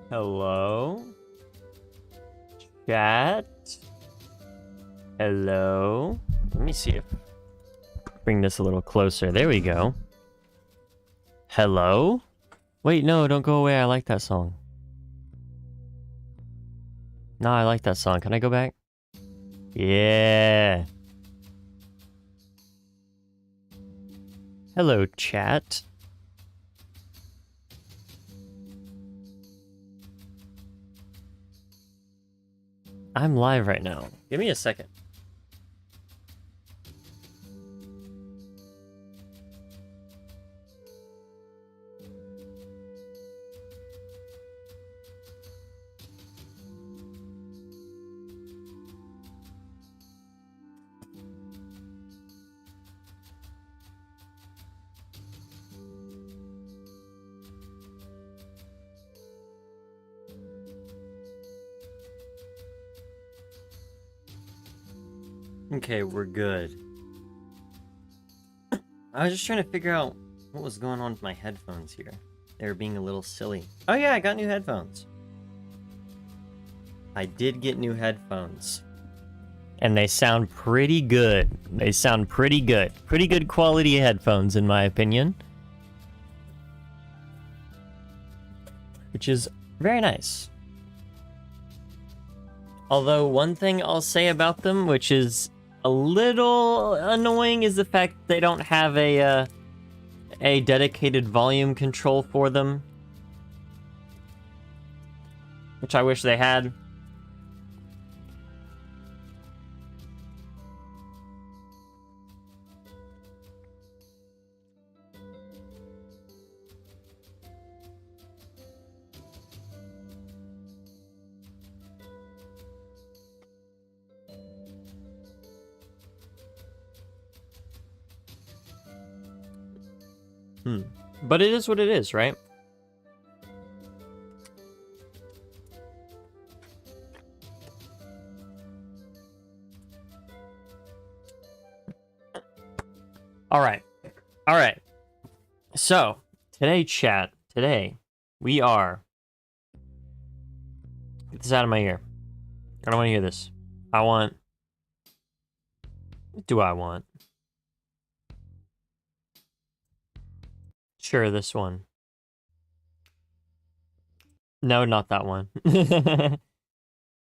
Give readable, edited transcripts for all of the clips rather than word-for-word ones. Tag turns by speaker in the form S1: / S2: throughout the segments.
S1: Hello? Chat? Hello? Let me see if... Bring this a little closer. There we go. Hello? Wait, no, don't go away. I like that song. No, I like that song. Can I go back? Yeah. Hello, chat. I'm live right now. Give me a second. Okay, we're good. I was just trying to figure out what was going on with my headphones here. They were being a little silly. Oh yeah, I got new headphones. I did get new headphones. And they sound pretty good. They sound pretty good. Pretty good quality headphones, in my opinion. Which is very nice. Although, one thing I'll say about them, which is a little annoying, is the fact that they don't have a dedicated volume control for them. Which I wish they had. But it is what it is, right? Alright. Alright. So, today, chat, today, we are... Get this out of my ear. I don't want to hear this. I want... What do I want? Sure, this one. No, not that one.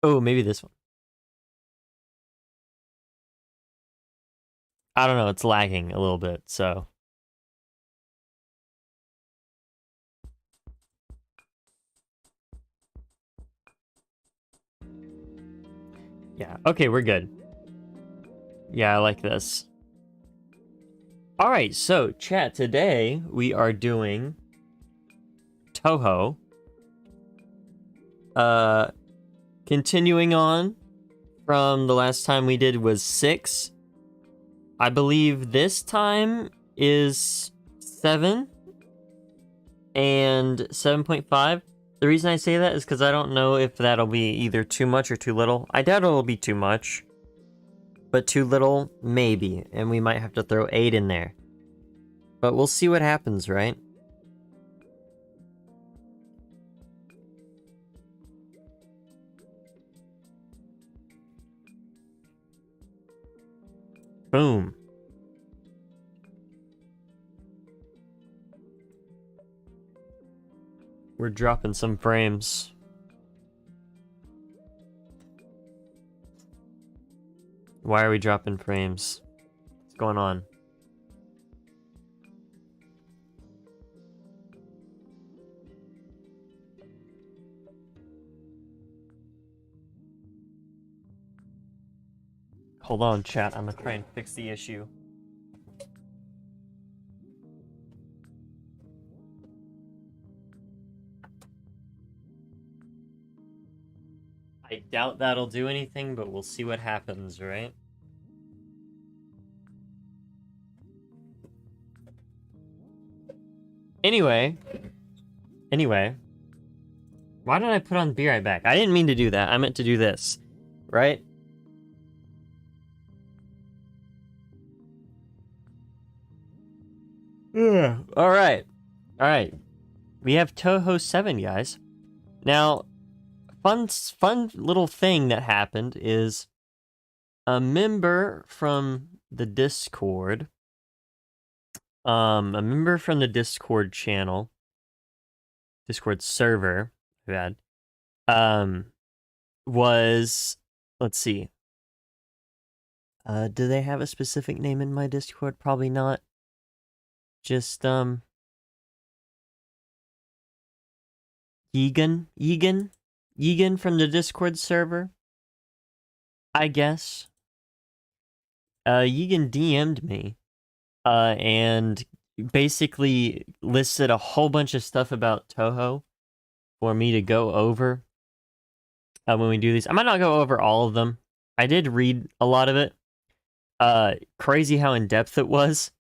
S1: Oh, maybe this one. I don't know, it's lagging a little bit, so... Yeah, okay, we're good. Yeah, I like this. Alright, so, chat, today we are doing... Toho. Continuing on from the last time we did was 6. I believe this time is 7 and 7.5. The reason I say that is because I don't know if that'll be either too much or too little. I doubt it'll be too much, but too little, maybe, and we might have to throw 8 in there. But we'll see what happens, right? Boom. We're dropping some frames. Why are we dropping frames? What's going on? Hold on, chat. I'm gonna try and fix the issue. I doubt that'll do anything, but we'll see what happens, right? Anyway. Why did I put on Be Right Back? I didn't mean to do that. I meant to do this, right? Yeah. All right. We have Toho 7, guys. Now, fun little thing that happened is a member from the Discord, a member from the Discord channel, Discord server, bad, was, let's see, do they have a specific name in my Discord? Probably not. Just, Yegan from the Discord server, I guess. Yegan DM'd me, and basically listed a whole bunch of stuff about Toho for me to go over when we do these. I might not go over all of them. I did read a lot of it. Crazy how in-depth it was.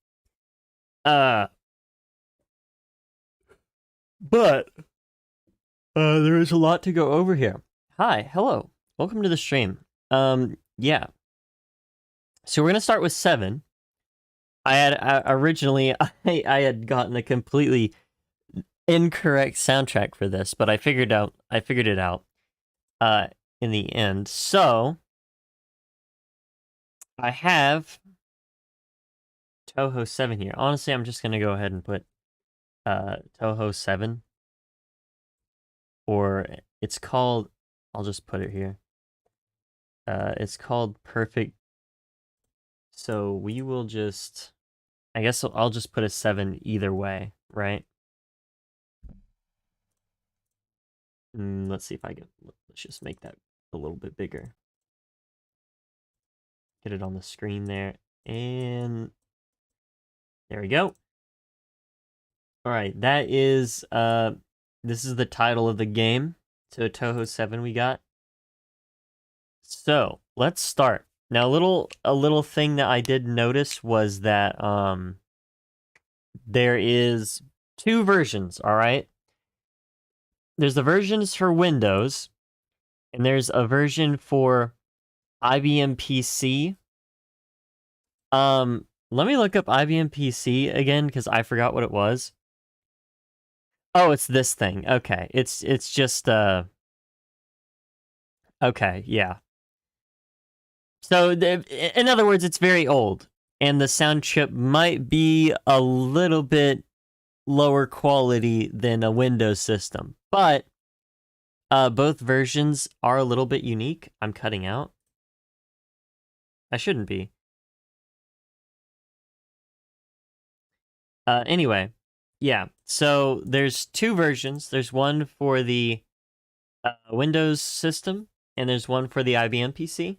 S1: But there is a lot to go over here. Hi, hello. Welcome to the stream. Yeah. So we're gonna start with 7. I had originally I had gotten a completely incorrect soundtrack for this, but I figured it out in the end. So I have Toho 7 here. Honestly, I'm just gonna go ahead and put Toho 7, or it's called, I'll just put it here. It's called Perfect. So we will just, I guess I'll just put a 7 either way, right? Let's see if I can, let's just make that a little bit bigger. Get it on the screen there, and there we go. All right, that is, this is the title of the game. So Toho 7 we got. So let's start. Now, a little thing that I did notice was that there is 2 versions, all right? There's the versions for Windows, and there's a version for IBM PC. Let me look up IBM PC again, because I forgot what it was. Oh, it's this thing. Okay, it's just okay, yeah. So, in other words, it's very old, and the sound chip might be a little bit lower quality than a Windows system, but both versions are a little bit unique. I'm cutting out. I shouldn't be. Anyway, yeah, so there's 2 versions. There's one for the Windows system, and there's one for the IBM PC.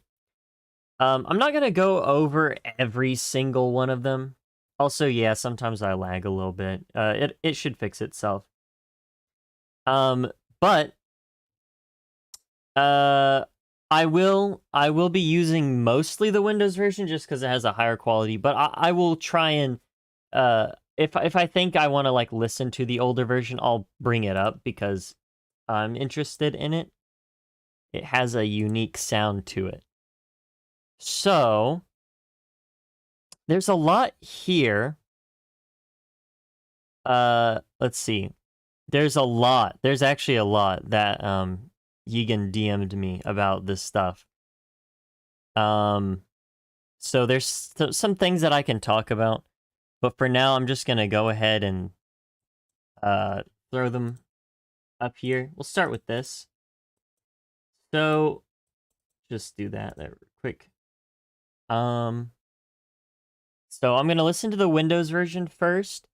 S1: I'm not gonna go over every single one of them. Also, yeah, sometimes I lag a little bit. It should fix itself. But I will be using mostly the Windows version just because it has a higher quality. But I will try and if I think I want to like listen to the older version, I'll bring it up because I'm interested in it. It has a unique sound to it. So there's a lot here. Let's see. There's actually a lot that Yegan DM'd me about this stuff. So there's some things that I can talk about, but for now I'm just gonna go ahead and throw them up here. We'll start with this. So just do that real quick. So I'm gonna listen to the Windows version first,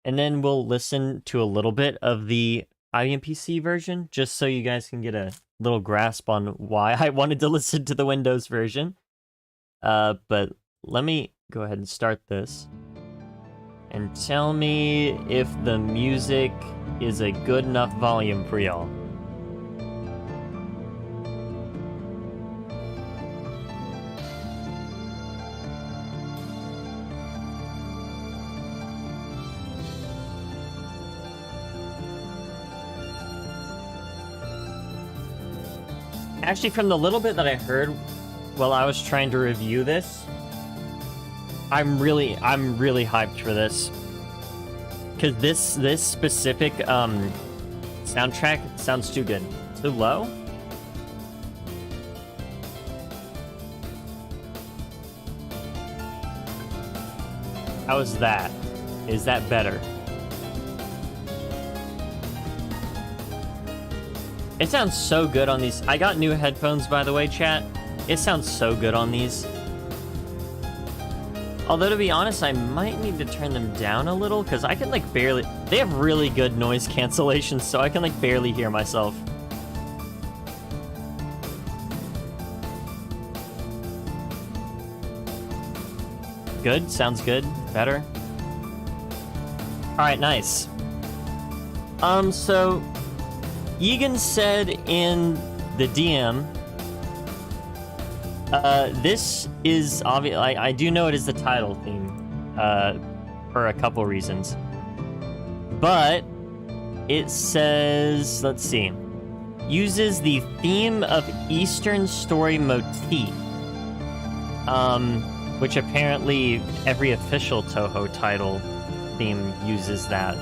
S1: and then we'll listen to a little bit of the IBM PC version, just so you guys can get a little grasp on why I wanted to listen to the Windows version. But let me go ahead and start this. And tell me if the music is a good enough volume for y'all. Actually, from the little bit that I heard while I was trying to review this, I'm really hyped for this. Cause this specific Soundtrack sounds too good. Too low? How is that? Is that better? It sounds so good on these. I got new headphones, by the way, chat. It sounds so good on these. Although, to be honest, I might need to turn them down a little, because I can, like, barely... They have really good noise cancellation, so I can, like, barely hear myself. Good? Sounds good? Better? Alright, nice. So... Egan said in the DM... this is obvious. I do know it is the title theme, for a couple reasons. But it says, let's see, uses the theme of Eastern story motif, which apparently every official Toho title theme uses that.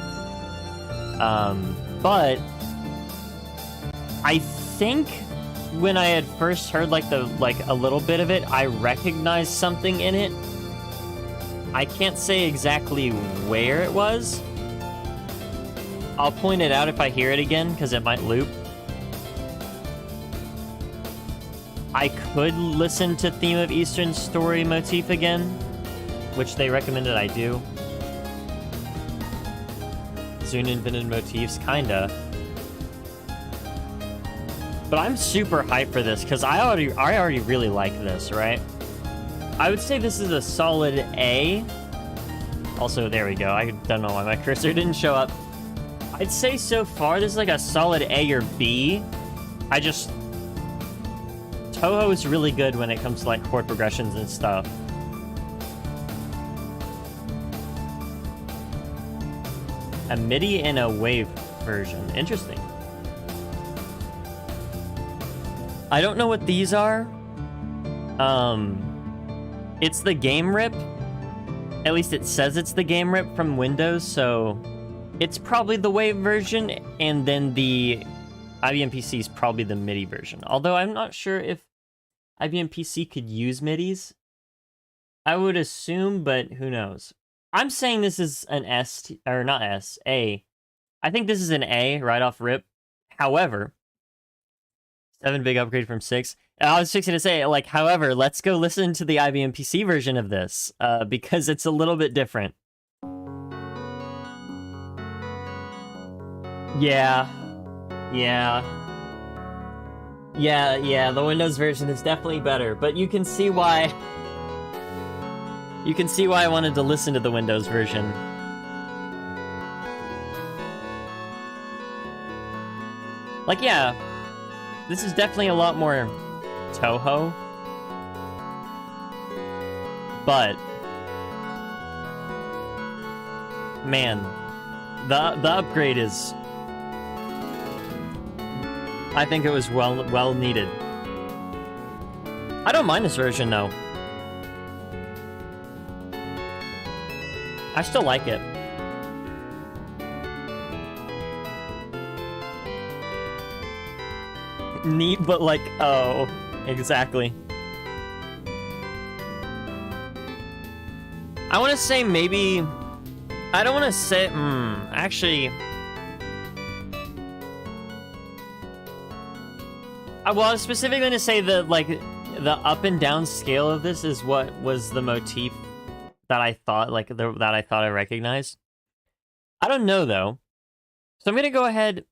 S1: But I think when I had first heard a little bit of it, I recognized something in it. I can't say exactly where it was. I'll point it out if I hear it again, because it might loop. I could listen to Theme of Eastern Story motif again, which they recommended I do. Zune Infinite motifs, kinda. But I'm super hyped for this, because I already really like this, right? I would say this is a solid A. Also, there we go. I don't know why my cursor didn't show up. I'd say so far this is like a solid A or B. Toho is really good when it comes to like chord progressions and stuff. A MIDI and a wave version. Interesting. I don't know what these are. It's the game rip. At least it says it's the game rip from Windows, so it's probably the wave version, and then the IBM PC is probably the MIDI version. Although I'm not sure if IBM PC could use MIDIs. I would assume, but who knows. I'm saying this is an S, or not S, A. I think this is an A right off rip. However, 7 big upgrade from 6. I was fixing to say, like, however, let's go listen to the IBM PC version of this, because it's a little bit different. Yeah, the Windows version is definitely better, but you can see why... You can see why I wanted to listen to the Windows version. Like, yeah, this is definitely a lot more Toho, but man, the upgrade is, I think it was well needed. I don't mind this version though. I still like it. Neat, but like, oh, exactly. I want to say maybe... I don't want to say... actually... well, I was specifically going to say that, like, the up and down scale of this is what was the motif that I thought, like, that I thought I recognized. I don't know, though. So I'm going to go ahead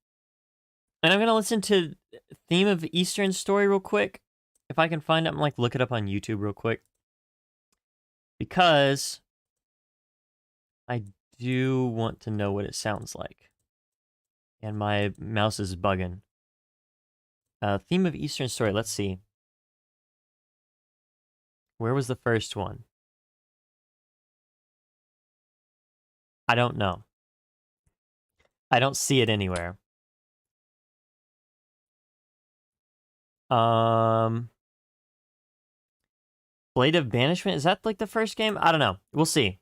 S1: and I'm going to listen to Theme of Eastern Story real quick. If I can find it, I'm like, look it up on YouTube real quick. Because I do want to know what it sounds like. And my mouse is bugging. Theme of Eastern Story, let's see. Where was the first one? I don't know. I don't see it anywhere. Blade of Banishment, is that like the first game? I don't know. We'll see.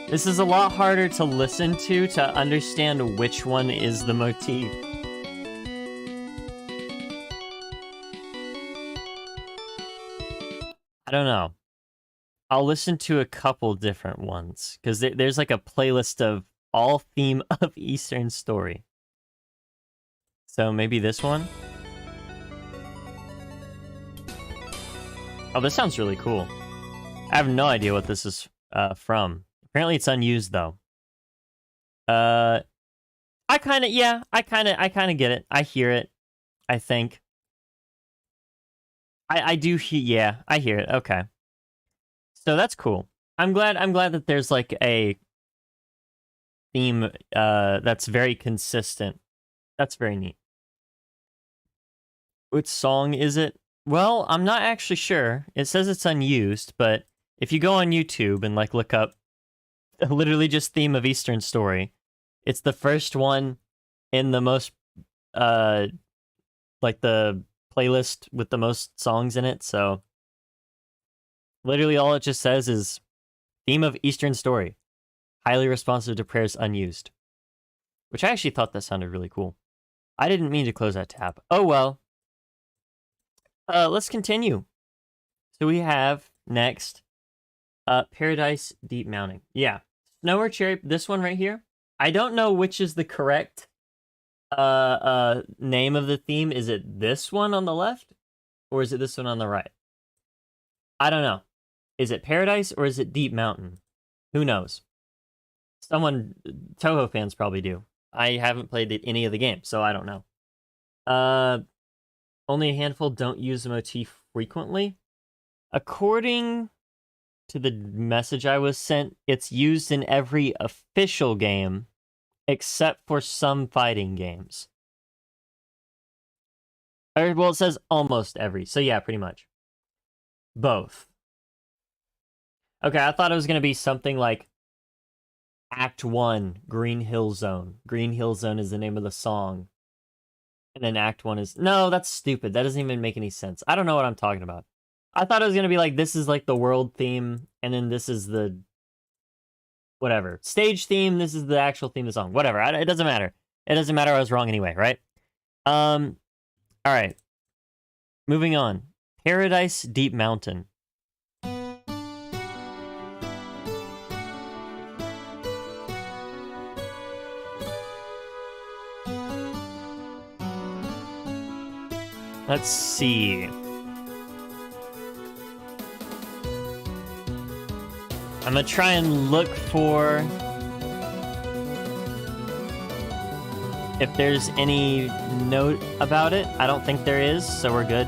S1: This is a lot harder to listen to understand which one is the motif. I don't know. I'll listen to a couple different ones, because there's like a playlist of all theme of Eastern Story. So maybe this one? Oh, this sounds really cool. I have no idea what this is from. Apparently it's unused, though. I kind of get it. I hear it, I think. I do yeah, I hear it. Okay. So that's cool. I'm glad that there's like a theme that's very consistent. That's very neat. Which song is it? Well, I'm not actually sure. It says it's unused, but if you go on YouTube and like look up literally just theme of Eastern Story, it's the first one in the most like the playlist with the most songs in it. So literally all it just says is theme of Eastern Story, highly responsive to prayers unused, which I actually thought that sounded really cool. I didn't mean to close that tab. Oh well. Let's continue. So we have next Paradise Deep Mounting. Yeah, Snow or Cherry, this one right here. I don't know which is the correct name of the theme. Is it this one on the left or is it this one on the right? I don't know. Is it Paradise or is it Deep Mountain? Who knows? Someone, Toho fans probably do. I haven't played any of the games, so I don't know. Only a handful don't use the motif frequently. According to the message I was sent, it's used in every official game, except for some fighting games. Or, well, it says almost every, so yeah, pretty much. Both. Okay, I thought it was going to be something like Act 1, Green Hill Zone. Green Hill Zone is the name of the song. And then Act 1 is... No, that's stupid. That doesn't even make any sense. I don't know what I'm talking about. I thought it was going to be like, this is like the world theme, and then this is the... whatever. Stage theme, this is the actual theme of the song. Whatever. It doesn't matter. It doesn't matter. I was wrong anyway, right? Alright. Moving on. Paradise Deep Mountain. Let's see. I'm gonna try and look for if there's any note about it. I don't think there is, so we're good.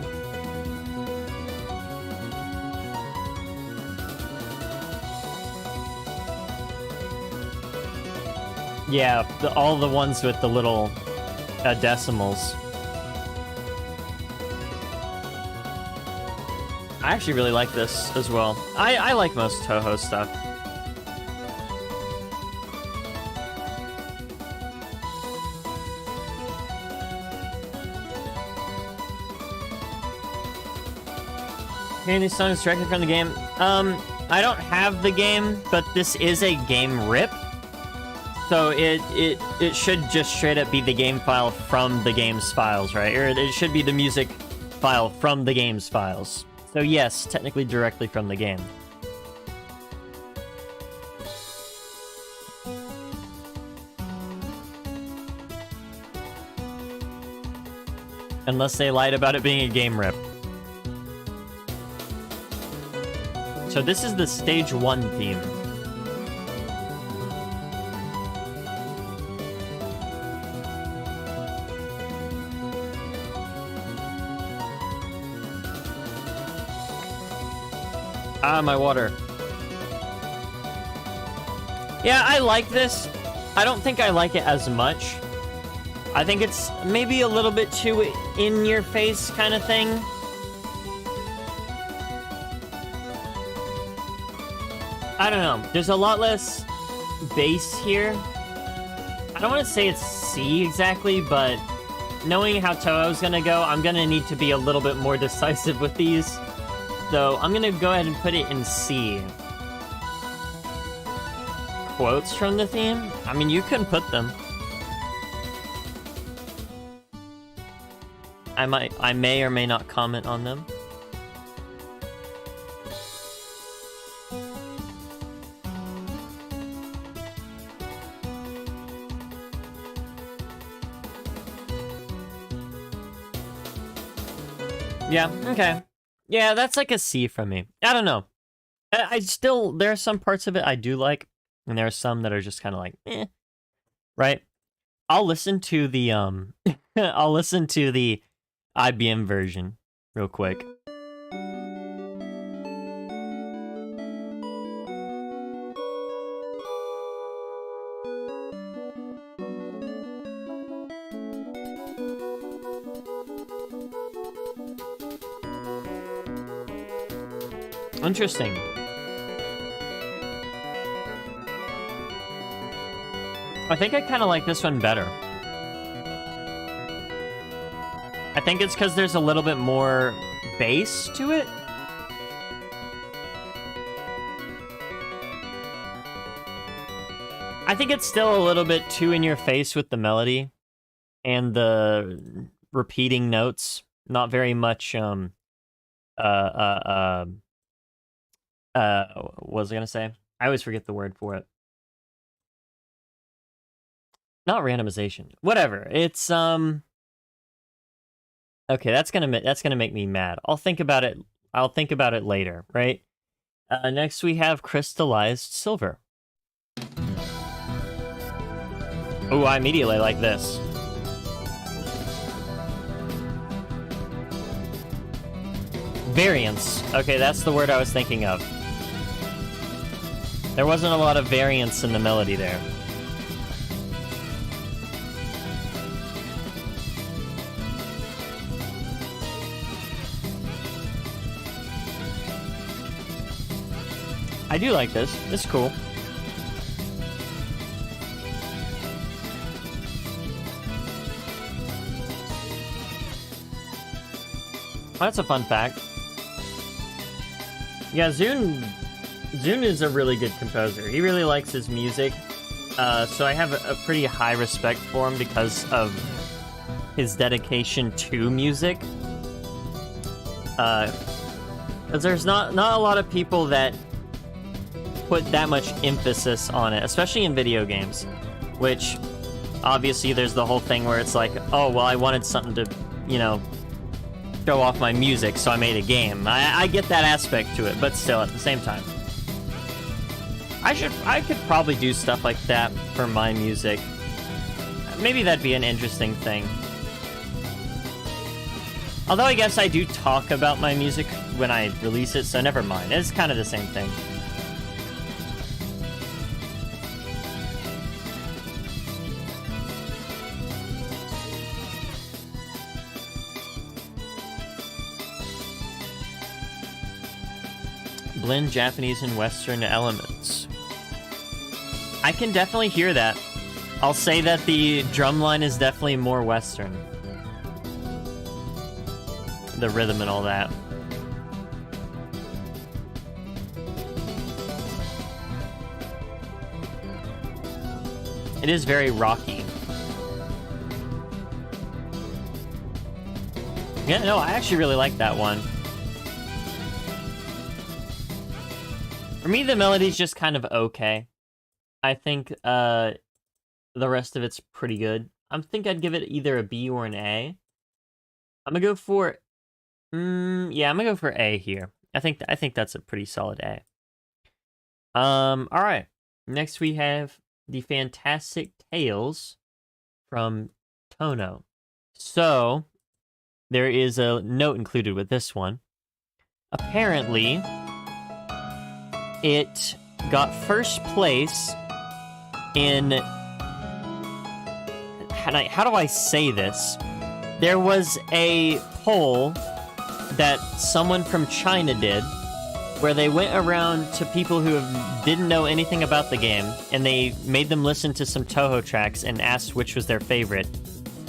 S1: Yeah, all the ones with the little decimals. I actually really like this as well. I like most Toho stuff. Hearing these songs directly from the game. I don't have the game, but this is a game rip. So it should just straight up be the game file from the game's files, right? Or it should be the music file from the game's files. So yes, technically directly from the game. Unless they lied about it being a game rip. So this is the stage 1 theme. Ah, my water. Yeah, I like this. I don't think I like it as much. I think it's maybe a little bit too in-your-face kind of thing. I don't know. There's a lot less bass here. I don't want to say it's C exactly, but knowing how Touhou's gonna go, I'm gonna need to be a little bit more decisive with these. So I'm gonna go ahead and put it in C. quotes from the theme? I mean, you can put them. I may or may not comment on them. Yeah, okay. Yeah, that's like a C from me. I don't know. I still, there are some parts of it I do like, and there are some that are just kind of like, eh. Right? I'll listen to the, I'll listen to the IBM version real quick. Interesting. I think I kind of like this one better. I think it's because there's a little bit more bass to it. I think it's still a little bit too in your face with the melody and the repeating notes. Not very much, what was I gonna say? I always forget the word for it. Not randomization. Whatever. It's okay, that's gonna make me mad. I'll think about it. I'll think about it later, right? Next we have crystallized silver. Oh, I immediately like this. Variance. Okay, that's the word I was thinking of. There wasn't a lot of variance in the melody there. I do like this. It's cool. That's a fun fact. Yeah, Zune is a really good composer. He really likes his music, so I have a pretty high respect for him because of his dedication to music. Because there's not a lot of people that put that much emphasis on it, especially in video games, which obviously there's the whole thing where it's like, oh, well, I wanted something to, you know, show off my music, so I made a game. I get that aspect to it, but still, at the same time, I could probably do stuff like that for my music. Maybe that'd be an interesting thing. Although I guess I do talk about my music when I release it, so never mind. It's kind of the same thing. Blend Japanese and Western elements. I can definitely hear that. I'll say that the drum line is definitely more Western. The rhythm and all that. It is very rocky. Yeah, no, I actually really like that one. For me, the melody's just kind of okay. I think the rest of it's pretty good. I think I'd give it either a B or an A. I'm gonna go for, yeah, I'm gonna go for A here. I think that's a pretty solid A. All right. Next we have the Fantastic Tales from Toho. So there is a note included with this one. Apparently, it got first place in... How do I say this? There was a poll that someone from China did, where they went around to people who didn't know anything about the game, and they made them listen to some Toho tracks and asked which was their favorite.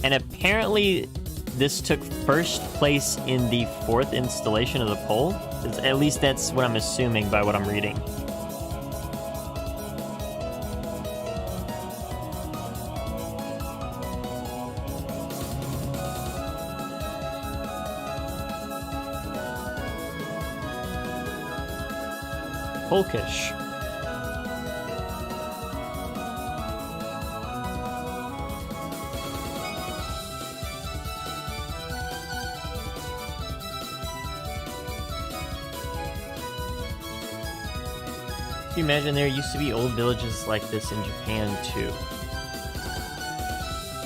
S1: And apparently, this took first place in the 4th installation of the poll. At least that's what I'm assuming by what I'm reading. Folkish. Can you imagine there used to be old villages like this in Japan too?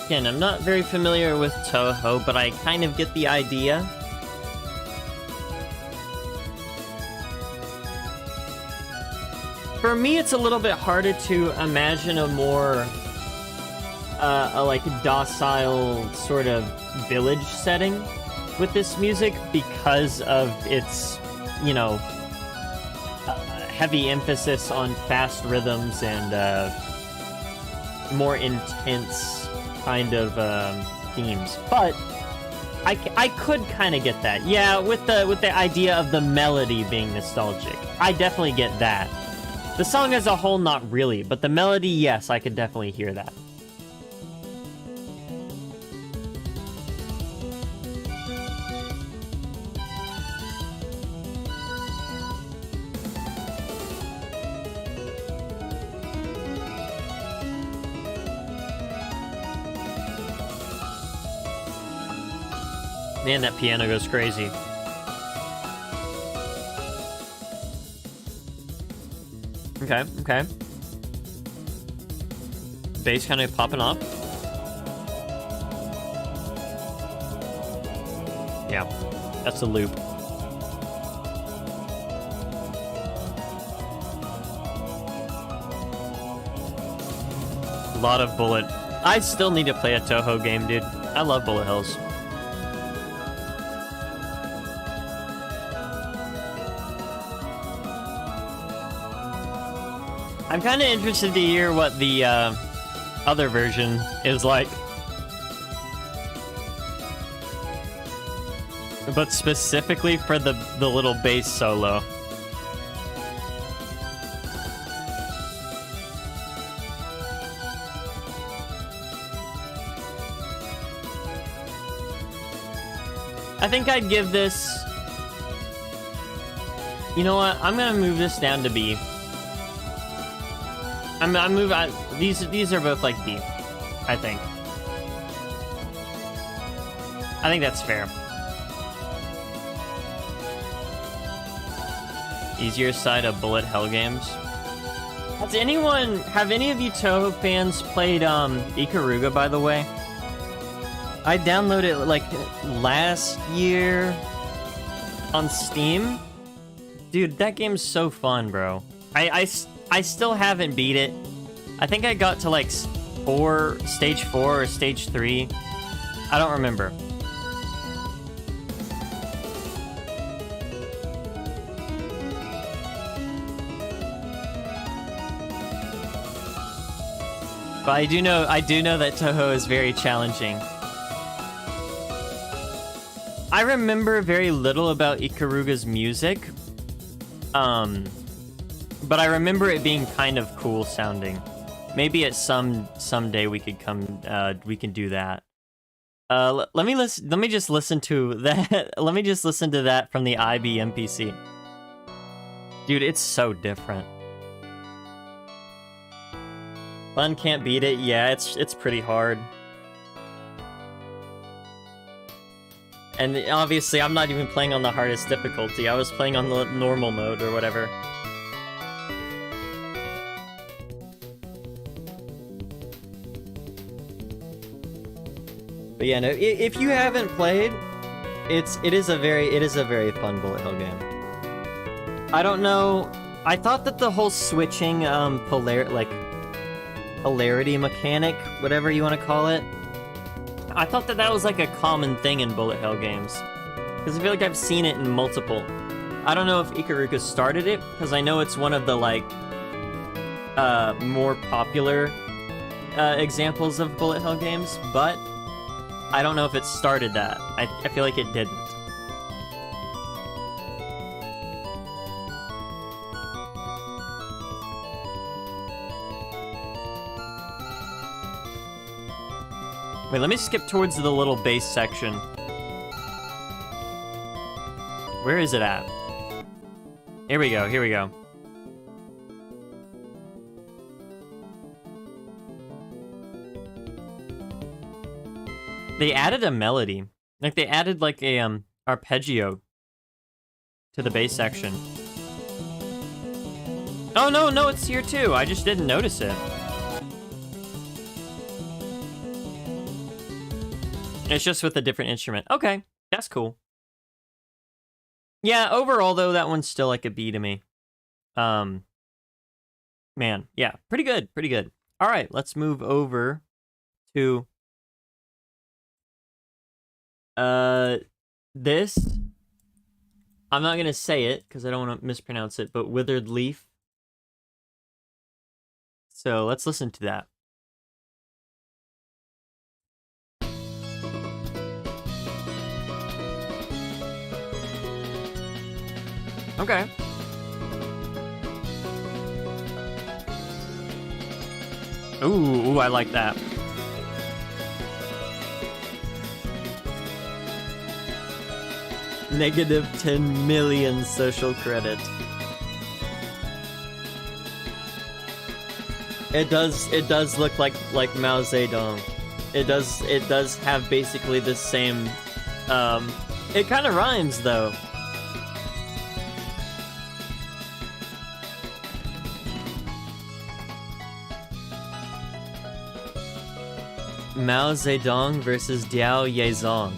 S1: Again, I'm not very familiar with Toho, but I kind of get the idea. For me, it's a little bit harder to imagine a more, like docile sort of village setting with this music because of its, you know, heavy emphasis on fast rhythms and more intense kind of themes. But I could kind of get that. Yeah, with the idea of the melody being nostalgic. I definitely get that. The song as a whole, not really, but the melody, yes, I could definitely hear that. Man, that piano goes crazy. Okay, okay. Bass kind of popping off. Yeah, that's a loop. A lot of bullet. I still need to play a Toho game, dude. I love bullet hells. I'm kind of interested to hear what the other version is like. But specifically for the little bass solo. I think I'd give this... You know what? I'm gonna move this down to B. These are both like B, I think. I think that's fair. Easier side of bullet hell games. Have any of you Toho fans played Ikaruga, by the way? I downloaded it like last year on Steam. Dude, that game's so fun, bro. I still haven't beat it. I think I got to like stage 4 or stage 3. I don't remember. But I do know that Toho is very challenging. I remember very little about Ikaruga's music. But I remember it being kind of cool sounding. Maybe at someday we could we can do that. Let me just listen to that. Let me just listen to that from the IB MPC. Dude, it's so different. Fun can't beat it. Yeah, it's pretty hard. And obviously, I'm not even playing on the hardest difficulty. I was playing on the normal mode or whatever. But yeah, no, if you haven't played, it is a very fun bullet hell game. I don't know. I thought that the whole switching polarity mechanic, whatever you want to call it, I thought that was like a common thing in bullet hell games, because I feel like I've seen it in multiple. I don't know if Ikaruga started it, because I know it's one of the like more popular examples of bullet hell games, but I don't know if it started that. I feel like it didn't. Wait, let me skip towards the little bass section. Where is it at? Here we go, here we go. They added a melody. Like, they added, like, a, arpeggio to the bass section. Oh, no, it's here, too. I just didn't notice it. It's just with a different instrument. Okay, that's cool. Yeah, overall, though, that one's still, like, a B to me. Man, yeah, pretty good, pretty good. All right, let's move over to... this, I'm not gonna say it because I don't want to mispronounce it, but Withered Leaf. So let's listen to that. Okay. Ooh, I like that. Negative 10 million social credit. It does look like Mao Zedong. It does have basically the same, it kind of rhymes though. Mao Zedong versus Diao Yezong.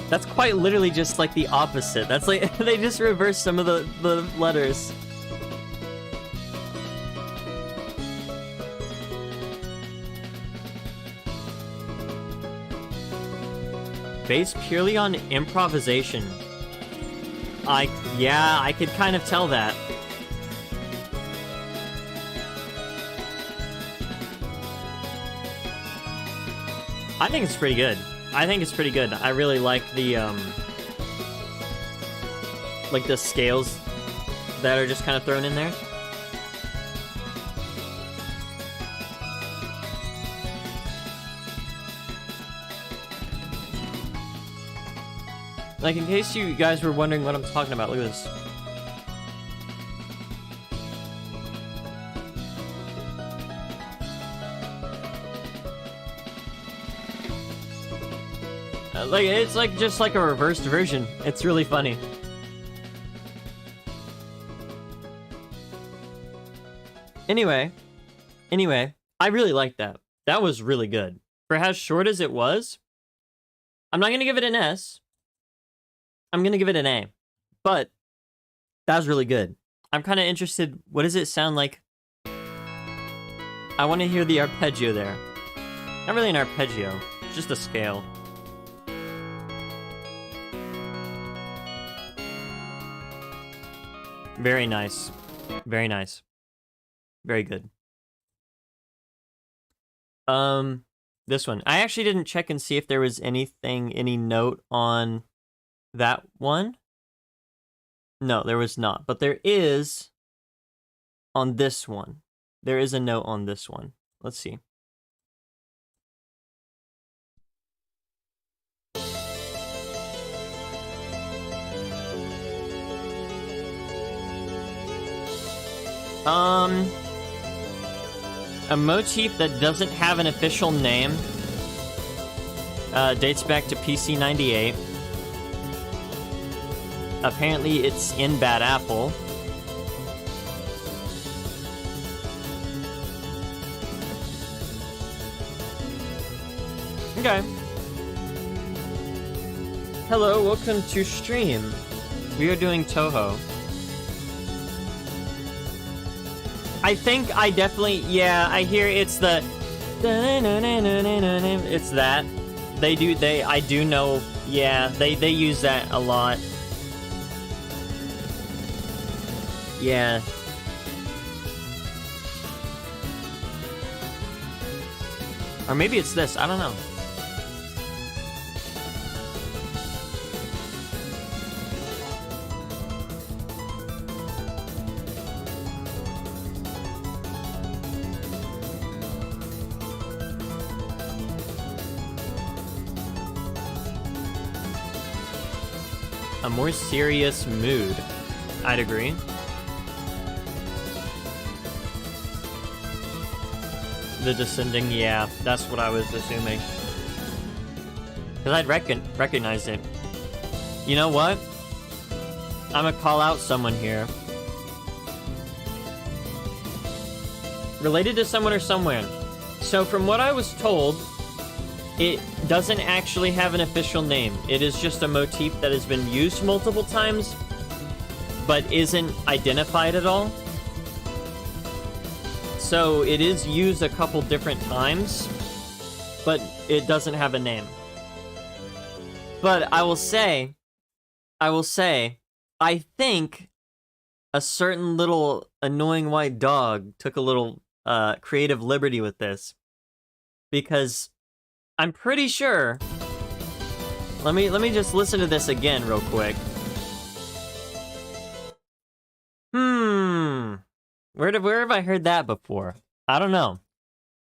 S1: That's quite literally just like the opposite. That's like, they just reversed some of the letters. Based purely on improvisation. Yeah, I could kind of tell that. I think it's pretty good. I think it's pretty good. I really like the scales that are just kind of thrown in there. Like, in case you guys were wondering what I'm talking about, look at this. Like, it's like just like a reversed version. It's really funny. Anyway, I really liked that. That was really good. For as short as it was, I'm not gonna give it an S. I'm gonna give it an A. But that was really good. I'm kind of interested. What does it sound like? I want to hear the arpeggio there. Not really an arpeggio, just a scale. Very nice. Very nice. Very good. This one. I actually didn't check and see if there was anything, any note on that one. No, there was not. But there is on this one. There is a note on this one. Let's see. A motif that doesn't have an official name. Dates back to PC 98. Apparently it's in Bad Apple. Okay. Hello, welcome to stream. We are doing Toho. I think I definitely, yeah, I hear it's the, it's that. I do know, yeah, they use that a lot. Yeah. Or maybe it's this, I don't know. A more serious mood. I'd agree. The descending, yeah, that's what I was assuming. Because I'd recognize it. You know what? I'm gonna call out someone here. Related to someone or somewhere. So from what I was told, it doesn't actually have an official name. It is just a motif that has been used multiple times, but isn't identified at all. So it is used a couple different times, but it doesn't have a name. But I will say, I think a certain little annoying white dog took a little creative liberty with this, because I'm pretty sure. Let me just listen to this again real quick. Where have I heard that before? I don't know.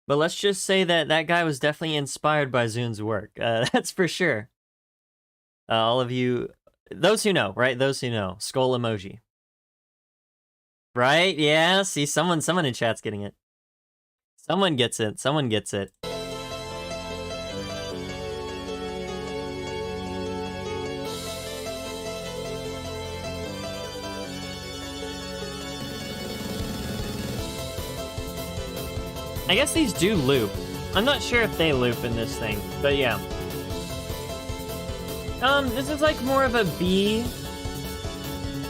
S1: But let's just say that that guy was definitely inspired by Zun's work. That's for sure. All of you, those who know, right? Those who know. Skull emoji. Right? Yeah, see, someone in chat's getting it. Someone gets it. Someone gets it. I guess these do loop. I'm not sure if they loop in this thing, but yeah. This is like more of a B.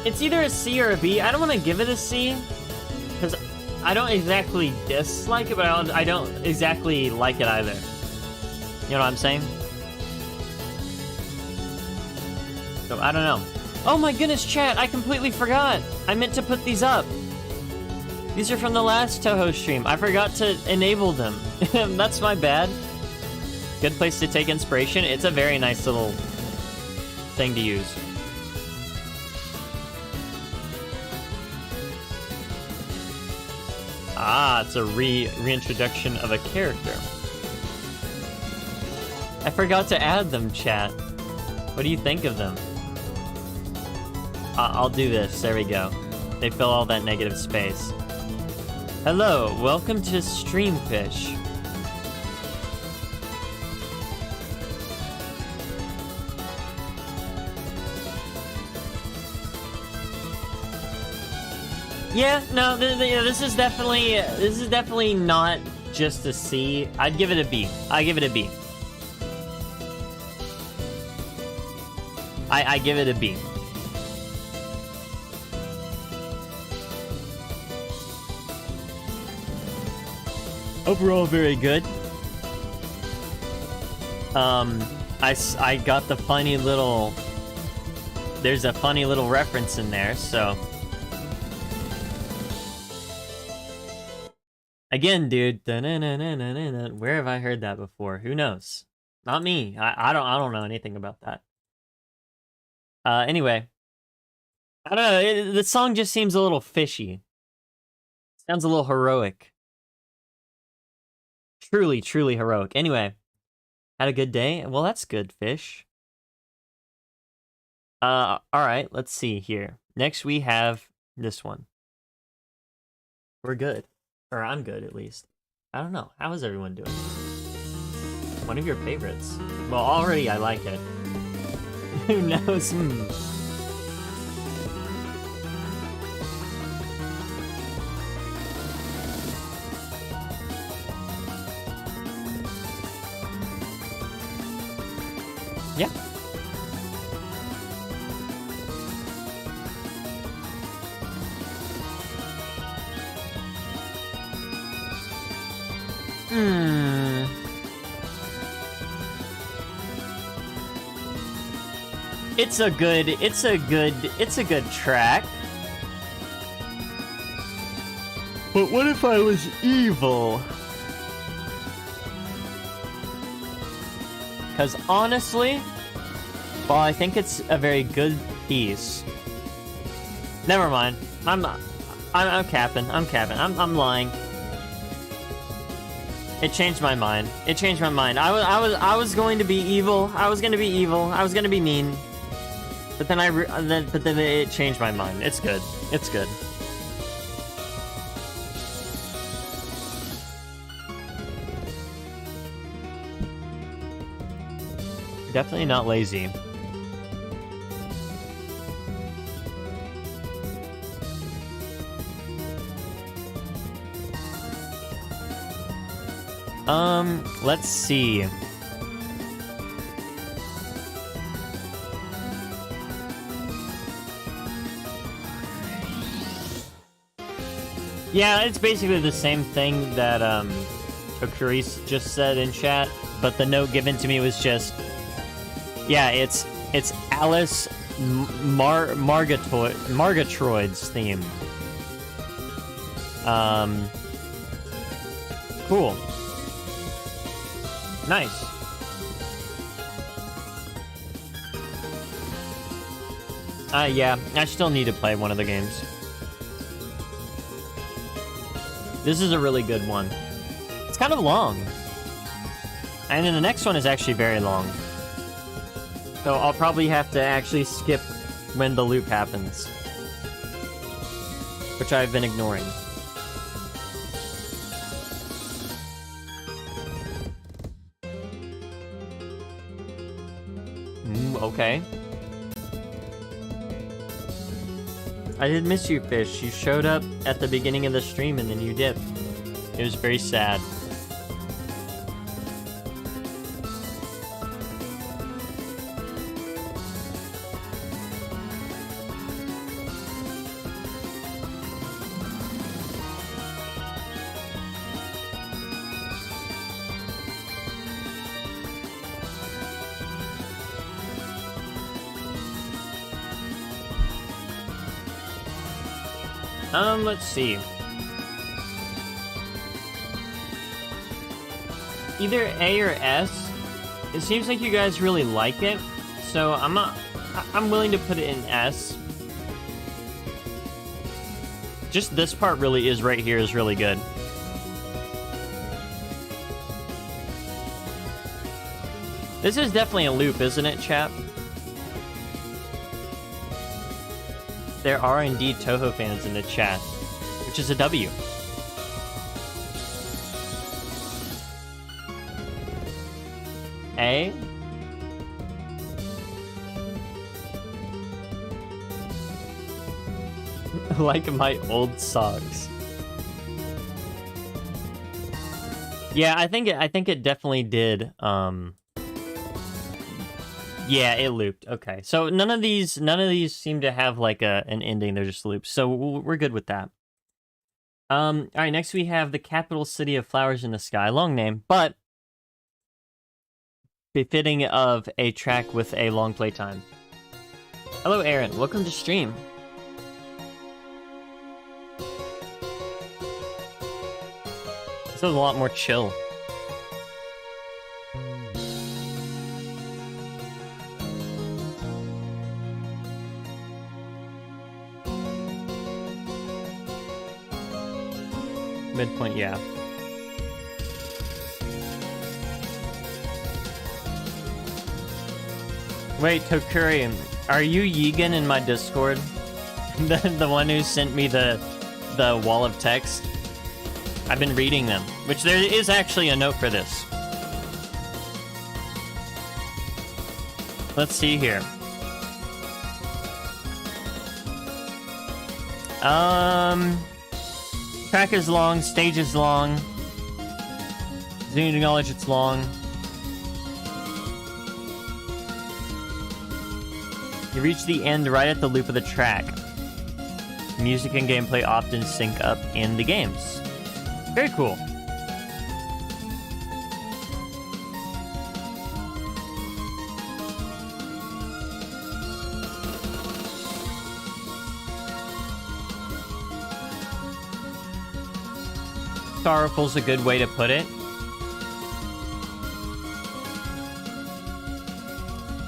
S1: It's either a C or a B. I don't want to give it a C, because I don't exactly dislike it, but I don't exactly like it either. You know what I'm saying? So, I don't know. Oh my goodness, chat, I completely forgot. I meant to put these up. These are from the last Toho stream. I forgot to enable them. That's my bad. Good place to take inspiration. It's a very nice little thing to use. Ah, it's a reintroduction of a character. I forgot to add them, chat. What do you think of them? I'll do this. There we go. They fill all that negative space. Hello, welcome to Streamfish. Yeah, no, this is definitely not just a C. I'd give it a B. I give it a B. I give it a B. Overall, very good. I got the funny little... There's a funny little reference in there, so... Again, dude. Where have I heard that before? Who knows? Not me. I don't know anything about that. Anyway. I don't know. The song just seems a little fishy. Sounds a little heroic. Truly, truly heroic. Anyway. Had a good day? Well, that's good, fish. Alright. Let's see here. Next, we have this one. We're good. Or I'm good, at least. I don't know. How is everyone doing? One of your favorites. Well, already I like it. Who knows? Yeah. It's a good track. But what if I was evil? Because honestly, while I think it's a very good piece, never mind. I'm capping. I'm lying. It changed my mind. I was going to be evil. I was gonna be mean. But then it changed my mind. It's good. It's good. Definitely not lazy. Let's see. Yeah, it's basically the same thing that, Okuri's just said in chat, but the note given to me was just, yeah, it's Alice Margatroid's theme. Cool. Nice. Yeah, I still need to play one of the games. This is a really good one. It's kind of long. And then the next one is actually very long. So I'll probably have to actually skip when the loop happens. Which I've been ignoring. Okay. I did miss you, Fish. You showed up at the beginning of the stream and then you dipped. It was very sad. Let's see. Either A or S. It seems like you guys really like it, so I'm willing to put it in S. Just this part really is right here is really good. This is definitely a loop, isn't it, chap? There are indeed Toho fans in the chat, which is a W. A? Like my old socks. Yeah, I think it definitely did. Yeah, it looped. Okay, so none of these seem to have like an ending. They're just loops. So we're good with that. All right. Next we have the capital city of flowers in the sky. Long name, but befitting of a track with a long playtime. Hello, Aaron. Welcome to stream. This is a lot more chill. Midpoint, yeah. Wait, Tokuri, are you Yegan in my Discord? the one who sent me the wall of text? I've been reading them, which there is actually a note for this. Let's see here. Track is long, stage is long. Do you acknowledge it's long? You reach the end right at the loop of the track. Music and gameplay often sync up in the games. Very cool. Sorrowful's a good way to put it.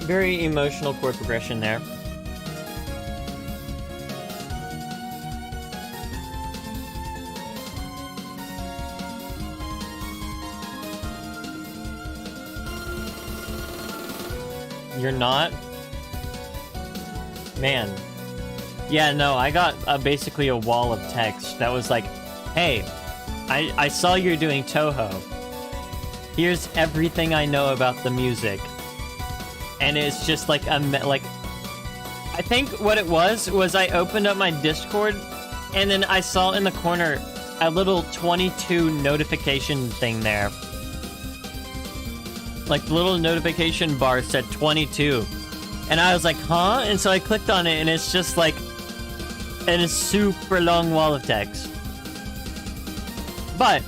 S1: Very emotional chord progression there. You're not? Man. Yeah, no, I got basically a wall of text that was like, hey, I saw you're doing Toho. Here's everything I know about the music. and it's just like like I think what it was I opened up my Discord, and then I saw in the corner a little 22 notification thing there. Like the little notification bar said 22, and I was like, huh? And so I clicked on it, and it's just like in a super long wall of text. But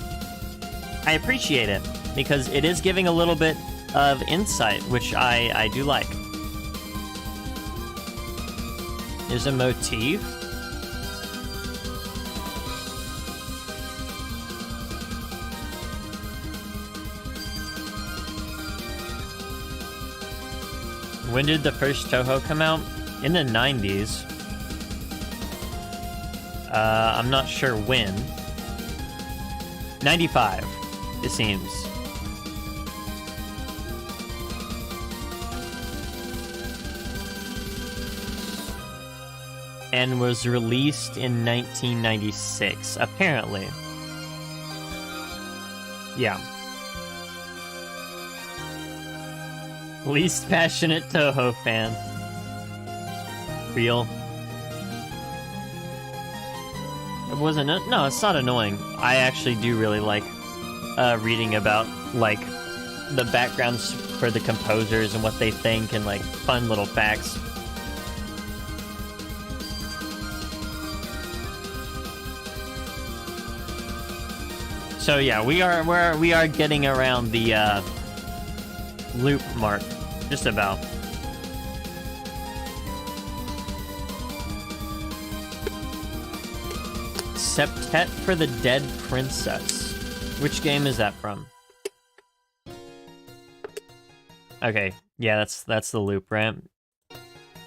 S1: I appreciate it because it is giving a little bit of insight, which I do like. There's a motif. When did the first Toho come out? In the 90s. I'm not sure when. 95, it seems. And was released in 1996, apparently. Yeah. Least passionate Toho fan. Real. It wasn't... No, it's not annoying. I actually do really like reading about, like, the backgrounds for the composers and what they think and, like, fun little facts. So yeah, we are getting around the loop mark, just about. Septet for the Dead Princess. Which game is that from? Okay, yeah, that's the loop, right?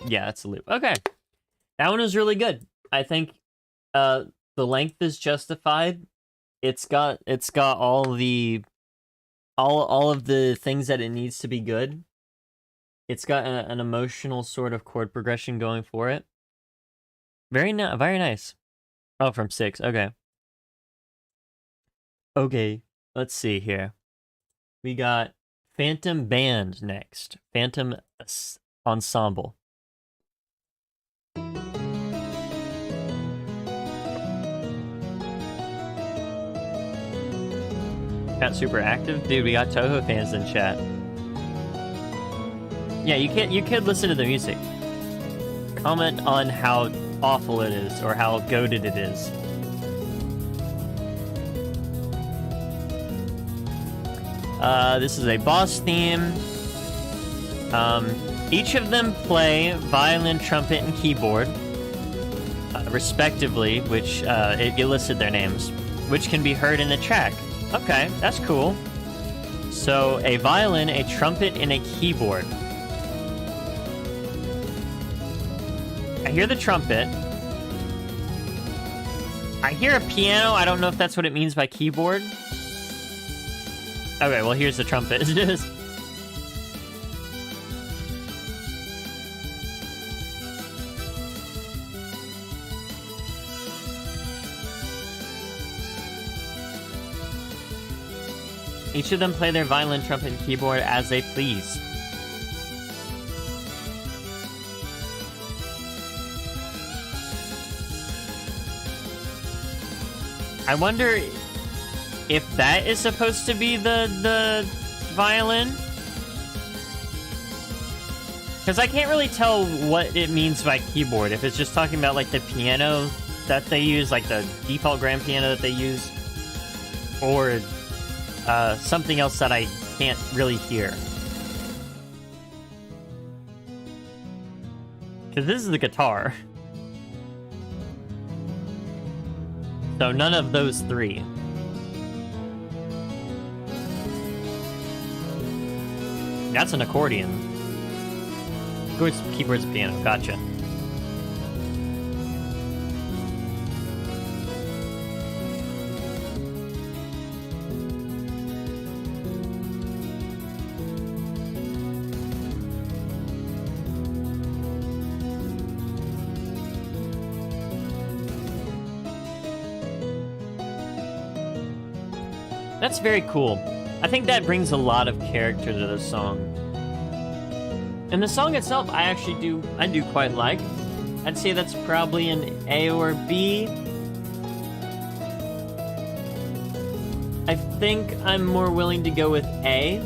S1: Yeah, that's the loop. Okay, that one is really good. I think the length is justified. It's got all of the things that it needs to be good. It's got an emotional sort of chord progression going for it. Very nice. Oh, from 6. Okay. Okay, let's see here. We got Phantom Band next. Phantom Ensemble. Got super active? Dude, we got Toho fans in chat. Yeah, you could listen to the music. Comment on how awful it is, or how goated it is. This is a boss theme. Each of them play violin, trumpet, and keyboard, respectively, which it listed their names, which can be heard in the track. Okay, that's cool. So, a violin, a trumpet, and a keyboard. I hear the trumpet. I hear a piano. I don't know if that's what it means by keyboard. Okay, well, here's the trumpet. Each of them play their violin, trumpet, and keyboard as they please. I wonder if that is supposed to be the violin? Because I can't really tell what it means by keyboard. If it's just talking about, like, the piano that they use, like the default grand piano that they use, or something else that I can't really hear. Because this is the guitar. So none of those three. That's an accordion. Keyboard's piano, gotcha. That's very cool. I think that brings a lot of character to the song. And the song itself, I do quite like. I'd say that's probably an A or B. I think I'm more willing to go with A,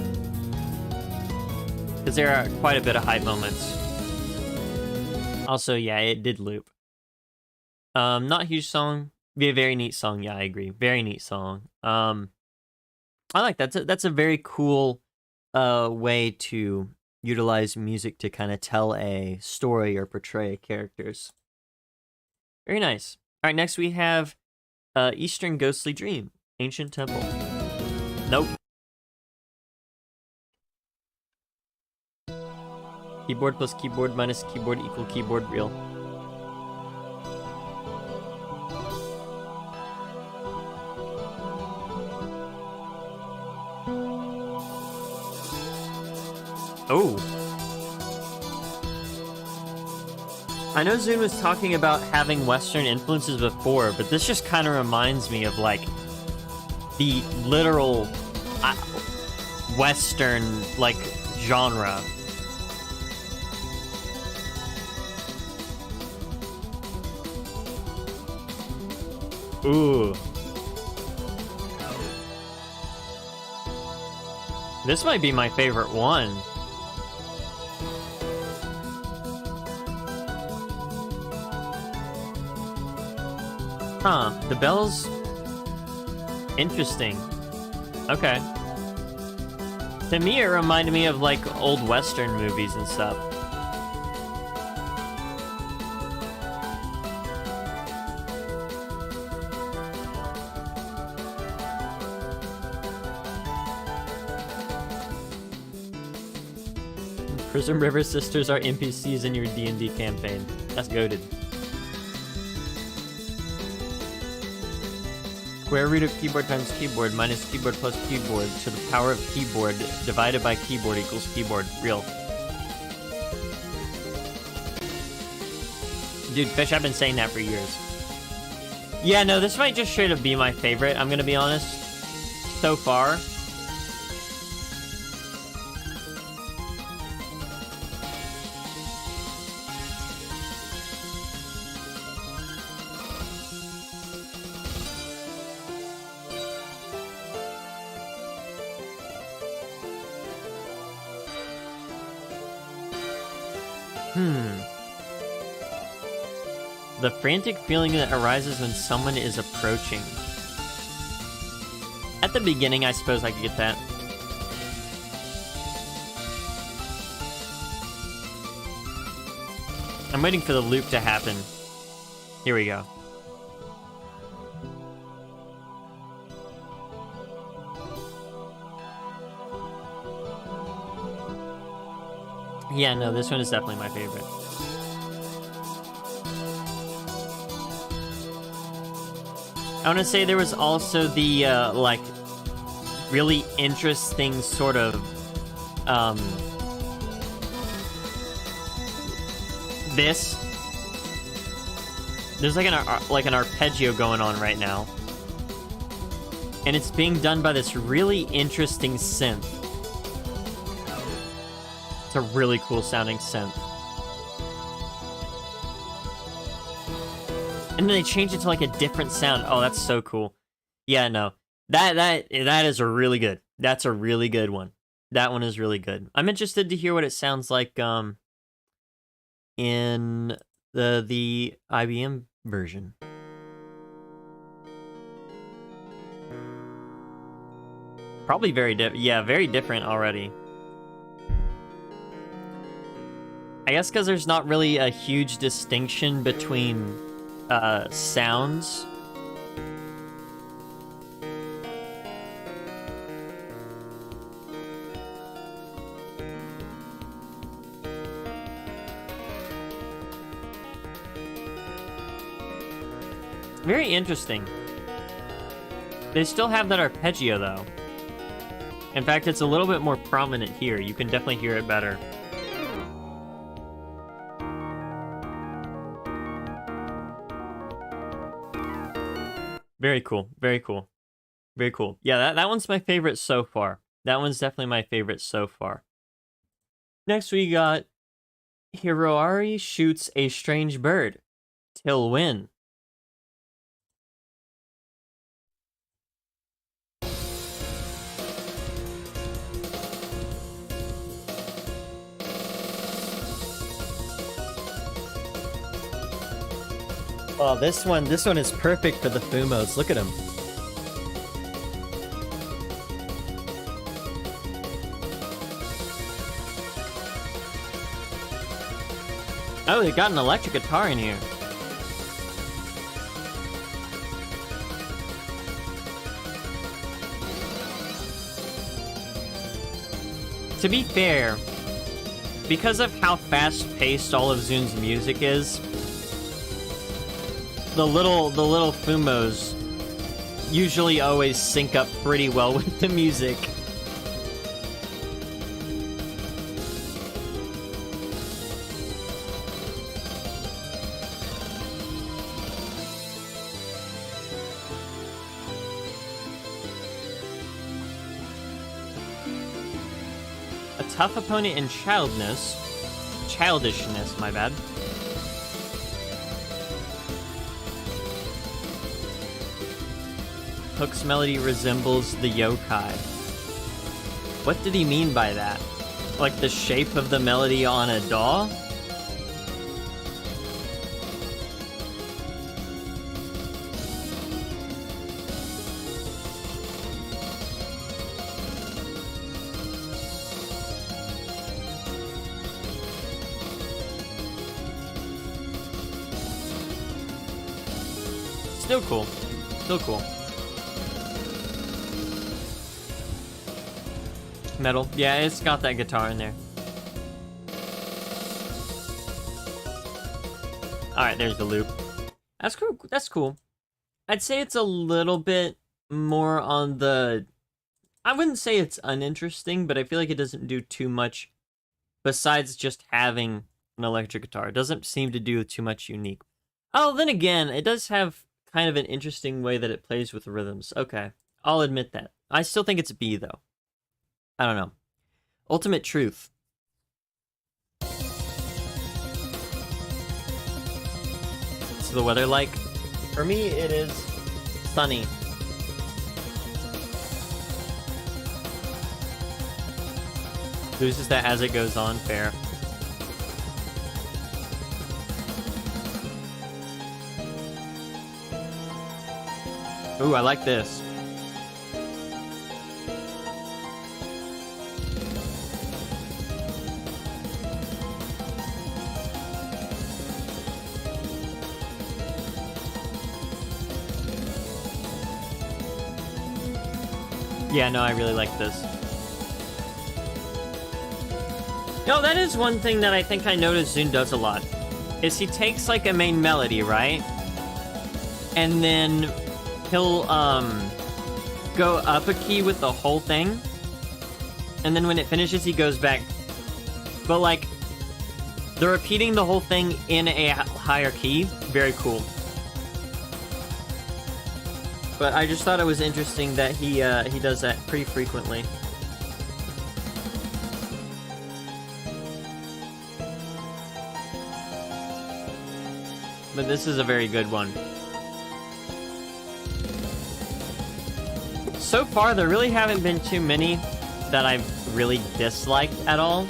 S1: because there are quite a bit of hype moments. Also, yeah, it did loop. Not a huge song. Be a very neat song. Yeah, I agree. Very neat song. I like that. That's a very cool way to utilize music to kind of tell a story or portray characters. Very nice. All right, next we have Eastern Ghostly Dream, Ancient Temple. Nope. Keyboard plus keyboard minus keyboard equal keyboard real. Oh. I know Zune was talking about having Western influences before, but this just kind of reminds me of, like, the literal Western, like, genre. Ooh. This might be my favorite one. Huh, the bells... Interesting. Okay. To me, it reminded me of, like, old Western movies and stuff. Prism River Sisters are NPCs in your D&D campaign. That's goated. Square root of keyboard times keyboard minus keyboard plus keyboard to the power of keyboard divided by keyboard equals keyboard. Real. Dude, Fish, I've been saying that for years. Yeah, no, this might just straight up be my favorite, I'm gonna be honest. So far. The frantic feeling that arises when someone is approaching. At the beginning, I suppose I could get that. I'm waiting for the loop to happen. Here we go. Yeah, no, this one is definitely my favorite. I want to say there was also the, like, really interesting sort of, this. There's like an arpeggio going on right now. And it's being done by this really interesting synth. It's a really cool sounding synth. And then they change it to like a different sound. Oh, that's so cool. Yeah, no. That is a really good. That's a really good one. That one is really good. I'm interested to hear what it sounds like in the IBM version. Probably very very different already. I guess because there's not really a huge distinction between sounds. Very interesting. They still have that arpeggio though. In fact, it's a little bit more prominent here. You can definitely hear it better. Very cool. Very cool. Very cool. Yeah, that one's my favorite so far. That one's definitely my favorite so far. Next we got Hiroari shoots a strange bird. Till when? Oh, this one is perfect for the Fumos. Look at him. Oh, they got an electric guitar in here. To be fair, because of how fast-paced all of Zun's music is, the little Fumos usually always sync up pretty well with the music. A tough opponent in childishness, my bad. Hook's melody resembles the yokai. What did he mean by that? Like the shape of the melody on a DAW? Still cool. Still cool. Metal. Yeah, it's got that guitar in there. Alright, there's the loop. That's cool. That's cool. I'd say it's a little bit more on the... I wouldn't say it's uninteresting, but I feel like it doesn't do too much besides just having an electric guitar. It doesn't seem to do too much unique. Oh, then again, it does have kind of an interesting way that it plays with rhythms. Okay, I'll admit that. I still think it's B, though. I don't know. Ultimate Truth. What's the weather like? For me, it is sunny. Loses that as it goes on, fair. Ooh, I like this. Yeah, no, I really like this. No, that is one thing that I think I noticed Zun does a lot. Is he takes like a main melody, right? And then he'll go up a key with the whole thing. And then when it finishes, he goes back. But like, they're repeating the whole thing in a higher key. Very cool. But I just thought it was interesting that he does that pretty frequently. But this is a very good one. So far, there really haven't been too many that I've really disliked at all.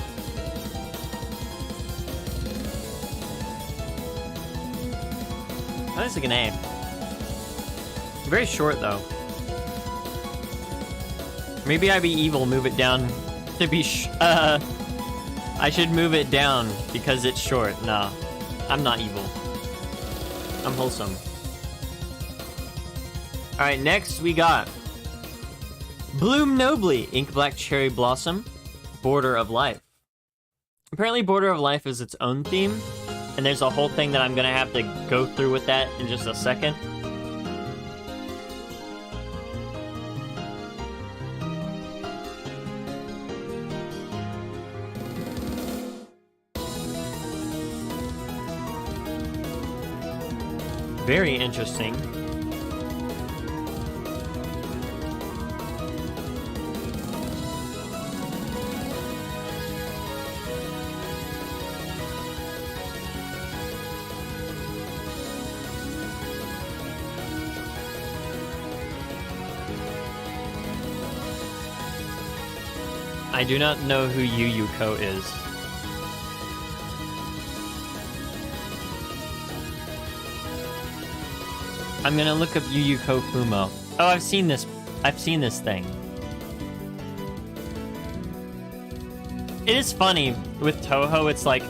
S1: That is like an A. Very short, though. Maybe I be evil, move it down to be I should move it down because it's short. Nah, I'm not evil. I'm wholesome. Alright, next we got Bloom Nobly, Ink Black Cherry Blossom, Border of Life. Apparently Border of Life is its own theme, and there's a whole thing that I'm gonna have to go through with that in just a second. Very interesting. I do not know who Yuyuko is. I'm gonna look up Yuyuko Fumo. Oh, I've seen this. I've seen this thing. It is funny with Toho. It's like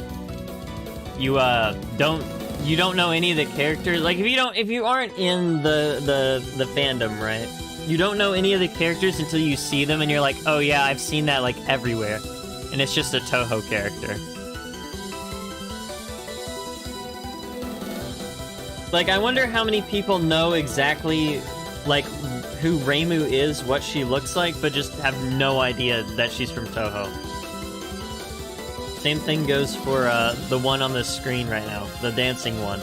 S1: you don't know any of the characters. Like if you aren't in the fandom, right? You don't know any of the characters until you see them, and you're like, oh yeah, I've seen that like everywhere, and it's just a Toho character. Like, I wonder how many people know exactly like who Reimu is, what she looks like, but just have no idea that she's from Toho. Same thing goes for the one on the screen right now, the dancing one.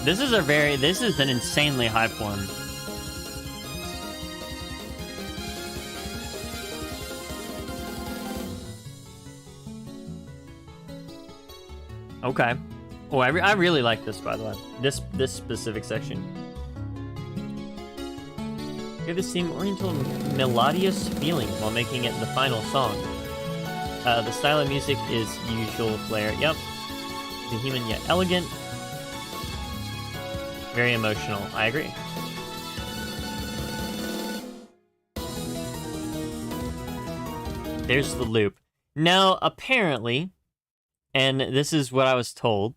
S1: This is an insanely hype one. Okay. Oh, I really like this, by the way. This specific section. Give this theme oriental melodious feeling while making it the final song. The style of music is usual flair. Yep. Vehement yet elegant. Very emotional. I agree. There's the loop. Now, apparently, and this is what I was told,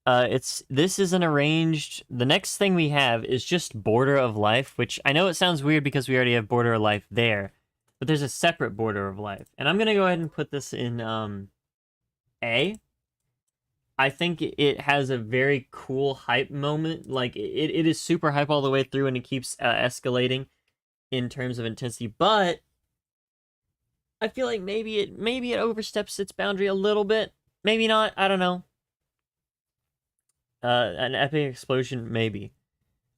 S1: this is an arranged... The next thing we have is just Border of Life, which I know it sounds weird because we already have Border of Life there, but there's a separate Border of Life. And I'm gonna go ahead and put this in, A. I think it has a very cool hype moment. Like, it is super hype all the way through, and it keeps escalating in terms of intensity, but I feel like maybe it oversteps its boundary a little bit. Maybe not, I don't know. An epic explosion, maybe.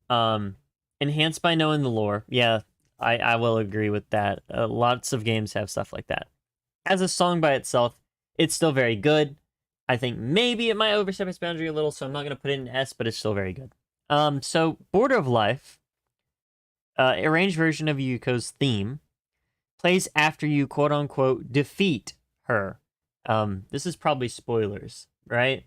S1: Enhanced by knowing the lore. Yeah, I will agree with that. Lots of games have stuff like that. As a song by itself, it's still very good. I think maybe it might overstep its boundary a little, so I'm not going to put it in S, but it's still very good. So, Border of Life, arranged version of Yuko's theme, plays after you, quote-unquote, defeat her. This is probably spoilers, right?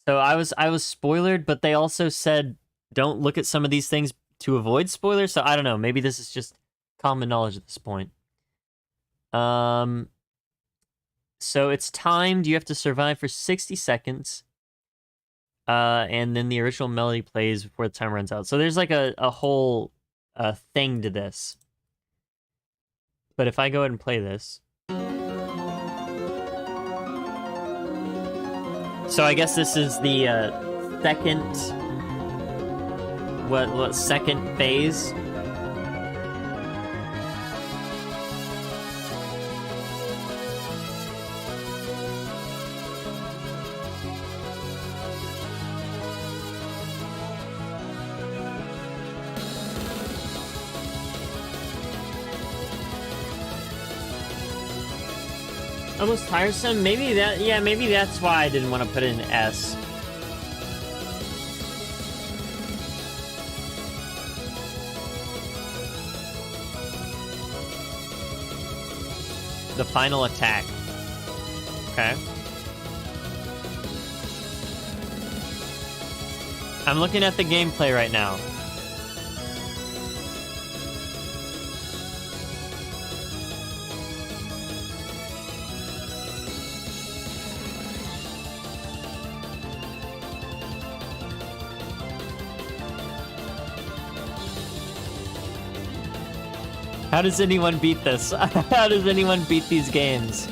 S1: So I was spoilered, but they also said don't look at some of these things to avoid spoilers, so I don't know. Maybe this is just common knowledge at this point. So it's timed. You have to survive for 60 seconds. And then the original melody plays before the time runs out. So there's like a whole thing to this. But if I go ahead and play this... So I guess this is the second... What second phase? Almost tiresome? Maybe that's why I didn't want to put it in S. The final attack. Okay. I'm looking at the gameplay right now. How does anyone beat this? How does anyone beat these games?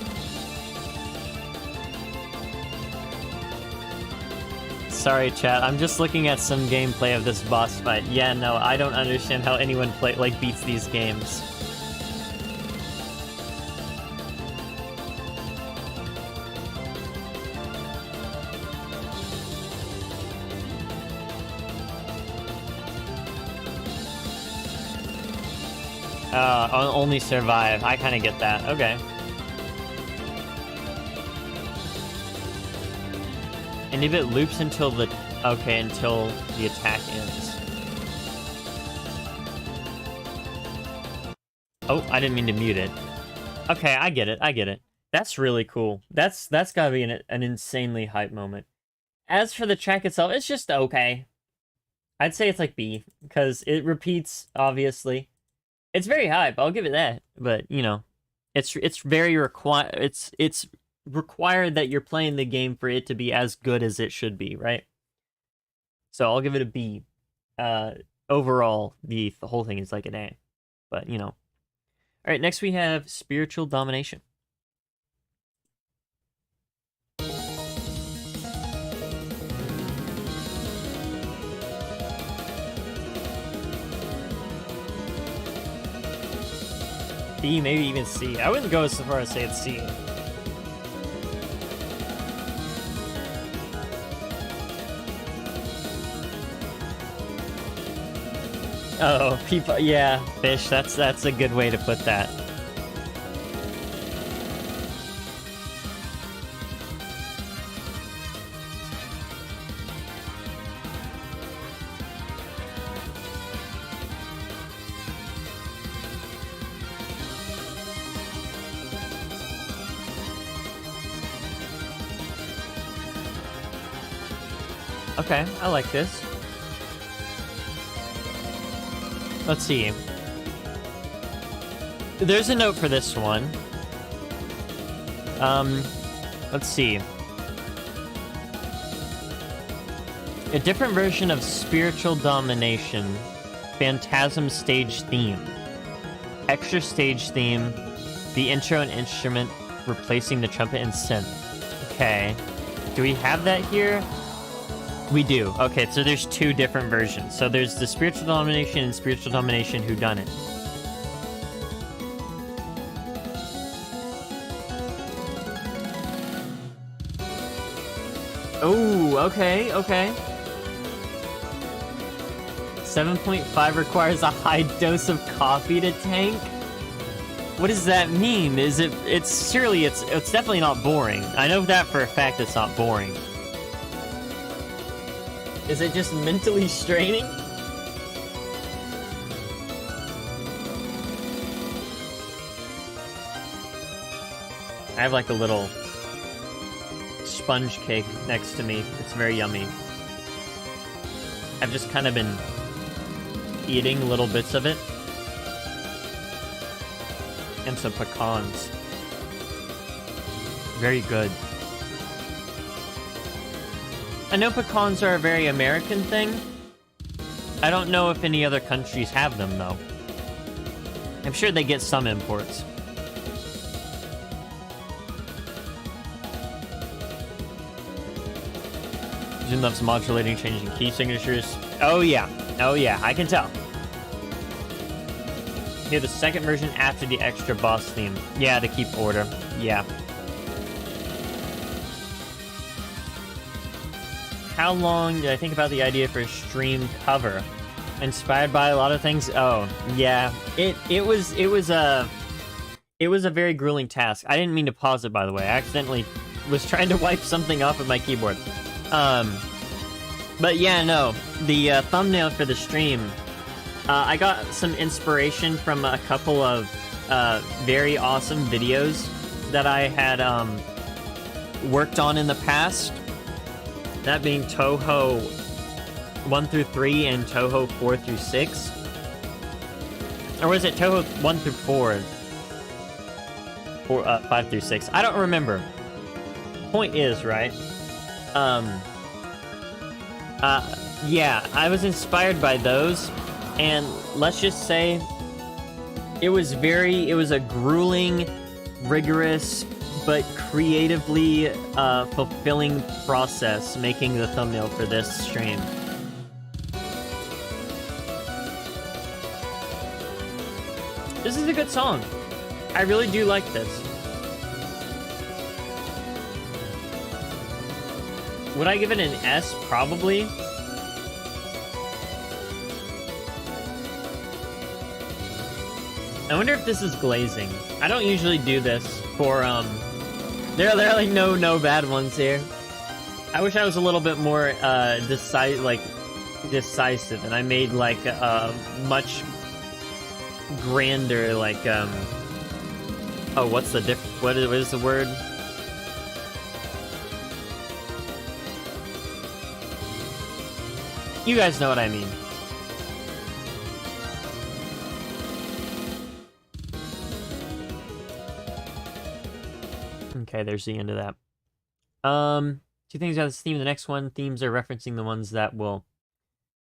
S1: Sorry, chat. I'm just looking at some gameplay of this boss fight. Yeah, no, I don't understand how anyone beats these games. Only survive. I kind of get that. Okay. And if it loops until the... Okay, until the attack ends. Oh, I didn't mean to mute it. Okay, I get it, I get it. That's really cool. That's gotta be an insanely hype moment. As for the track itself, it's just okay. I'd say it's like B, because it repeats, obviously. It's very hype, I'll give it that. But, you know, it's very it's required that you're playing the game for it to be as good as it should be, right? So I'll give it a B. Overall, the whole thing is like an A. But, you know. Alright, next we have Spiritual Domination. B, maybe even C. I wouldn't go so far as say it's C. Oh, people, yeah, fish, that's a good way to put that. Okay, I like this. Let's see. There's a note for this one. Let's see. A different version of Spiritual Domination. Phantasm stage theme. Extra stage theme. The intro and instrument replacing the trumpet and synth. Okay. Do we have that here? We do. Okay, so there's two different versions. So there's the Spiritual Domination and Spiritual Domination Whodunit. Oh, okay, okay. 7.5 requires a high dose of coffee to tank? What does that mean? Is it's definitely not boring. I know that for a fact it's not boring. Is it just mentally straining? I have like a little sponge cake next to me. It's very yummy. I've just kind of been eating little bits of it. And some pecans. Very good. I know pecans are a very American thing. I don't know if any other countries have them, though. I'm sure they get some imports. Jin loves modulating, changing key signatures. Oh yeah, I can tell. Hear the second version after the extra boss theme. Yeah, to keep order. Yeah. How long did I think about the idea for a stream cover? Inspired by a lot of things? Oh, yeah. It was a very grueling task. I didn't mean to pause it, by the way. I accidentally was trying to wipe something off of my keyboard. But yeah, no. The thumbnail for the stream, I got some inspiration from a couple of very awesome videos that I had worked on in the past. That being Toho 1 through 3 and Toho 4 through 6. Or was it Toho 1 through 4? 5 through 6. I don't remember. Point is, right? Yeah, I was inspired by those, and let's just say it was a grueling, rigorous, but creatively fulfilling process making the thumbnail for this stream. This is a good song. I really do like this. Would I give it an S? Probably. I wonder if this is glazing. I don't usually do this for, there are like no bad ones here. I wish I was a little bit more decisive, and I made like a much grander oh, what's the what is the word? You guys know what I mean. Okay, there's the end of that. Two things about this theme. The next one, themes are referencing the ones that will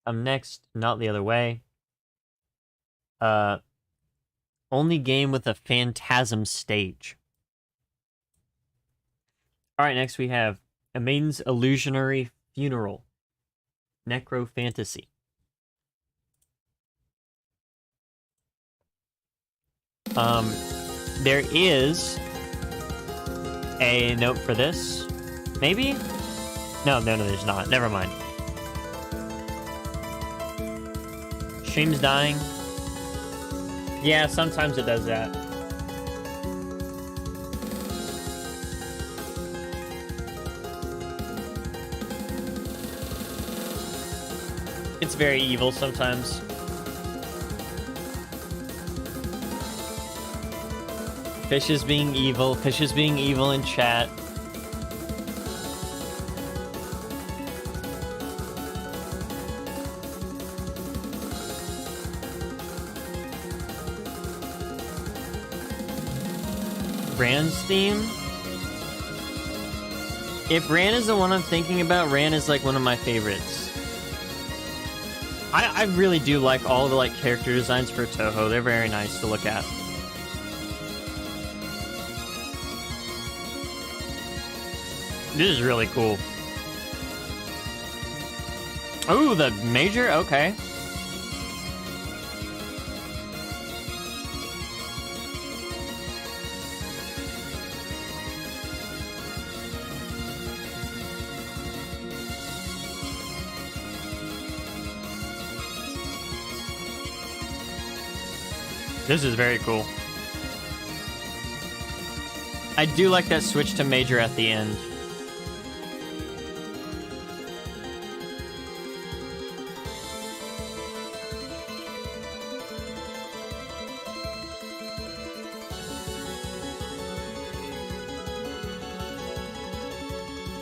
S1: come next, not the other way. Only game with a phantasm stage. Alright, next we have A Maiden's Illusionary Funeral. Necro Fantasy. There is a note for this. Maybe? No, there's not. Never mind. Stream's dying. Yeah, sometimes it does that. It's very evil sometimes. Fish is being evil. Fish is being evil in chat. Ran's theme? If Ran is the one I'm thinking about, Ran is like one of my favorites. I really do like all the like character designs for Toho. They're very nice to look at. This is really cool. Oh, the major? Okay. This is very cool. I do like that switch to major at the end.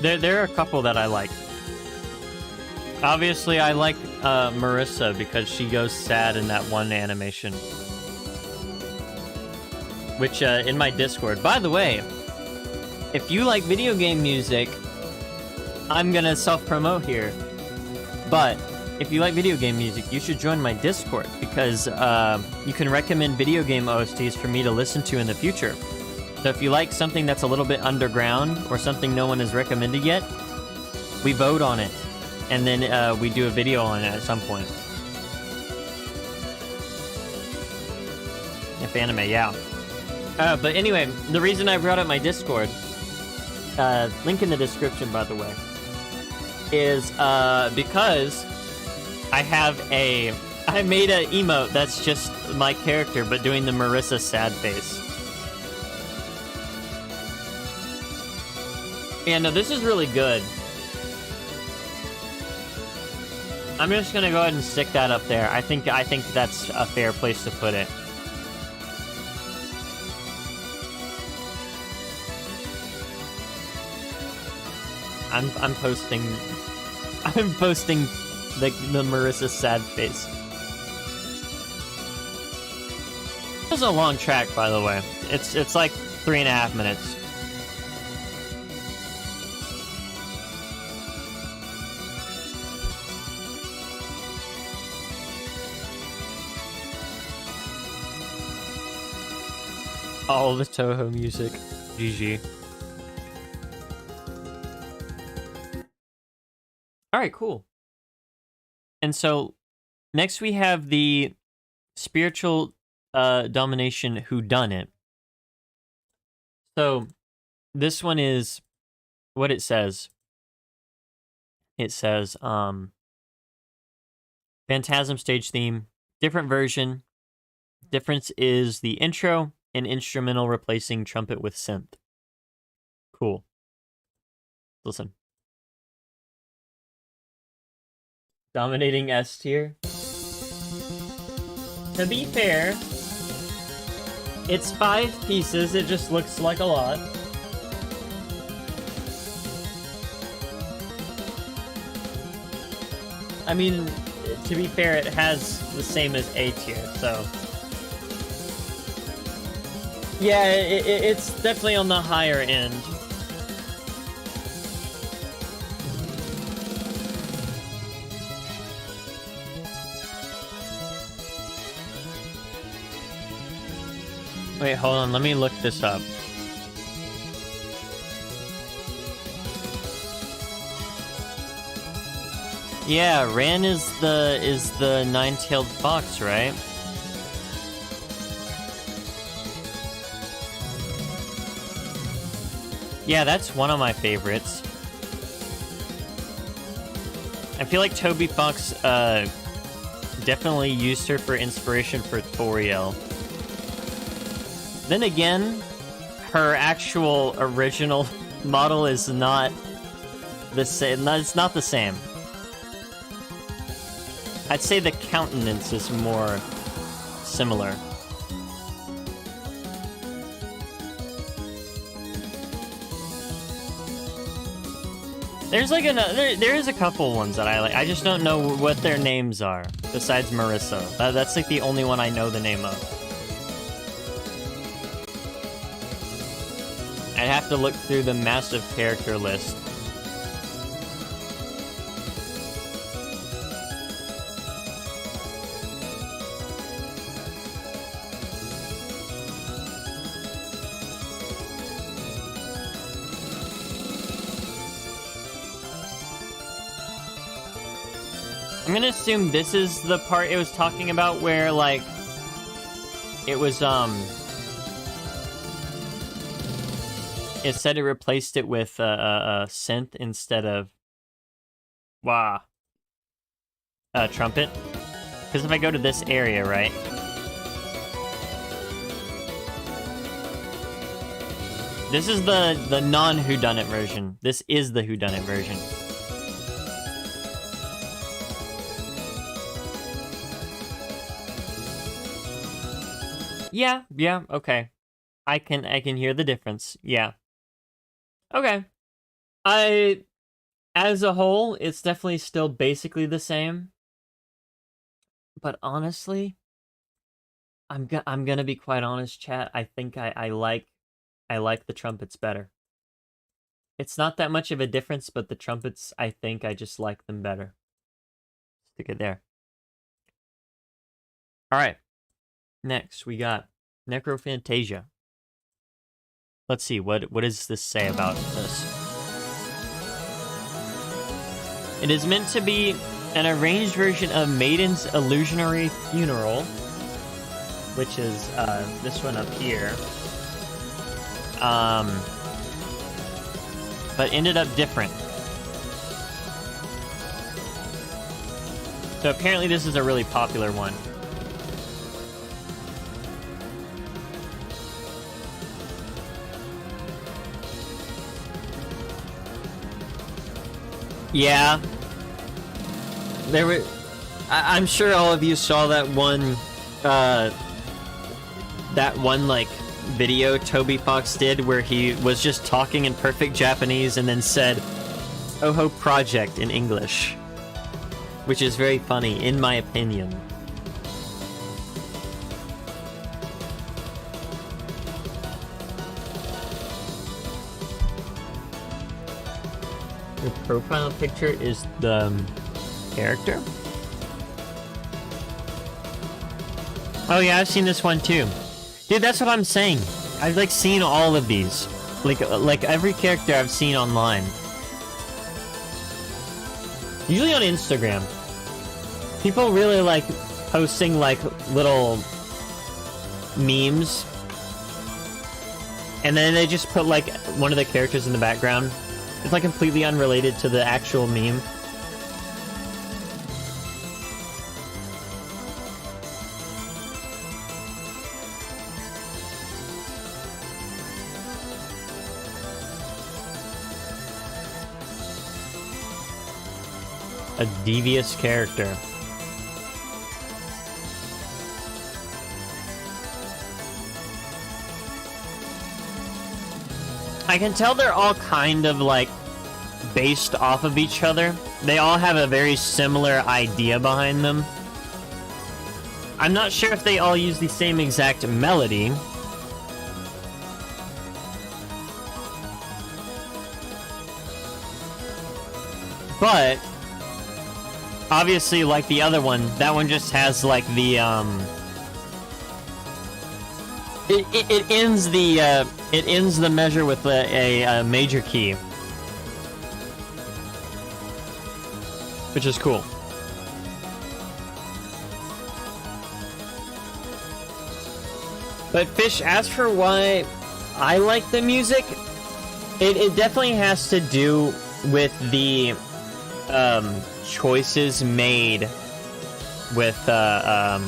S1: There are a couple that I like. Obviously, I like Marissa because she goes sad in that one animation. Which, in my Discord. By the way, if you like video game music, I'm gonna self-promote here. But, if you like video game music, you should join my Discord, because you can recommend video game OSTs for me to listen to in the future. So if you like something that's a little bit underground, or something no one has recommended yet, we vote on it. And then we do a video on it at some point. If anime, yeah. But anyway, the reason I brought up my Discord, link in the description, by the way, is because I made an emote that's just my character, but doing the Marissa sad face. Yeah, no, this is really good. I'm just gonna go ahead and stick that up there. I think that's a fair place to put it. I'm posting the Marissa sad face. This is a long track, by the way. It's like 3.5 minutes. All the Toho music. GG. Alright, cool. And so, next we have the spiritual domination whodunit. So, this one is what it says. It says, Phantasm stage theme, different version. Difference is the intro and instrumental replacing trumpet with synth. Cool. Listen. Dominating S tier. To be fair, it's 5 pieces, it just looks like a lot. I mean, to be fair, it has the same as A tier, so... Yeah, it's definitely on the higher end. Wait, hold on, let me look this up. Yeah, Ran is the nine-tailed fox, right? Yeah, that's one of my favorites. I feel like Toby Fox definitely used her for inspiration for Toriel. Then again, her actual original model is not the same. It's not the same. I'd say the countenance is more similar. There's like there is a couple ones that I like. I just don't know what their names are. Besides Marissa, that's like the only one I know the name of. I'd have to look through the massive character list. I'm gonna assume this is the part it was talking about where, like, it was, it said it replaced it with a synth instead of, trumpet. Because if I go to this area, right? This is the non-whodunit version. This is the whodunit version. Yeah, okay. I can hear the difference. Yeah. Okay. As a whole, it's definitely still basically the same. But honestly, I'm gonna be quite honest, chat. I think I like the trumpets better. It's not that much of a difference, but the trumpets, I think I just like them better. Stick it there. All right. Next, we got Necrophantasia. Let's see, what does this say about this? It is meant to be an arranged version of Maiden's Illusionary Funeral, which is this one up here. But ended up different. So apparently this is a really popular one. Yeah. There were... I'm sure all of you saw that one, like, video Toby Fox did where he was just talking in perfect Japanese and then said, Toho Project in English. Which is very funny, in my opinion. The profile picture is the character? Oh yeah, I've seen this one too. Dude, that's what I'm saying. I've like seen all of these. Like every character I've seen online. Usually on Instagram. People really like posting like little memes. And then they just put like one of the characters in the background. It's like completely unrelated to the actual meme. a devious character. I can tell they're all kind of like based off of each other. They all have a very similar idea behind them. I'm not sure if they all use the same exact melody. But obviously, like the other one, that one just has like the it ends the measure with a major key, which is cool. But Fish asked for why I like the music. It definitely has to do with the choices made with the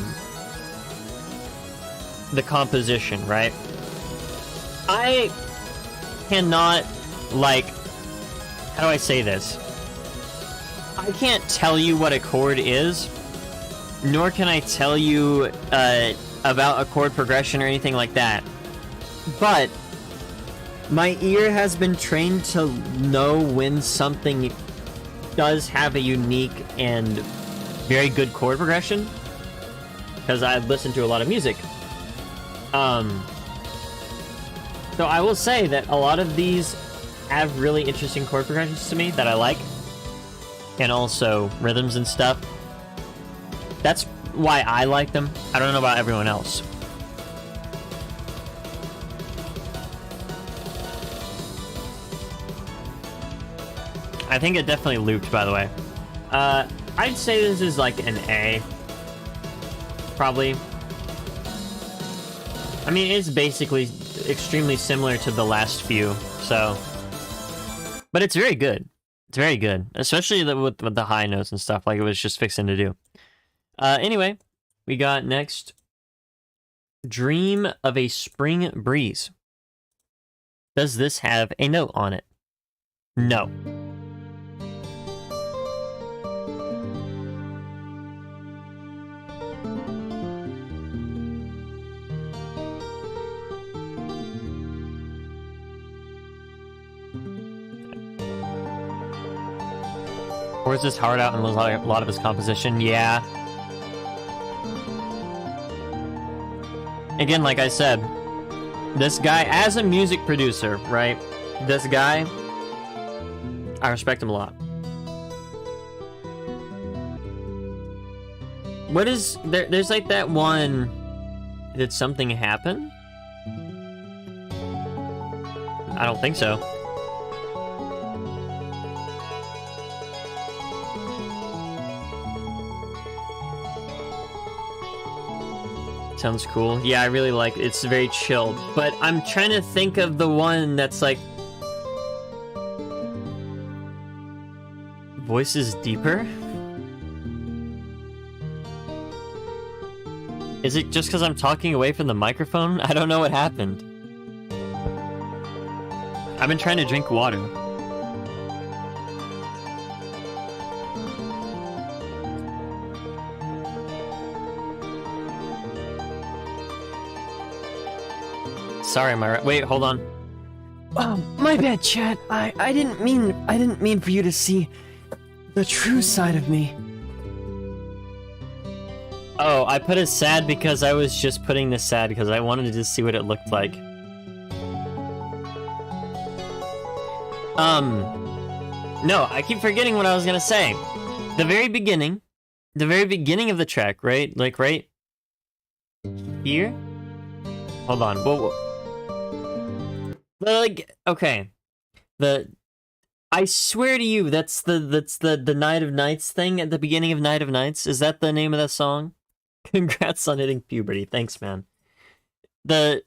S1: composition, right? I cannot, like, how do I say this? I can't tell you what a chord is, nor can I tell you about a chord progression or anything like that. But my ear has been trained to know when something does have a unique and very good chord progression, because I listen to a lot of music. So I will say that a lot of these have really interesting chord progressions to me that I like, and also rhythms and stuff. That's why I like them. I don't know about everyone else. I think it definitely looped, by the way. I'd say this is like an A. Probably. I mean, it's basically extremely similar to the last few, so... But it's very good. It's very good. Especially with the high notes and stuff, like it was just fixing to do. Anyway, we got next... Dream of a Spring Breeze. Does this have a note on it? No. Or is this hard out in a lot of his composition? Yeah. Again, like I said, this guy, as a music producer, right? This guy, I respect him a lot. What is... There's like that one... Did something happen? I don't think so. Sounds cool. Yeah, I really like it. It's very chilled. But I'm trying to think of the one that's like... Voices deeper? Is it just because I'm talking away from the microphone? I don't know what happened. I've been trying to drink water. Sorry, wait, hold on.
S2: Oh, my bad, chat. I didn't mean for you to see the true side of me.
S1: Oh, I put it sad because I was just putting this sad because I wanted to just see what it looked like. No, I keep forgetting what I was gonna say. The very beginning of the track, right? Like right here? Hold on. Whoa. Like, okay. I swear to you, that's the Night of Nights thing at the beginning of Night of Nights. Is that the name of that song? Congrats on hitting puberty. Thanks, man. Right?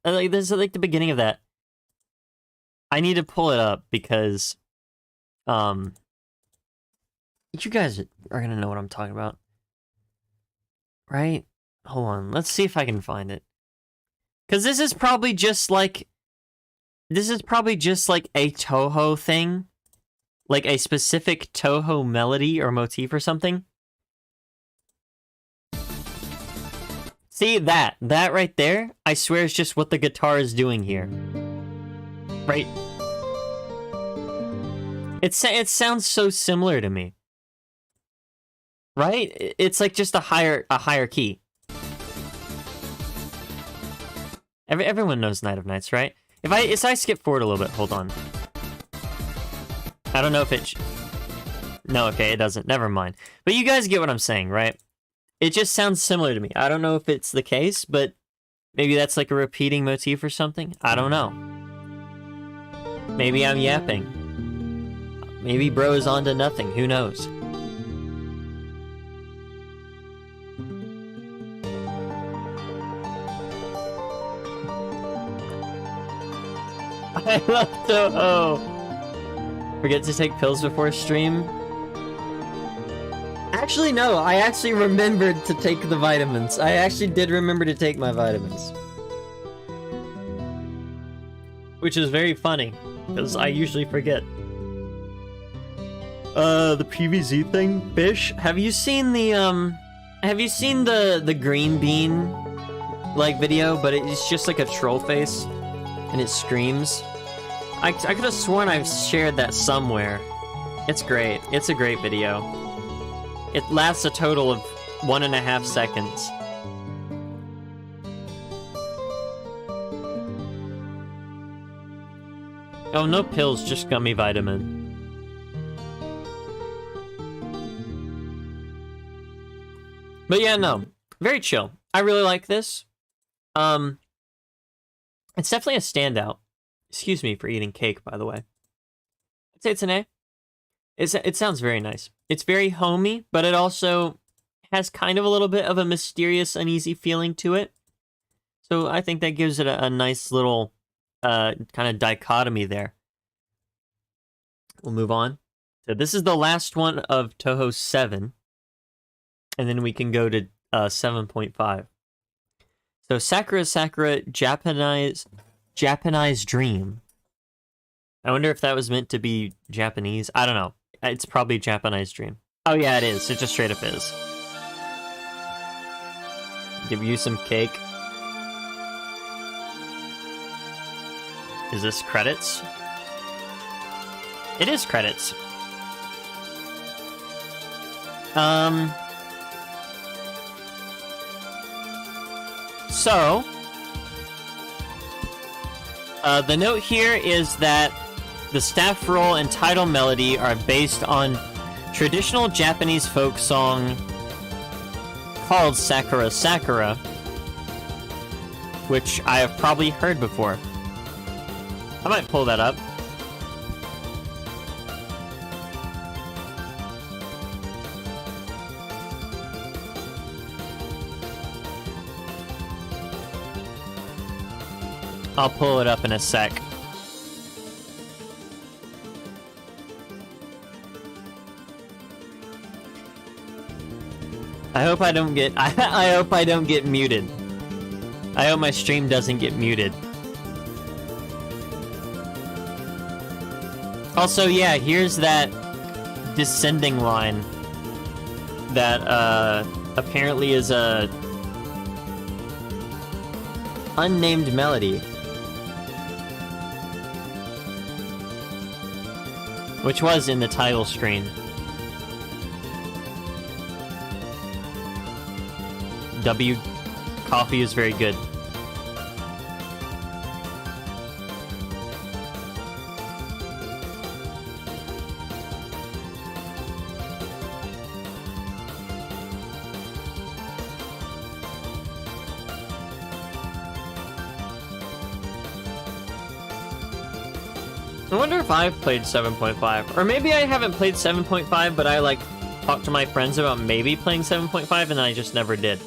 S1: Like, this is like the beginning of that. I need to pull it up because, you guys are gonna know what I'm talking about. Right? Hold on. Let's see if I can find it. Because this is probably just like This is probably just like a Toho thing. Like a specific Toho melody or motif or something. See, that right there, I swear is just what the guitar is doing here. Right? It sounds so similar to me. Right? It's like just a higher key. Everyone knows Night of Nights, right? If I skip forward a little bit, hold on. I don't know if it... No, okay, it doesn't. Never mind. But you guys get what I'm saying, right? It just sounds similar to me. I don't know if it's the case, but maybe that's like a repeating motif or something. I don't know. Maybe I'm yapping. Maybe bro is on to nothing. Who knows? I love Toho. Forget to take pills before stream. Actually, no. I actually remembered to take the vitamins. I actually did remember to take my vitamins. Which is very funny, because I usually forget. The PVZ thing? Fish? Have you seen the, green bean, like, video? But it's just like a troll face, and it screams. I could have sworn I've shared that somewhere. It's great. It's a great video. It lasts a total of 1.5 seconds. Oh, no pills, just gummy vitamin. But yeah, no. Very chill. I really like this. It's definitely a standout. Excuse me for eating cake, by the way. I'd say it's an A. It sounds very nice. It's very homey, but it also has kind of a little bit of a mysterious, uneasy feeling to it. So I think that gives it a nice little kind of dichotomy there. We'll move on. So this is the last one of Toho 7. And then we can go to 7.5. So Sakura Sakura Japanese Dream. I wonder if that was meant to be Japanese. I don't know. It's probably Japanese Dream. Oh yeah, it is. It just straight up is. Give you some cake. Is this credits? It is credits. So, the note here is that the staff roll and title melody are based on traditional Japanese folk song called Sakura Sakura, which I have probably heard before. I might pull that up. I'll pull it up in a sec. I hope I don't get I hope I don't get muted. I hope my stream doesn't get muted. Also, yeah, here's that descending line that apparently is a unnamed melody, which was in the title screen. W coffee is very good. I wonder if I've played 7.5, or maybe I haven't played 7.5, but I like talked to my friends about maybe playing 7.5 and I just never did.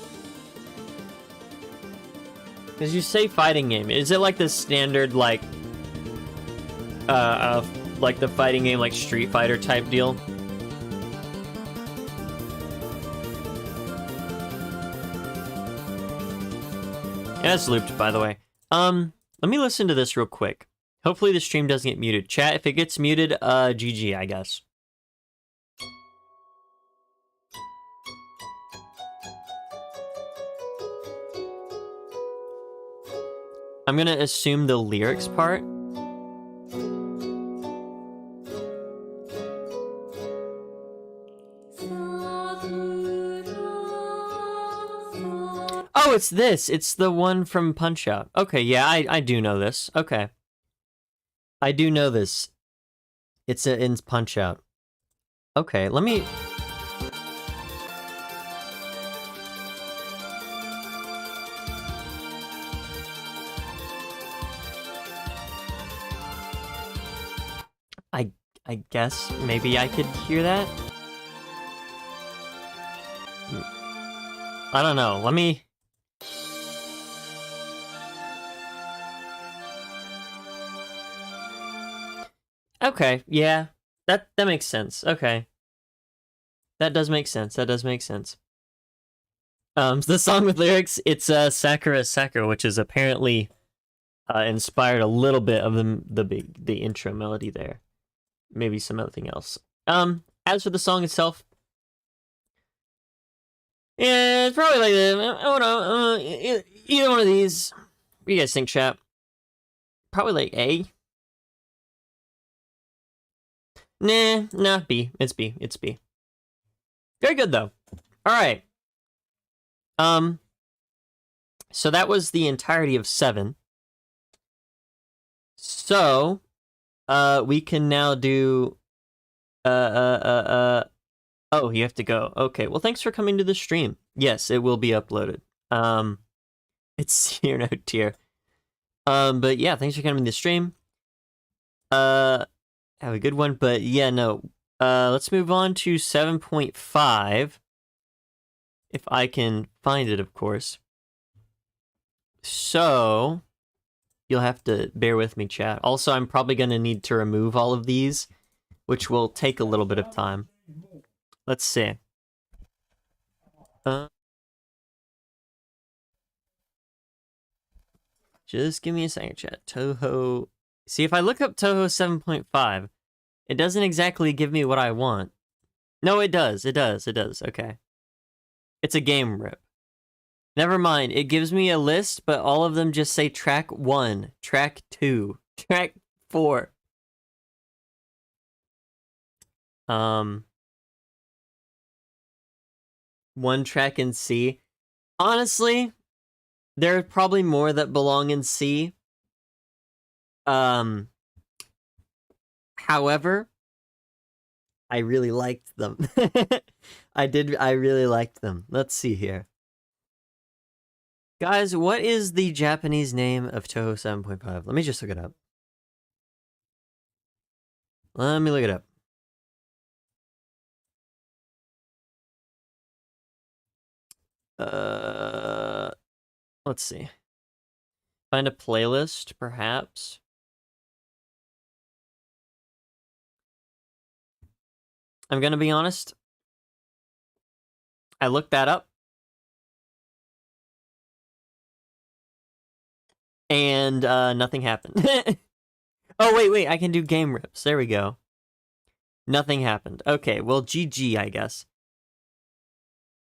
S1: Because you say fighting game, is it like the standard like the fighting game like Street Fighter type deal? Yeah, it's looped, by the way. Let me listen to this real quick. Hopefully the stream doesn't get muted. Chat, if it gets muted, GG, I guess. I'm gonna assume the lyrics part. Oh, it's this. It's the one from Punch-Out. Okay, yeah, I do know this. Okay. I do know this. It's in Punch-Out. Okay, let me... I guess maybe I could hear that? I don't know. Let me... Okay, yeah. That makes sense. Okay. That does make sense. That does make sense. The song with lyrics, it's Sakura Sakura, which is apparently inspired a little bit of the intro melody there. Maybe some other thing else. As for the song itself, yeah, it's probably like I don't know, either one of these. What do you guys think, chat? Probably like A. Nah, B. It's B. It's B. Very good though. All right. So that was the entirety of 7. So, we can now do, oh, you have to go. Okay, well, thanks for coming to the stream. Yes, it will be uploaded. It's here, no tier. But yeah, thanks for coming to the stream. Have a good one, but yeah, no. Let's move on to 7.5. If I can find it, of course. So, you'll have to bear with me, chat. Also, I'm probably going to need to remove all of these, which will take a little bit of time. Let's see. Just give me a second, chat. Toho. See, if I look up Toho 7.5, it doesn't exactly give me what I want. No, it does. It does. It does. Okay. It's a game rip. Never mind. It gives me a list, but all of them just say track 1, track 2, track 4. One track in C. Honestly, there are probably more that belong in C. However, I really liked them. I really liked them. Let's see here. Guys, what is the Japanese name of Toho 7.5? Let me just look it up. Let me look it up. Let's see. Find a playlist, perhaps. I'm gonna be honest. I looked that up. And nothing happened. Oh, wait, I can do game rips. There we go. Nothing happened. Okay, well, GG, I guess.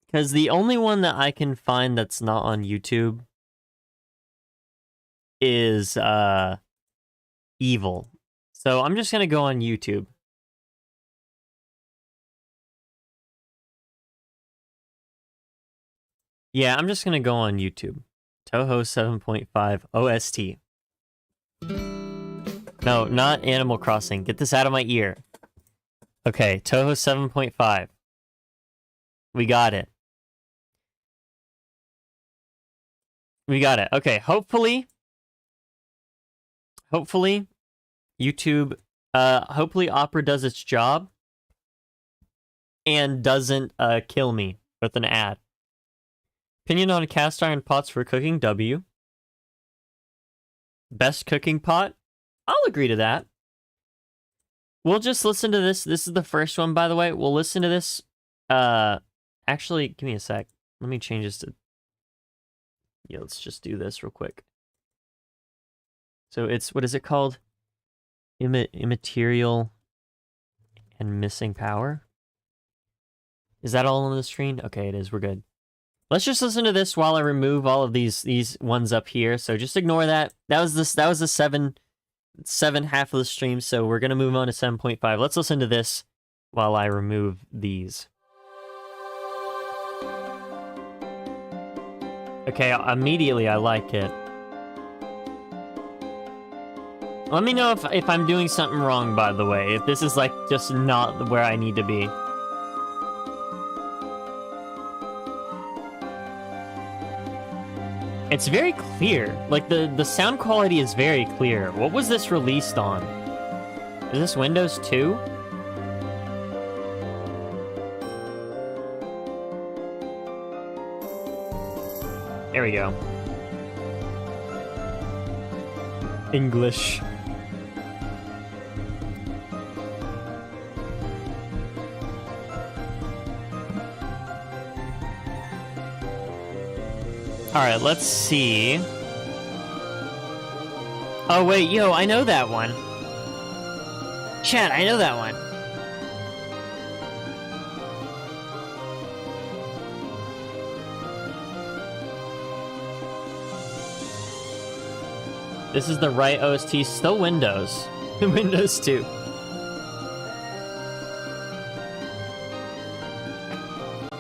S1: Because the only one that I can find that's not on YouTube is Evil. So I'm just gonna go on YouTube. Yeah, I'm just gonna go on YouTube. Toho 7.5 OST. No, not Animal Crossing. Get this out of my ear. Okay, Toho 7.5. We got it. We got it. Okay, hopefully YouTube, hopefully Opera does its job and doesn't kill me with an ad. Opinion on cast iron pots for cooking, W. Best cooking pot? I'll agree to that. We'll just listen to this. This is the first one, by the way. We'll listen to this. Actually, give me a sec. Let me change this to... Yeah, let's just do this real quick. So it's, what is it called? Immaterial and missing power. Is that all on the screen? Okay, it is. We're good. Let's just listen to this while I remove all of these ones up here. So just ignore that. That was the seven half of the stream. So we're gonna move on to 7.5. Let's listen to this while I remove these. Okay, immediately I like it. Let me know if I'm doing something wrong, by the way. If this is like just not where I need to be. It's very clear. Like, the sound quality is very clear. What was this released on? Is this Windows 2? There we go. English. Alright, let's see. Oh, wait, yo, I know that one. Chat, I know that one. This is the right OST, still Windows. Windows 2.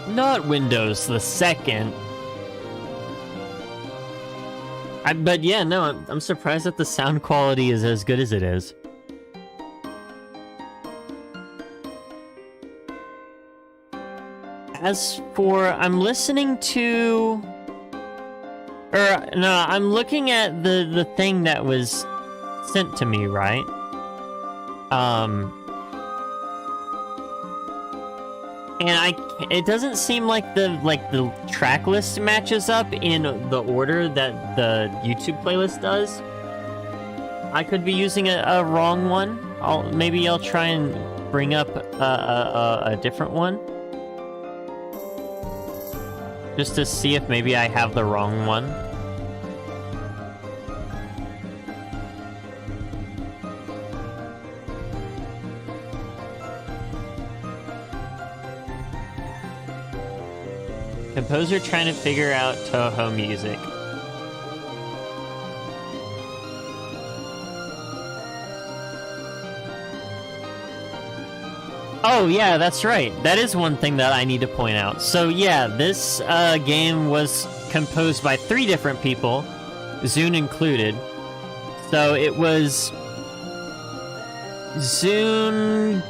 S1: Not Windows the second. But yeah, no, I'm surprised that the sound quality is as good as it is. As for, I'm listening to... no, I'm looking at the thing that was sent to me, right? And it doesn't seem like the track list matches up in the order that the YouTube playlist does. I could be using a wrong one. Maybe I'll try and bring up a different one, just to see if maybe I have the wrong one. Composer trying to figure out Toho music. Oh yeah, that's right. That is one thing that I need to point out. So yeah, this game was composed by 3 different people, Zune included. So it was Zune...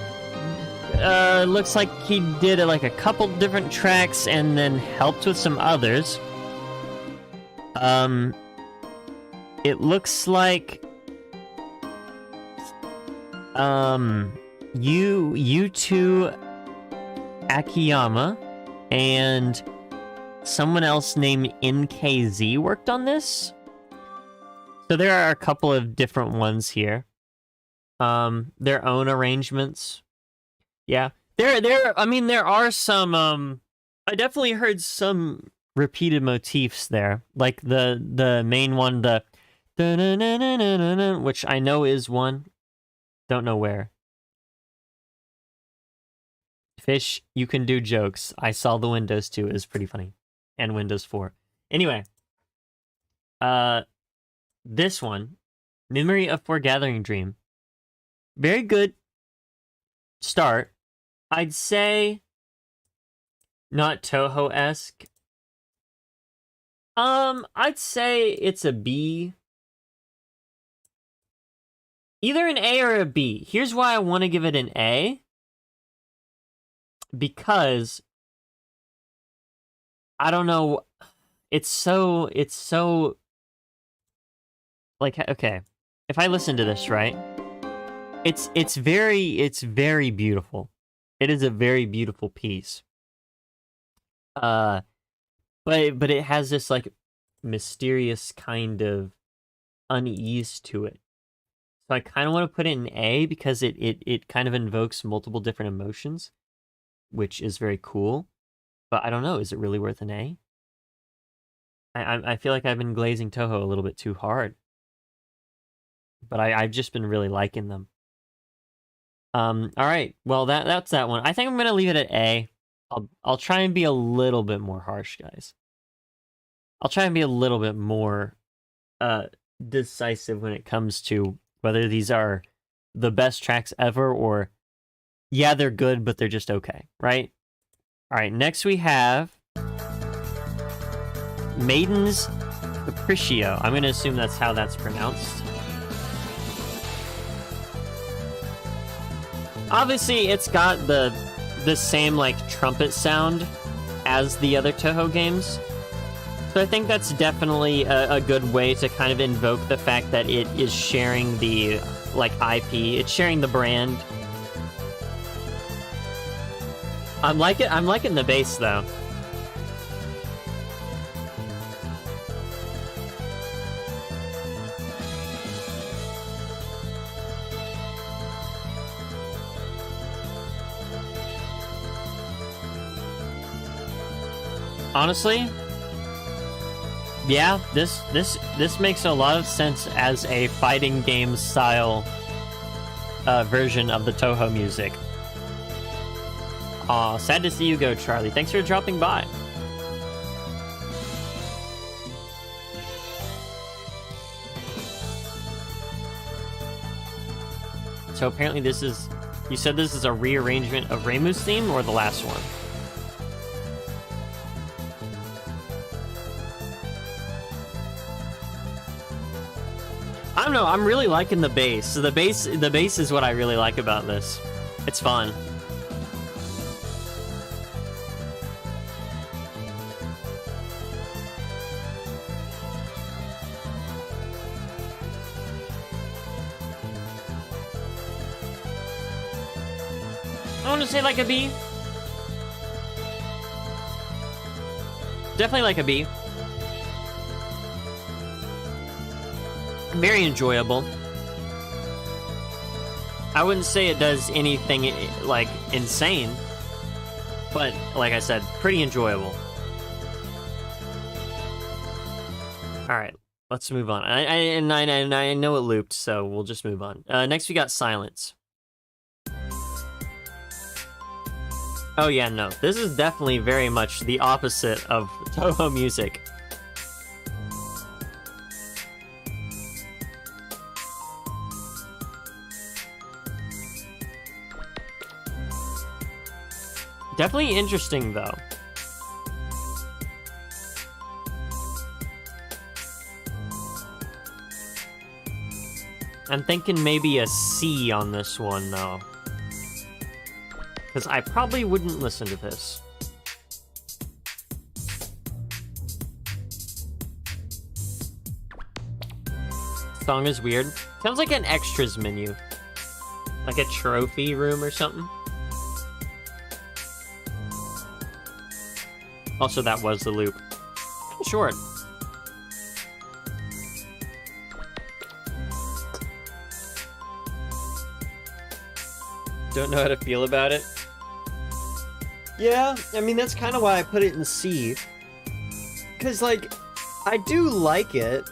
S1: looks like he did like a couple different tracks and then helped with some others. It looks like you2 Akiyama and someone else named NKZ worked on this. So there are a couple of different ones here. Their own arrangements. Yeah, I mean, there are some, I definitely heard some repeated motifs there. Like the main one, the which I know is one. Don't know where. Fish, you can do jokes. I saw the Windows 2, it was pretty funny. And Windows 4. Anyway. This one, Memory of Foregathering Dream. Very good start. I'd say not Toho-esque. I'd say it's a B. Either an A or a B. Here's why I want to give it an A. Because I don't know, it's so like, okay, if I listen to this, right? It's very beautiful. It is a very beautiful piece. But it has this like mysterious kind of unease to it. So I kind of want to put it in A because it kind of invokes multiple different emotions, which is very cool. But I don't know, is it really worth an A? I feel like I've been glazing Toho a little bit too hard. But I've just been really liking them. All right. Well, that's that one. I think I'm gonna leave it at A. I'll try and be a little bit more harsh, guys. I'll try and be a little bit more decisive when it comes to whether these are the best tracks ever or yeah, they're good, but they're just okay, right? All right, next we have Maiden's Capriccio. I'm gonna assume that's how that's pronounced. Obviously, it's got the same like trumpet sound as the other Toho games. So I think that's definitely a good way to kind of invoke the fact that it is sharing the like IP. It's sharing the brand. I'm liking the bass though. Honestly, yeah, this makes a lot of sense as a fighting game style version of the Toho music. Aw, sad to see you go, Charlie. Thanks for dropping by. So apparently this is... You said this is a rearrangement of Reimu's theme, or the last one? I don't know, I'm really liking the bass. So the bass is what I really like about this. It's fun. I want to say like a B. Definitely like a B. Very enjoyable. I wouldn't say it does anything like insane, but like I said, pretty enjoyable. All right, let's move on. I know it looped, so we'll just move on. Next, we got Silence. Oh yeah, no, this is definitely very much the opposite of Toho music. Definitely interesting, though. I'm thinking maybe a C on this one, though. Because I probably wouldn't listen to this. Song is weird. Sounds like an extras menu. Like a trophy room or something. Also, that was the loop. Short. Don't know how to feel about it. Yeah, I mean, that's kind of why I put it in C. Because, like, I do like it.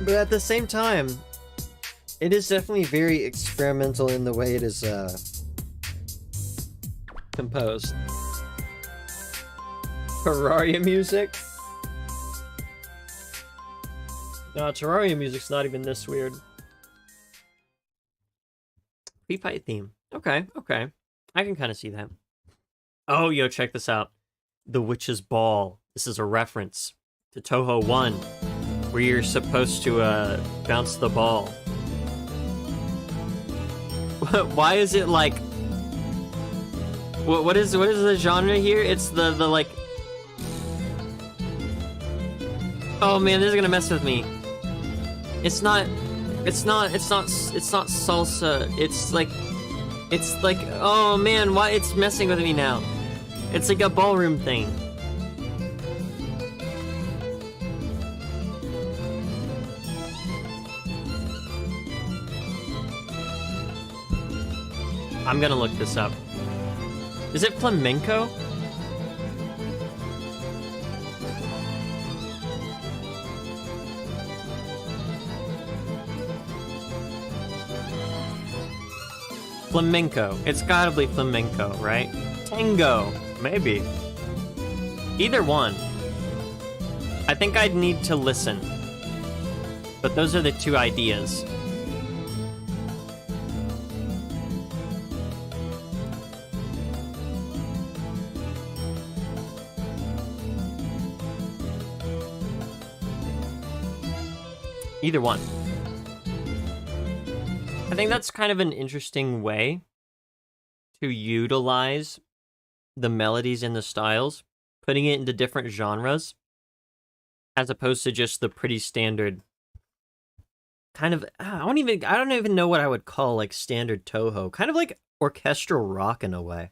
S1: But at the same time, it is definitely very experimental in the way it is, composed. Terraria music? No, Terraria music's not even this weird. Free fight theme. Okay, okay. I can kind of see that. Oh, yo, check this out. The Witch's Ball. This is a reference to Toho 1, where you're supposed to, bounce the ball. Why is it like... What is the genre here? It's the like... Oh man, this is gonna mess with me. It's not salsa. It's like, oh man, why it's messing with me now? It's like a ballroom thing. I'm gonna look this up. Is it flamenco? Flamenco. It's gotta be flamenco, right? Tango. Maybe. Either one. I think I'd need to listen. But those are the two ideas. Either one. I think that's kind of an interesting way to utilize the melodies and the styles, putting it into different genres, as opposed to just the pretty standard kind of, I don't even know what I would call like standard Toho, kind of like orchestral rock in a way.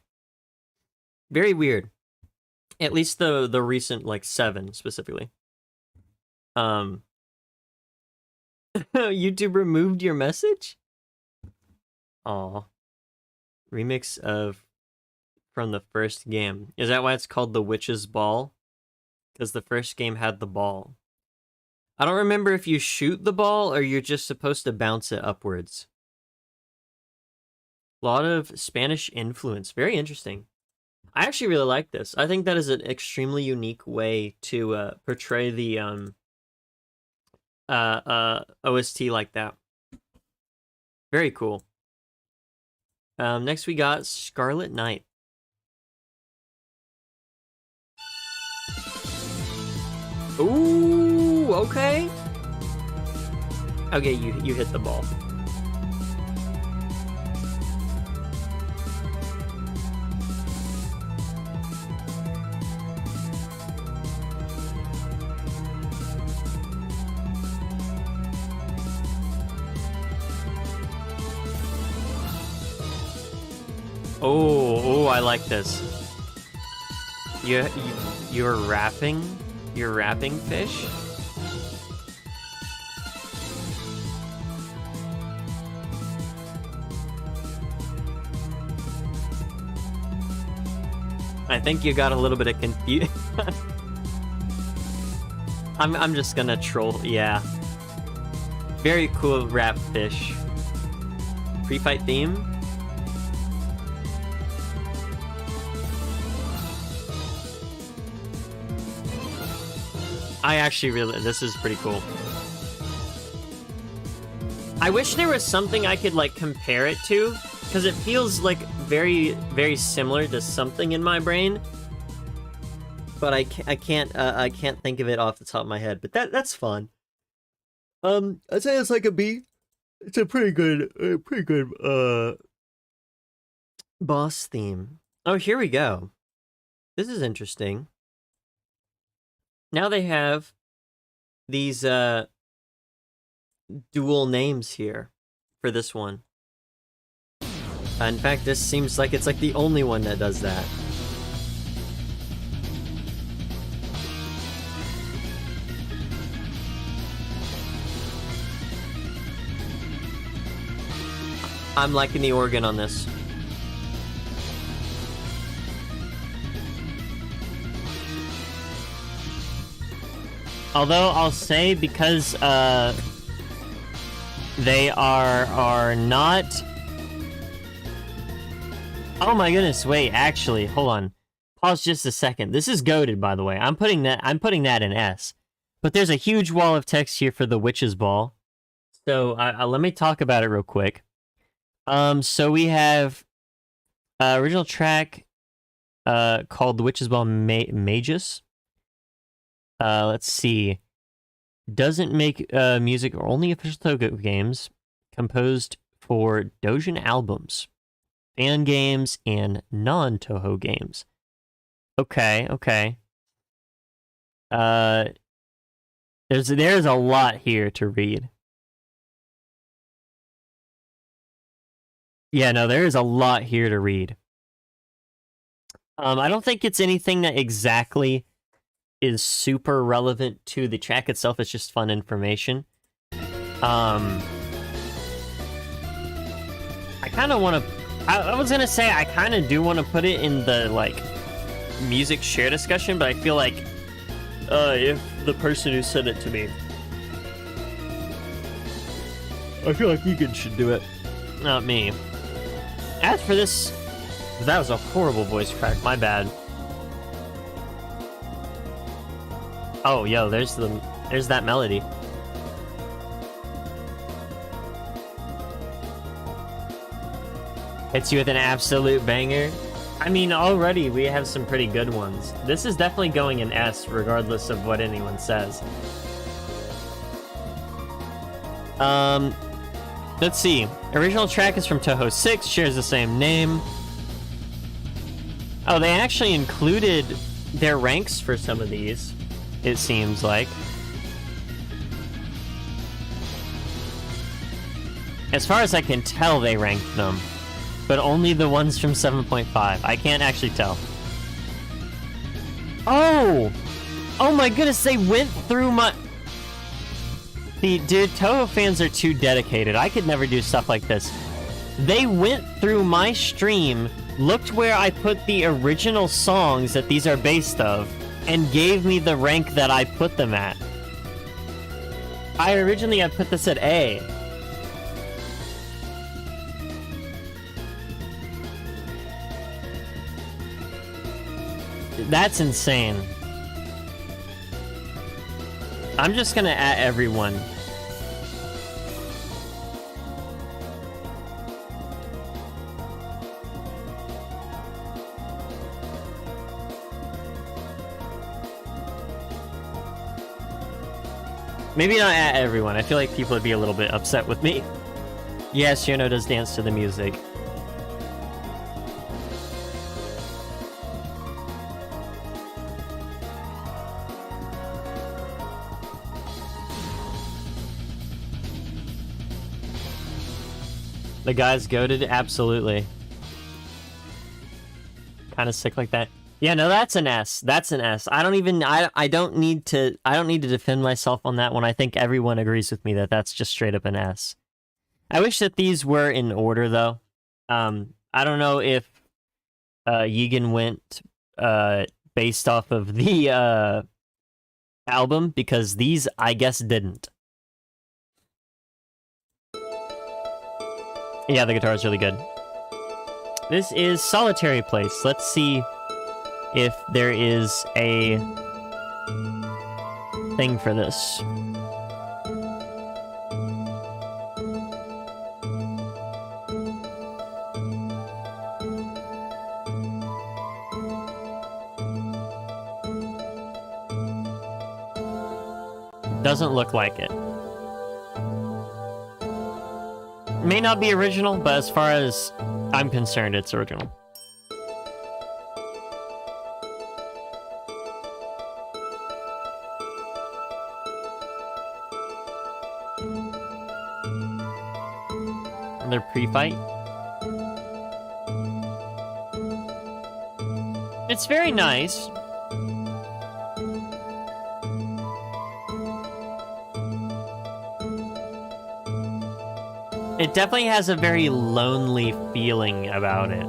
S1: Very weird. At least the recent like 7 specifically. YouTube removed your message? Aw. Remix of from the first game. Is that why it's called The Witch's Ball? Because the first game had the ball. I don't remember if you shoot the ball or you're just supposed to bounce it upwards. A lot of Spanish influence. Very interesting. I actually really like this. I think that is an extremely unique way to portray the OST like that. Very cool. Next we got Scarlet Knight. Ooh, okay. Okay, you hit the ball. Oh, I like this. You're rapping? You're rapping fish? I think you got a little bit of confusion. I'm just gonna troll, yeah. Very cool rap fish. Pre-fight theme? I actually really, this is pretty cool. I wish there was something I could like compare it to, because it feels like very, very similar to something in my brain. But I can't think of it off the top of my head. But that's fun. I'd say it's like a B. It's a pretty good boss theme. Oh, here we go. This is interesting. Now they have these dual names here for this one. In fact, this seems like it's like the only one that does that. I'm liking the organ on this. Although I'll say, because they are not. Oh my goodness! Wait, actually, hold on. Pause just a second. This is goated, by the way. I'm putting that in S. But there's a huge wall of text here for the Witch's Ball. So let me talk about it real quick. So we have original track called The Witch's Ball Magus. Let's see. Doesn't make music or only official Toho games. Composed for Dojin albums, fan games, and non-Toho games. Okay. There's a lot here to read. Yeah, no, there is a lot here to read. I don't think it's anything that exactly is super relevant to the track itself. It's just fun information. I kind of want to... I was going to say I kind of do want to put it in the, like, music share discussion, but I feel like if the person who sent it to me... I feel like you should do it. Not me. As for this... That was a horrible voice crack, my bad. Oh, yo, there's that melody. Hits you with an absolute banger. I mean, already we have some pretty good ones. This is definitely going in S, regardless of what anyone says. Let's see. Original track is from Toho 6, shares the same name. Oh, they actually included their ranks for some of these, it seems like. As far as I can tell, they ranked them. But only the ones from 7.5. I can't actually tell. Oh! Oh my goodness, they went through my... Dude, Toho fans are too dedicated. I could never do stuff like this. They went through my stream, looked where I put the original songs that these are based of, and gave me the rank that I put them at. I originally put this at A. That's insane. I'm just gonna at everyone. Maybe not at everyone. I feel like people would be a little bit upset with me. Yes, Yono does dance to the music. The guy's goated? Absolutely. Kind of sick like that. Yeah, no, that's an S. That's an S. I don't need to defend myself on that one. I think everyone agrees with me that that's just straight up an S. I wish that these were in order, though. I don't know if Yegan went based off of the album, because these, I guess, didn't. Yeah, the guitar is really good. This is Solitary Place. Let's see if there is a thing for this. Doesn't look like it. May not be original, but as far as I'm concerned, it's original. Their pre-fight. It's very nice. It definitely has a very lonely feeling about it.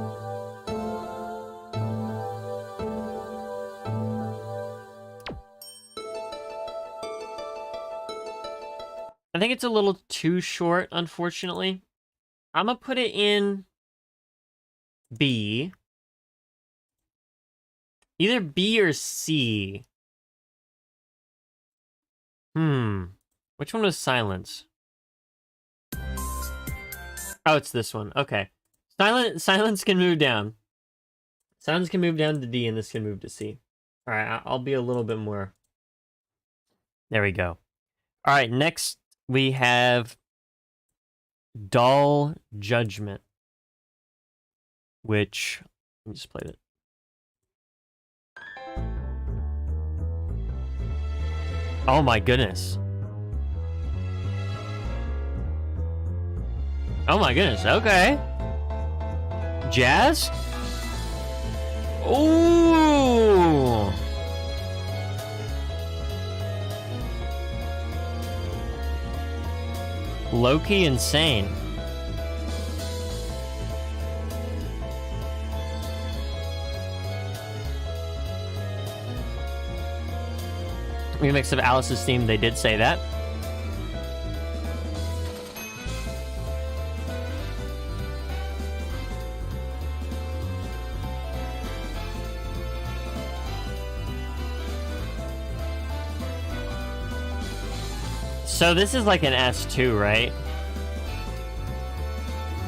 S1: I think it's a little too short, unfortunately. I'm gonna put it in B. Either B or C. Which one was silence? Oh, it's this one. Okay. Silence can move down. Silence can move down to D, and this can move to C. Alright, I'll be a little bit more... There we go. Alright, next we have Dull Judgment. Which... Let me just play it. Oh my goodness. Oh my goodness, okay. Jazz? Ooh! Low-key insane. Remix of Alice's theme, they did say that. So this is like an S2, right?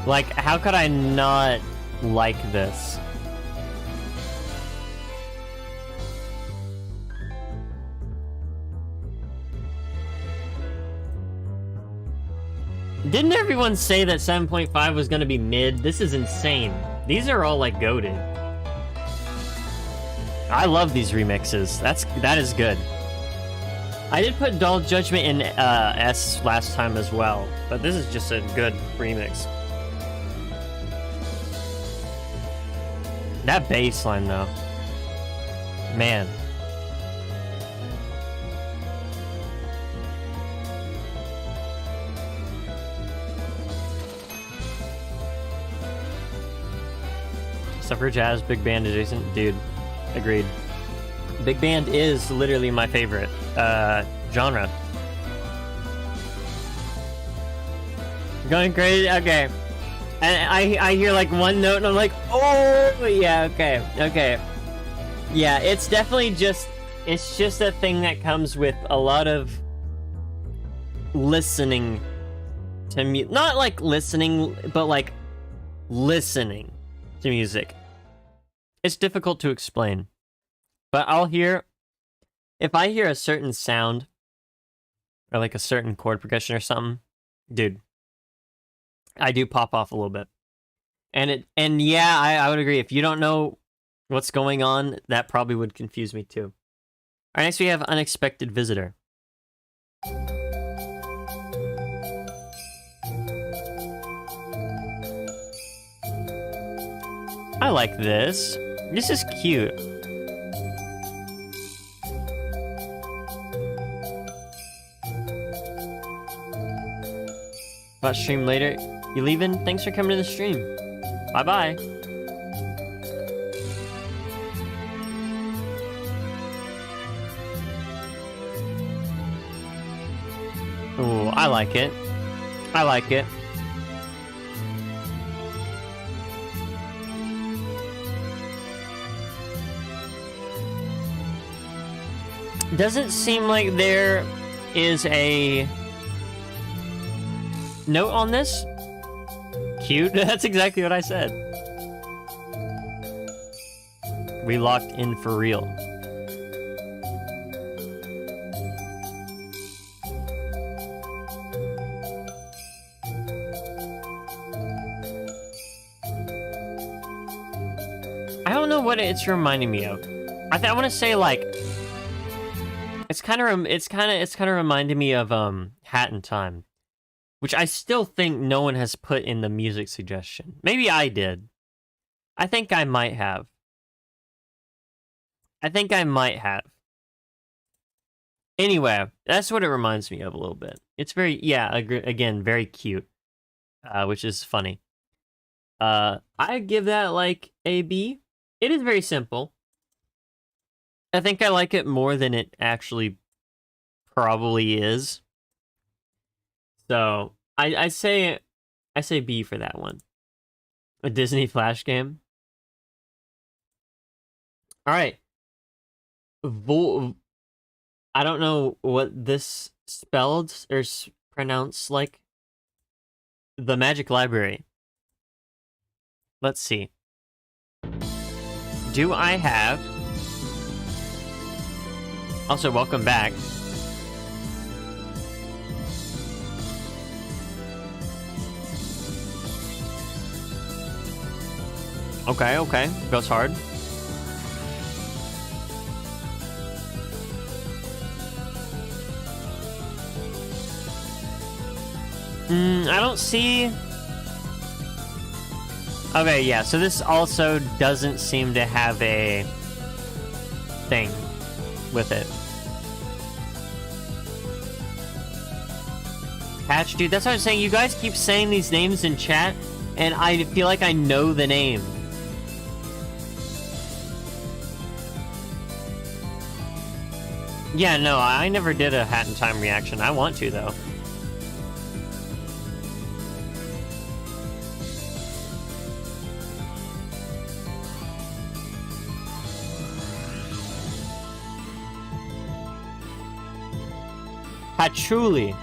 S1: Like, how could I not like this? Didn't everyone say that 7.5 was gonna be mid? This is insane. These are all like goated. I love these remixes. That is good. I did put Dull Judgment in S last time as well, but this is just a good remix. That bass line though, man. Except for jazz, big band adjacent, dude. Agreed. Big band is literally my favorite genre. Going crazy? Okay. And I hear like one note and I'm like, oh yeah, okay. Yeah, it's definitely just, it's just a thing that comes with a lot of listening to music. Not like listening, but like listening to music. It's difficult to explain. But I'll hear, if I hear a certain sound, or like a certain chord progression or something, dude, I do pop off a little bit. And yeah, I would agree. If you don't know what's going on, that probably would confuse me too. Alright, next we have Unexpected Visitor. I like this. This is cute. About stream later. You leaving? Thanks for coming to the stream. Bye-bye. Ooh, I like it. I like it. Doesn't seem like there is a note on this. Cute. That's exactly what I said. We locked in for real. I don't know what it's reminding me of. I want to say like it's kind of reminding me of Hat in Time, which I still think no one has put in the music suggestion. Maybe I did. I think I might have. Anyway, that's what it reminds me of a little bit. It's very, yeah, again, very cute, which is funny. I give that like a B. It is very simple. I think I like it more than it actually probably is. So I say B for that one. A Disney Flash game. All right. I don't know what this spelled or pronounced like. The Magic Library. Let's see. Do I have? Also, welcome back. Okay. Goes hard. I don't see... Okay, yeah, so this also doesn't seem to have a thing with it. Patch, dude, that's what I'm saying. You guys keep saying these names in chat, and I feel like I know the name. Yeah, no, I never did a Hat in Time reaction. I want to, though. Patchouli.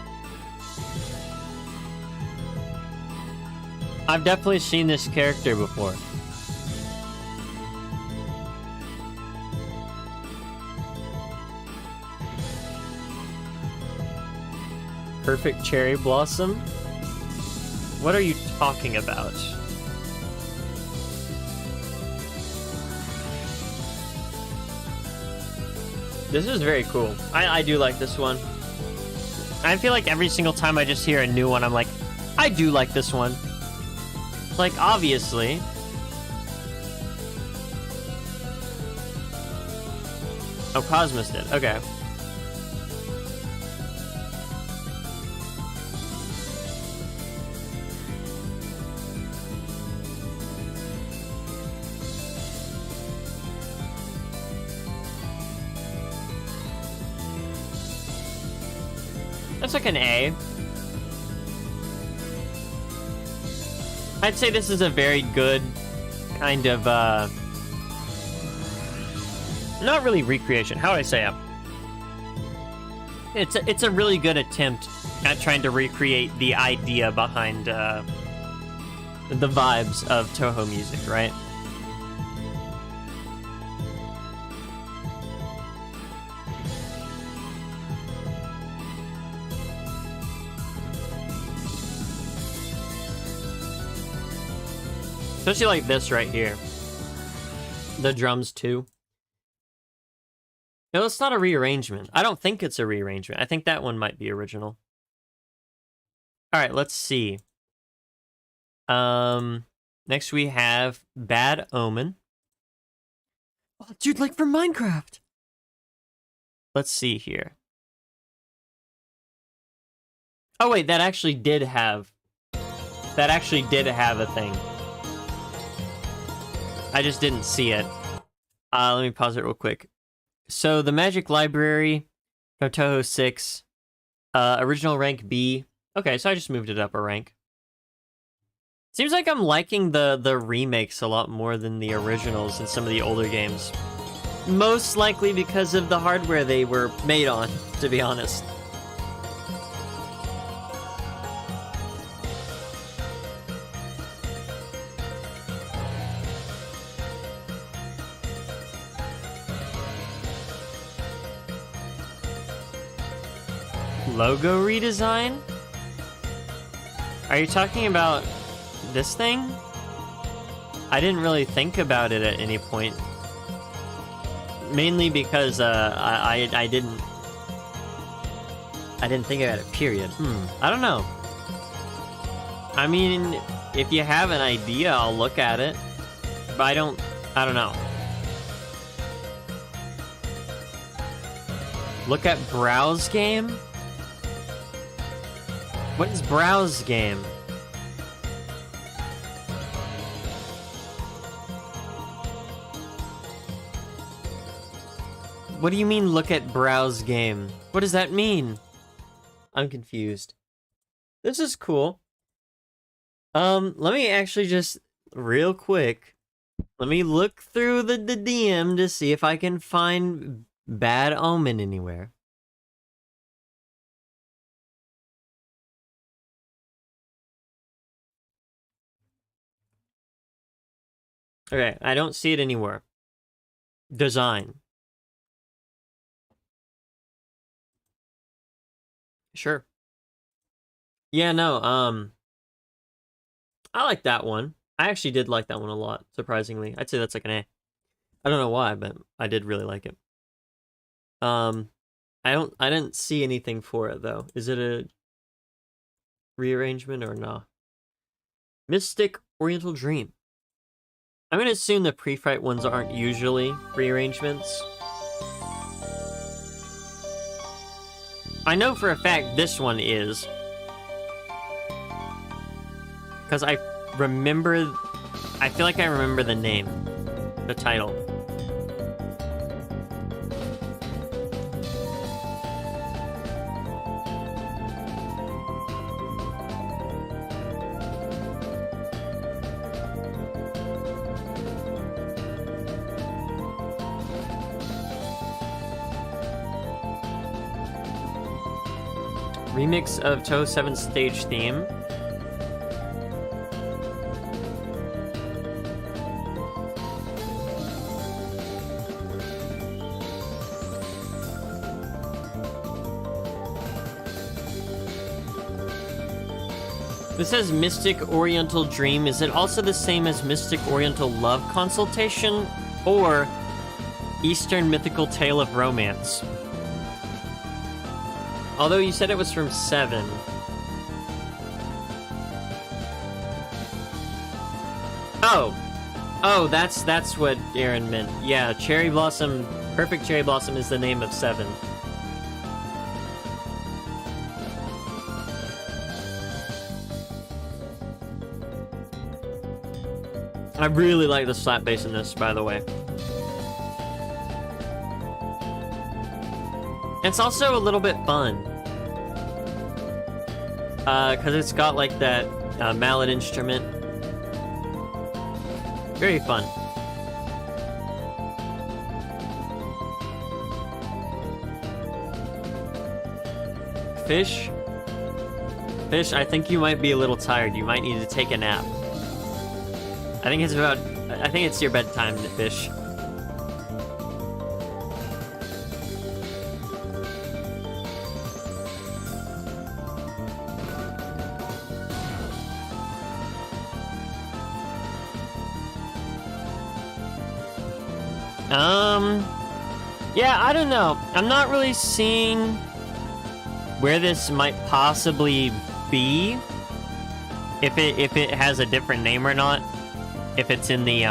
S1: I've definitely seen this character before. Perfect cherry blossom? What are you talking about? This is very cool. I do like this one. I feel like every single time I just hear a new one, I'm like, I do like this one. Like, obviously. Oh, Cosmos did. Okay. That's like an A. I'd say this is a very good kind of, not really recreation. How do I say it? It's a really good attempt at trying to recreate the idea behind, the vibes of Toho music, right? Especially like this right here. The drums too. No, it's not a rearrangement. I don't think it's a rearrangement. I think that one might be original. Alright, let's see. Next we have Bad Omen. Oh, dude, like from Minecraft. Let's see here. Oh wait, that actually did have a thing. I just didn't see it. Let me pause it real quick. So the Magic Library, no Toho 6, original rank B. Okay, so I just moved it up a rank. Seems like I'm liking the remakes a lot more than the originals in some of the older games. Most likely because of the hardware they were made on, to be honest. Logo redesign? Are you talking about this thing? I didn't really think about it at any point. Mainly because I didn't think about it, period. I don't know. I mean, if you have an idea, I'll look at it. But I don't know. Look at browse game? What is browse game? What do you mean look at browse game? What does that mean? I'm confused. This is cool. Let me actually just real quick. Let me look through the DM to see if I can find Bad Omen anywhere. Okay, I don't see it anywhere. Design. Sure. Yeah, no, I like that one. I actually did like that one a lot, surprisingly. I'd say that's like an A. I don't know why, but I did really like it. I didn't see anything for it though. Is it a rearrangement or not? Mystic Oriental Dream. I'm gonna assume the pre-fight ones aren't usually rearrangements. I know for a fact this one is. Because I feel like I remember the name. The title. Remix of Toho 7's stage theme. This says Mystic Oriental Dream. Is it also the same as Mystic Oriental Love Consultation? Or Eastern Mythical Tale of Romance? Although you said it was from 7. Oh, that's what Aaron meant. Yeah, Cherry Blossom, Perfect Cherry Blossom is the name of 7. I really like the slap bass in this, by the way. It's also a little bit fun. Cause it's got like that mallet instrument. Very fun. Fish? Fish, I think you might be a little tired. You might need to take a nap. I think it's your bedtime, Fish. Yeah, I don't know. I'm not really seeing where this might possibly be. If it has a different name or not. If it's in the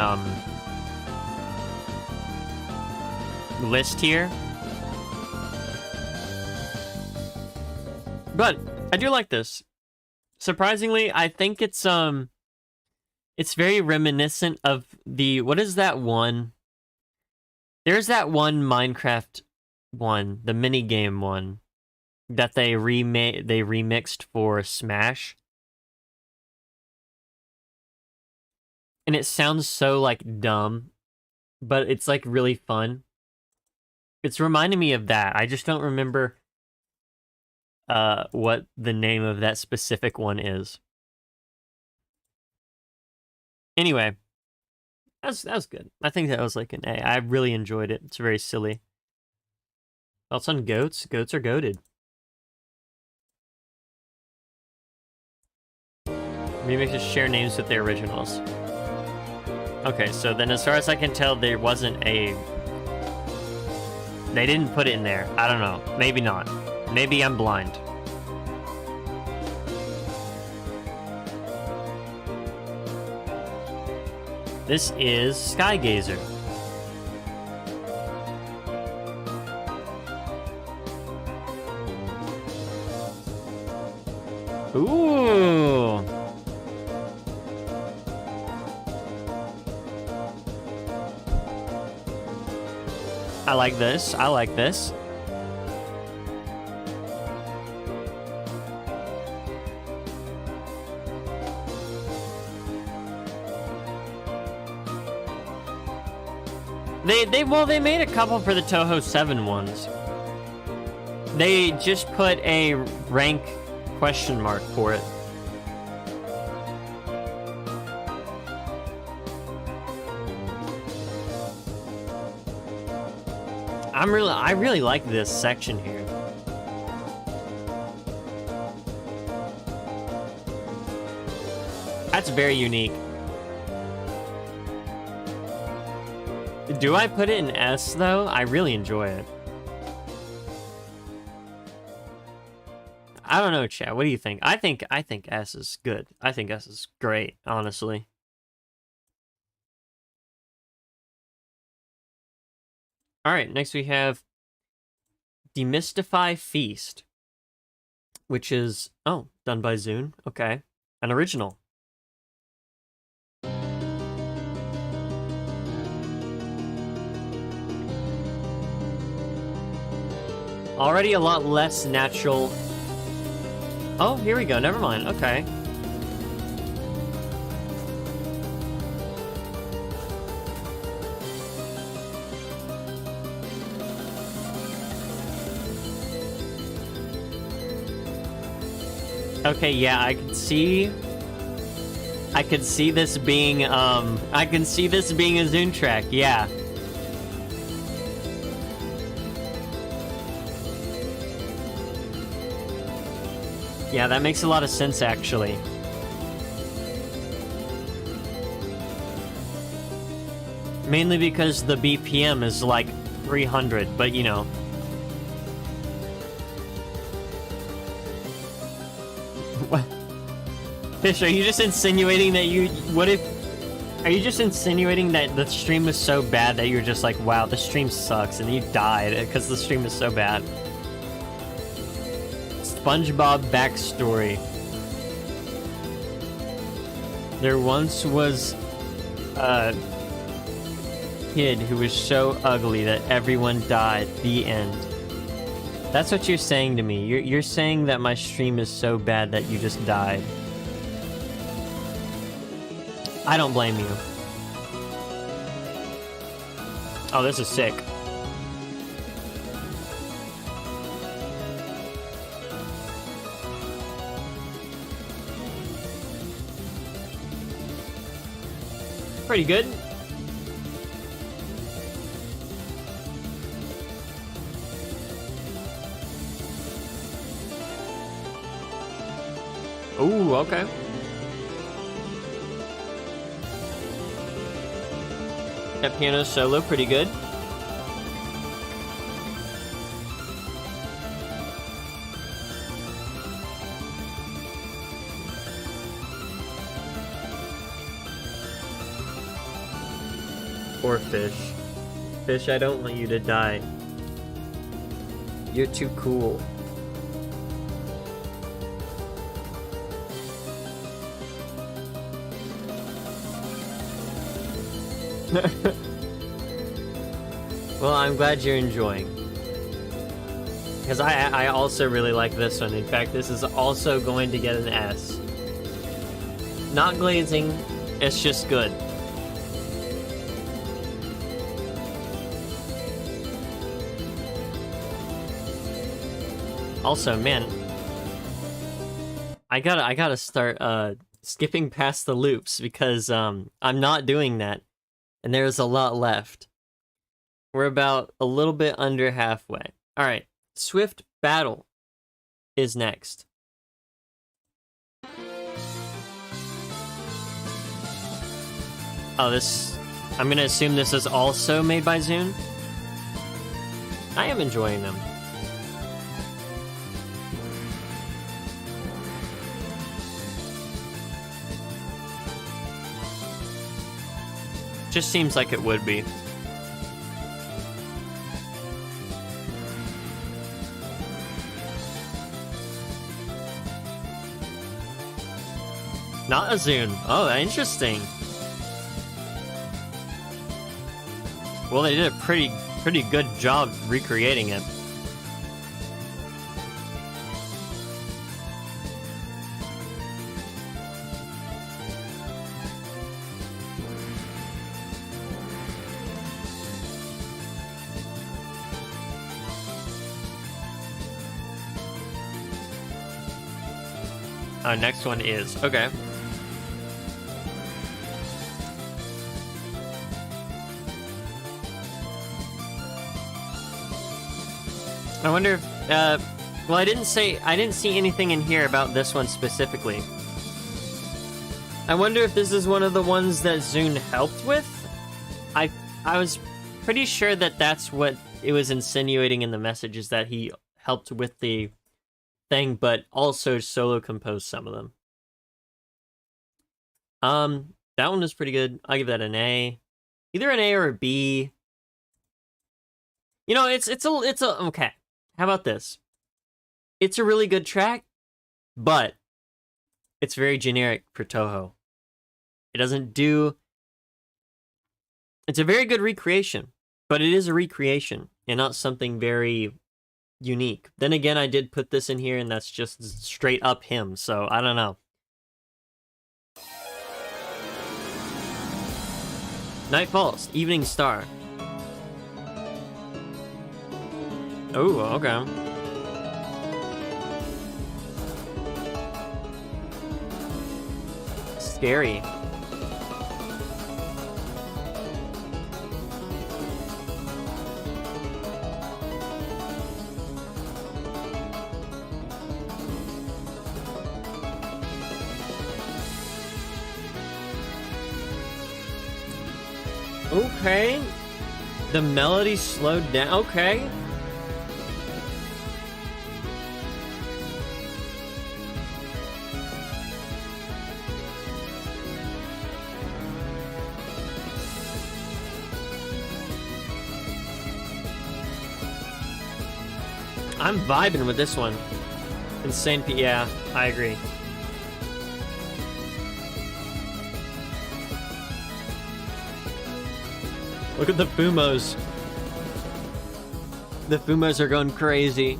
S1: list here. But I do like this. Surprisingly, I think it's very reminiscent of the, what is that one? There's that one Minecraft one, the minigame one, that they remixed for Smash. And it sounds so, like, dumb, but it's, like, really fun. It's reminding me of that. I just don't remember what the name of that specific one is. Anyway, that was good. I think that was, like, an A. I really enjoyed it. It's very silly. Thoughts on goats? Goats are goated. Remixes share names with their originals. Okay, so then as far as I can tell, there wasn't a... They didn't put it in there. I don't know. Maybe not. Maybe I'm blind. This is Skygazer. Ooh! I like this. I like this. They made a couple for the Toho 7 ones. They just put a rank question mark for it. I really like this section here. That's very unique. Do I put it in S though? I really enjoy it. I don't know, chat. What do you think? I think S is good. I think S is great, honestly. All right, next we have Demystify Feast, which is, oh, done by Zune. Okay, an original. Already a lot less natural. Oh, here we go. Never mind. Okay. Okay, yeah, I could see this being I can see this being a Zune track. Yeah. Yeah, that makes a lot of sense, actually. Mainly because the BPM is like 300, but you know. What? Fish, are you just insinuating that you... What if... Are you just insinuating that the stream was so bad that you're just like, wow, the stream sucks, and you died because the stream is so bad? SpongeBob backstory. There once was a kid who was so ugly that everyone died. The end. That's what you're saying to me. You're saying that my stream is so bad that you just died. I don't blame you. Oh, this is sick. Pretty good. Ooh, okay. That piano solo, pretty good. Poor Fish. Fish, I don't want you to die. You're too cool. Well, I'm glad you're enjoying. Because I also really like this one. In fact, this is also going to get an S. Not glazing, it's just good. Also, man, I gotta start skipping past the loops because I'm not doing that. And there's a lot left. We're about a little bit under halfway. Alright, Swift Battle is next. Oh, this... I'm gonna assume this is also made by Zune. I am enjoying them. Just seems like it would be. Not a Zune. Oh, interesting. Well, they did a pretty good job recreating it. Next one is... Okay. I wonder if... well, I didn't see anything in here about this one specifically. I wonder if this is one of the ones that Zune helped with? I was pretty sure that that's what it was insinuating in the message, is that he helped with the thing, but also solo composed some of them. That one was pretty good. I'll give that an A. Either an A or a B. You know, it's a okay. How about this? It's a really good track, but it's very generic for Toho. It doesn't do... It's a very good recreation, but it is a recreation and not something very unique. Then again, I did put this in here and that's just straight up him, so I don't know. Night Falls, Evening Star. Oh, okay. Scary. Okay. The melody slowed down. Okay. I'm vibing with this one. Insane. Yeah, I agree. Look at the Fumos. The Fumos are going crazy.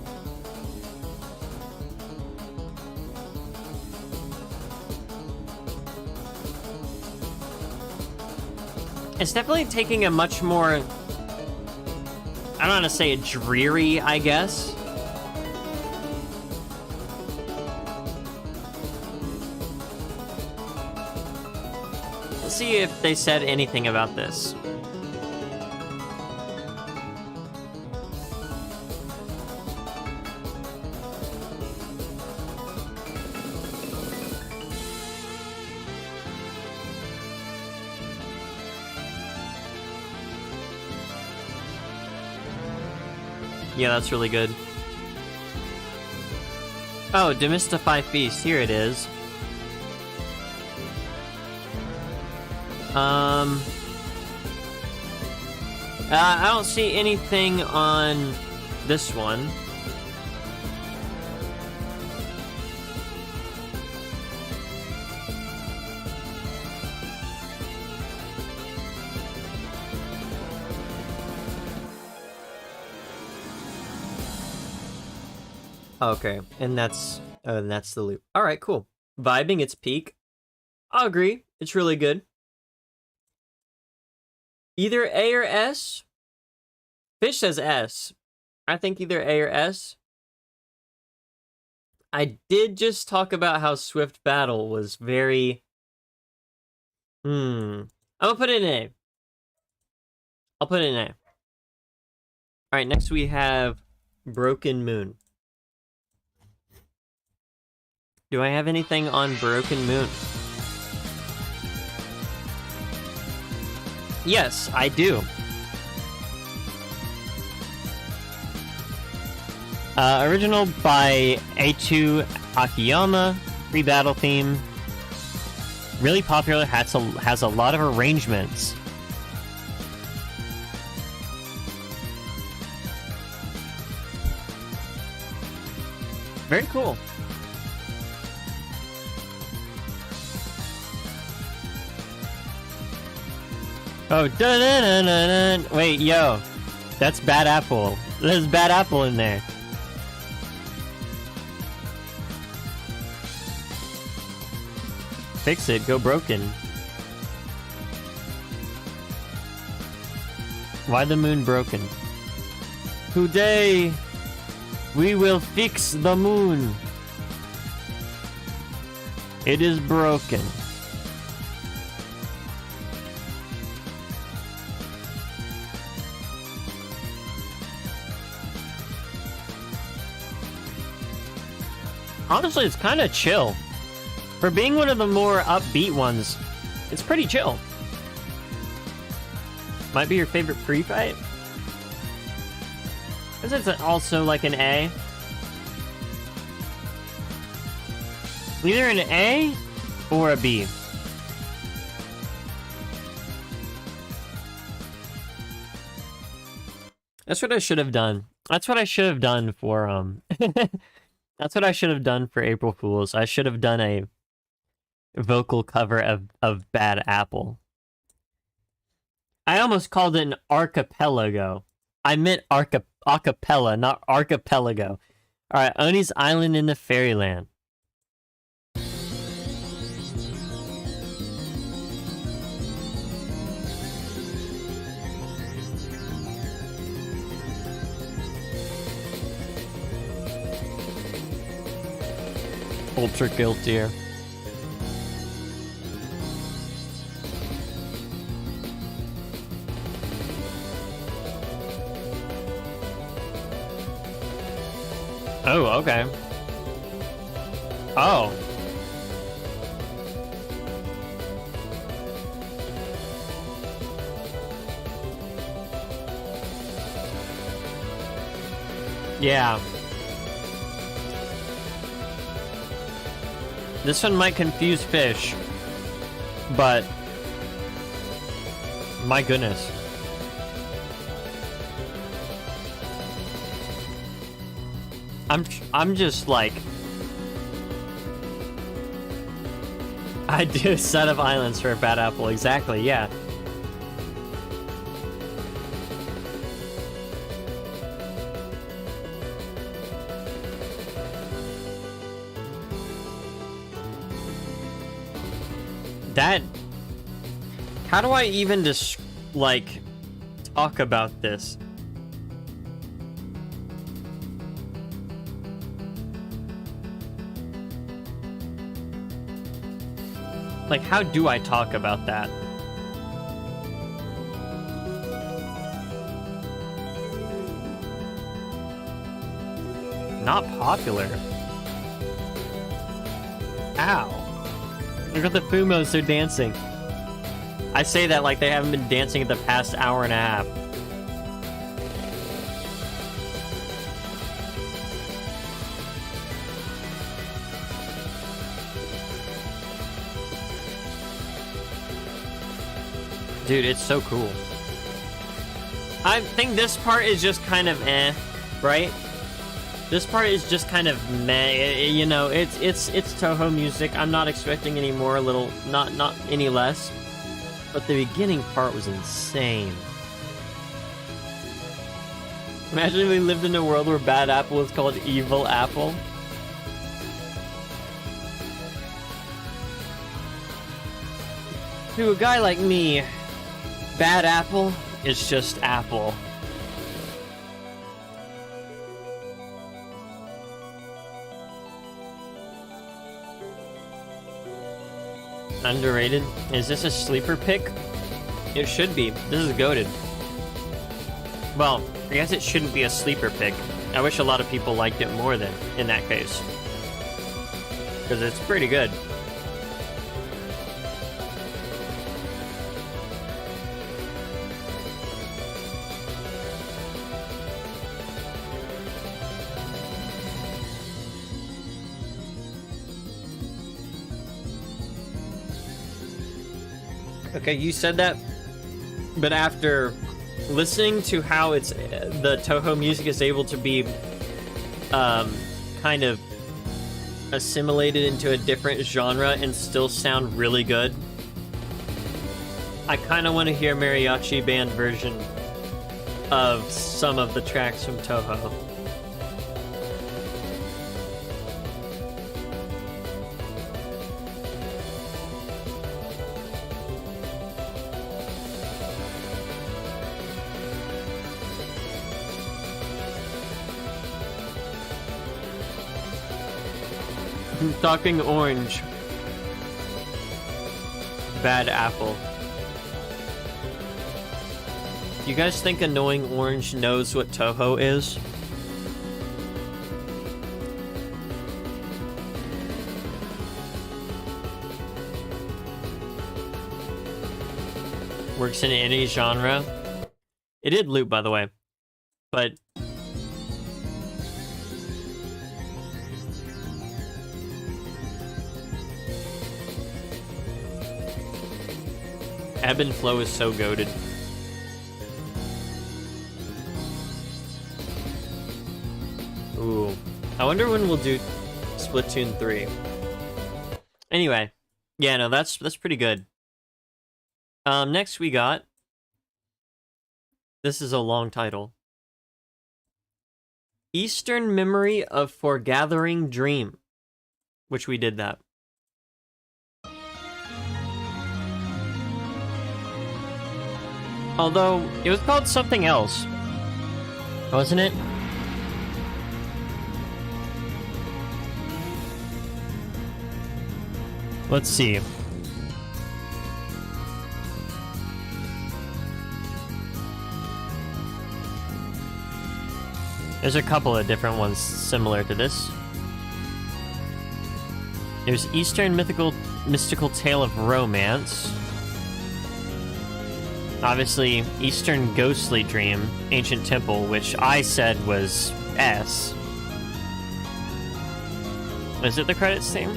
S1: It's definitely taking a much more, I don't want to say dreary, I guess. Let's see if they said anything about this. Yeah, that's really good. Oh, Demystify Feast. Here it is. I don't see anything on this one. Okay, and that's the loop. All right, cool. Vibing, it's peak. I'll agree. It's really good. Either A or S. Fish says S. I think either A or S. I did just talk about how Swift Battle was very... I'm gonna put it in A. I'll put it in A. All right, next we have Broken Moon. Do I have anything on Broken Moon? Yes, I do. Original by A2 Akiyama, free battle theme. Really popular, has a lot of arrangements. Very cool. Oh, dun-dun-dun-dun-dun. Wait, yo. That's Bad Apple. There's Bad Apple in there. Fix it, go broken. Why the moon broken? Today, we will fix the moon. It is broken. Honestly, it's kind of chill. For being one of the more upbeat ones, it's pretty chill. Might be your favorite free fight? Is it also like an A? Either an A or a B. That's what I should have done. That's what I should have done for That's what I should have done for April Fools. I should have done a vocal cover of Bad Apple. I almost called it an archipelago. I meant acapella, not archipelago. Alright, Oni's Island in the Fairyland. Ultra guilty. Oh, okay. Oh. Yeah. This one might confuse fish, but my goodness. I'm just like, I do a set of islands for a bad apple, exactly, yeah. That, how do I even just, like, talk about this? Like, how do I talk about that? Not popular. Ow. Look at the Fumos, they're dancing. I say that like they haven't been dancing in the past hour and a half. Dude, it's so cool. I think this part is just kind of eh, right? This part is just kind of meh, you know, it's Toho music. I'm not expecting any more, not any less. But the beginning part was insane. Imagine if we lived in a world where Bad Apple was called Evil Apple. To a guy like me, Bad Apple is just apple. Underrated? Is this a sleeper pick? It should be. This is goated. Well, I guess it shouldn't be a sleeper pick. I wish a lot of people liked it more than in that case. Because it's pretty good. Okay, you said that, but after listening to how it's the Toho music is able to be kind of assimilated into a different genre and still sound really good, I kind of want to hear mariachi band version of some of the tracks from Toho. Talking orange. Bad apple. You guys think Annoying Orange knows what Toho is? Works in any genre. It did loop, by the way. But Ebb and Flow is so goated. Ooh. I wonder when we'll do Splatoon 3. Anyway. Yeah, no, that's pretty good. Next we got... This is a long title. Eastern Memory of Foregathering Dream. Which we did that. Although, it was called something else. Wasn't it? Let's see. There's a couple of different ones similar to this. There's Eastern Mystical Tale of Romance. Obviously, Eastern Ghostly Dream, Ancient Temple, which I said was S. Is it the credits theme?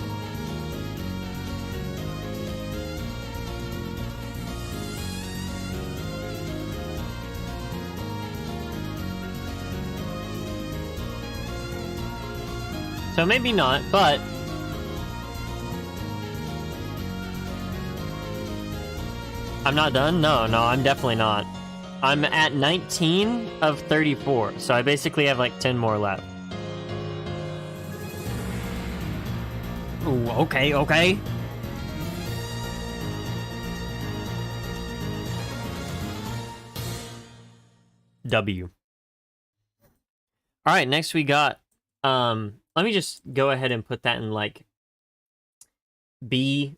S1: So maybe not, but I'm not done? No, I'm definitely not. I'm at 19 of 34, so I basically have like 10 more left. Ooh, okay. W. Alright, next we got, let me just go ahead and put that in like B.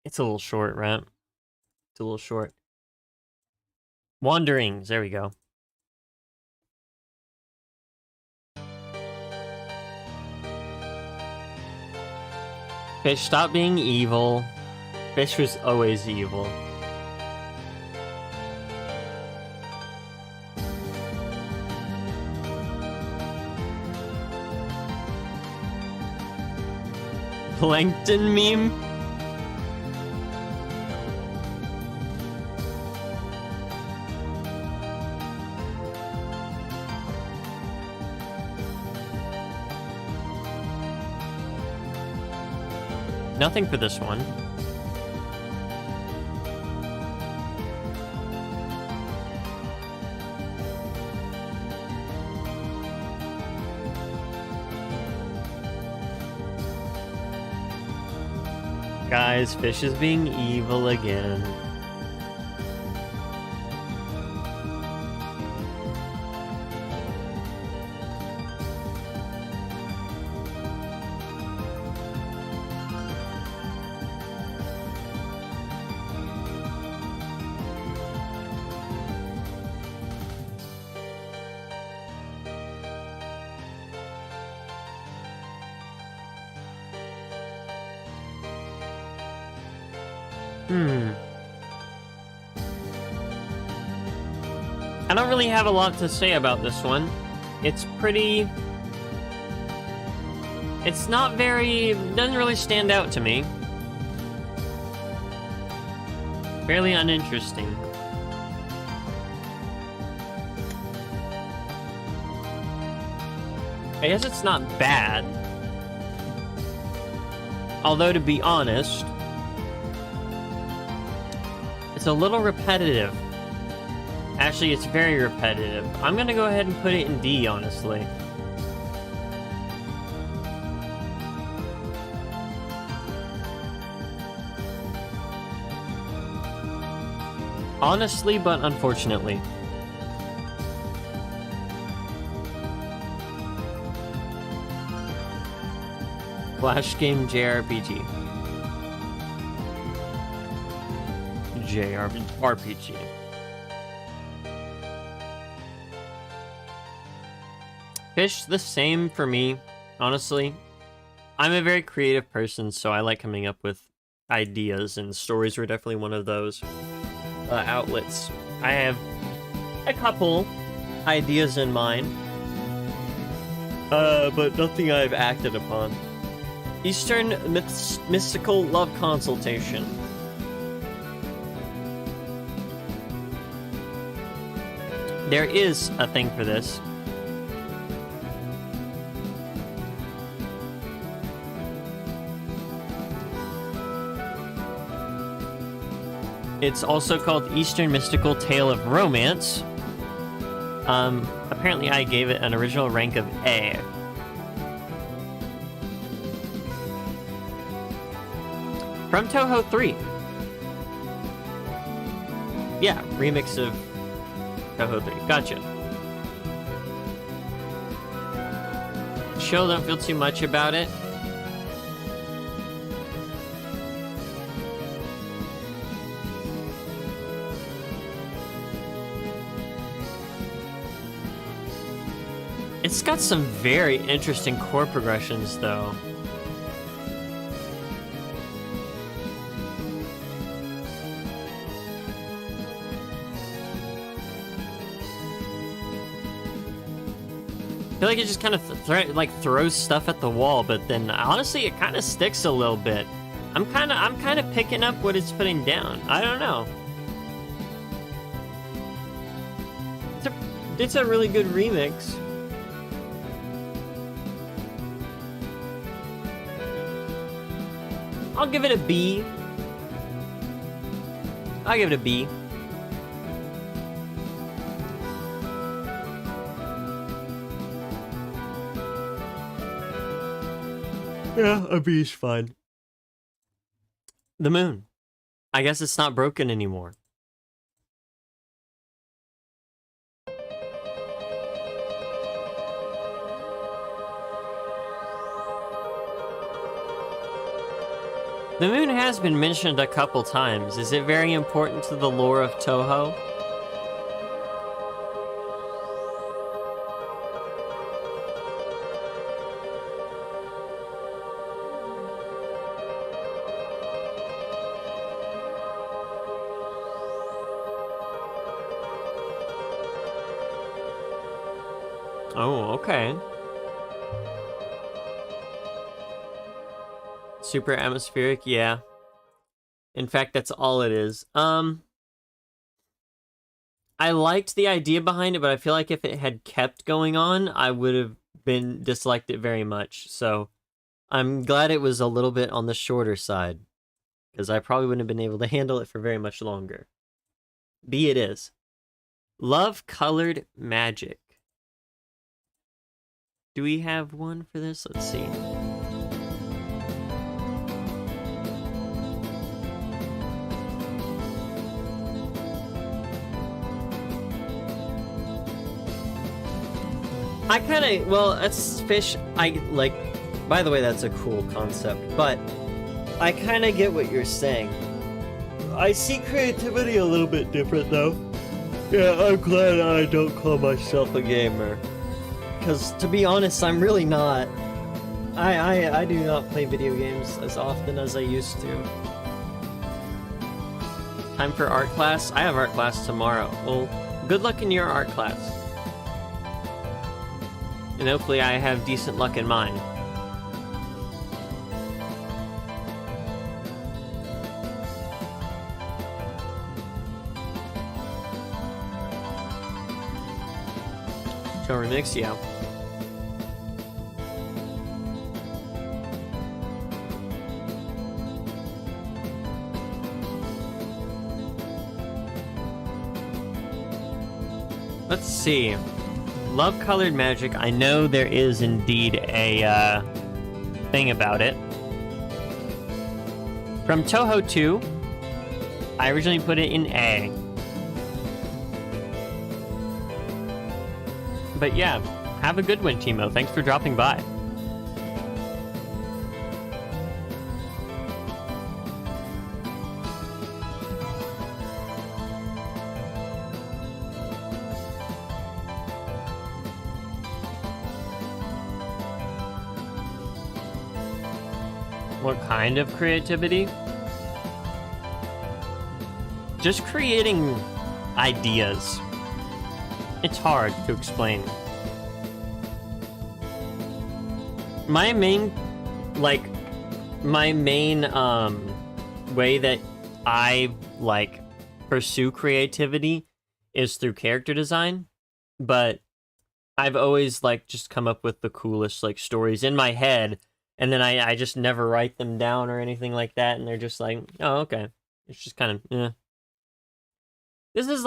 S1: It's a little short, right? It's a little short. Wanderings, there we go. Fish, stop being evil. Fish was always evil. Plankton meme? Nothing for this one. Guys, fish is being evil again. I don't really have a lot to say about this one. It's pretty... It's not very... doesn't really stand out to me. Fairly uninteresting. I guess it's not bad. Although, to be honest, it's a little repetitive. Actually, it's very repetitive. I'm gonna go ahead and put it in D, honestly. Honestly, but unfortunately. Flash game JRPG. JRPG. Fish, the same for me, honestly. I'm a very creative person, so I like coming up with ideas, and stories were definitely one of those outlets. I have a couple ideas in mind, but nothing I've acted upon. Eastern Mystical Love Consultation. There is a thing for this. It's also called Eastern Mystical Tale of Romance. Apparently I gave it an original rank of A. From Toho 3. Yeah, remix of Toho 3. Gotcha. Chill, don't feel too much about it. It's got some very interesting chord progressions, though. I feel like it just kind of throws stuff at the wall, but then honestly it kind of sticks a little bit. I'm kind of picking up what it's putting down. I don't know. It's a really good remix. I'll give it a B. I'll give it a B. Yeah, a B is fine. The moon. I guess it's not broken anymore. The moon has been mentioned a couple times. Is it very important to the lore of Toho? Oh, okay. Super atmospheric, yeah. In fact, that's all it is. I liked the idea behind it, but I feel like if it had kept going on, I would have disliked it very much. So I'm glad it was a little bit on the shorter side, because I probably wouldn't have been able to handle it for very much longer. B it is. Love colored magic. Do we have one for this? Let's see. I kind of, well, that's fish. I like, by the way, that's a cool concept, but I kind of get what you're saying. I see creativity a little bit different, though. Yeah, I'm glad I don't call myself a gamer. Because, to be honest, I'm really not. I do not play video games as often as I used to. Time for art class? I have art class tomorrow. Well, good luck in your art class. And hopefully I have decent luck in mine. Show remix, yeah. Let's see. Love colored magic. I know there is indeed a thing about it. From Toho 2, I originally put it in A. But yeah, have a good one, Timo. Thanks for dropping by. What kind of creativity? Just creating ideas. It's hard to explain. My main way that I pursue creativity is through character design, but I've always just come up with the coolest stories in my head, and then I just never write them down or anything like that, and they're just like, oh, okay. It's just kind of, eh. This is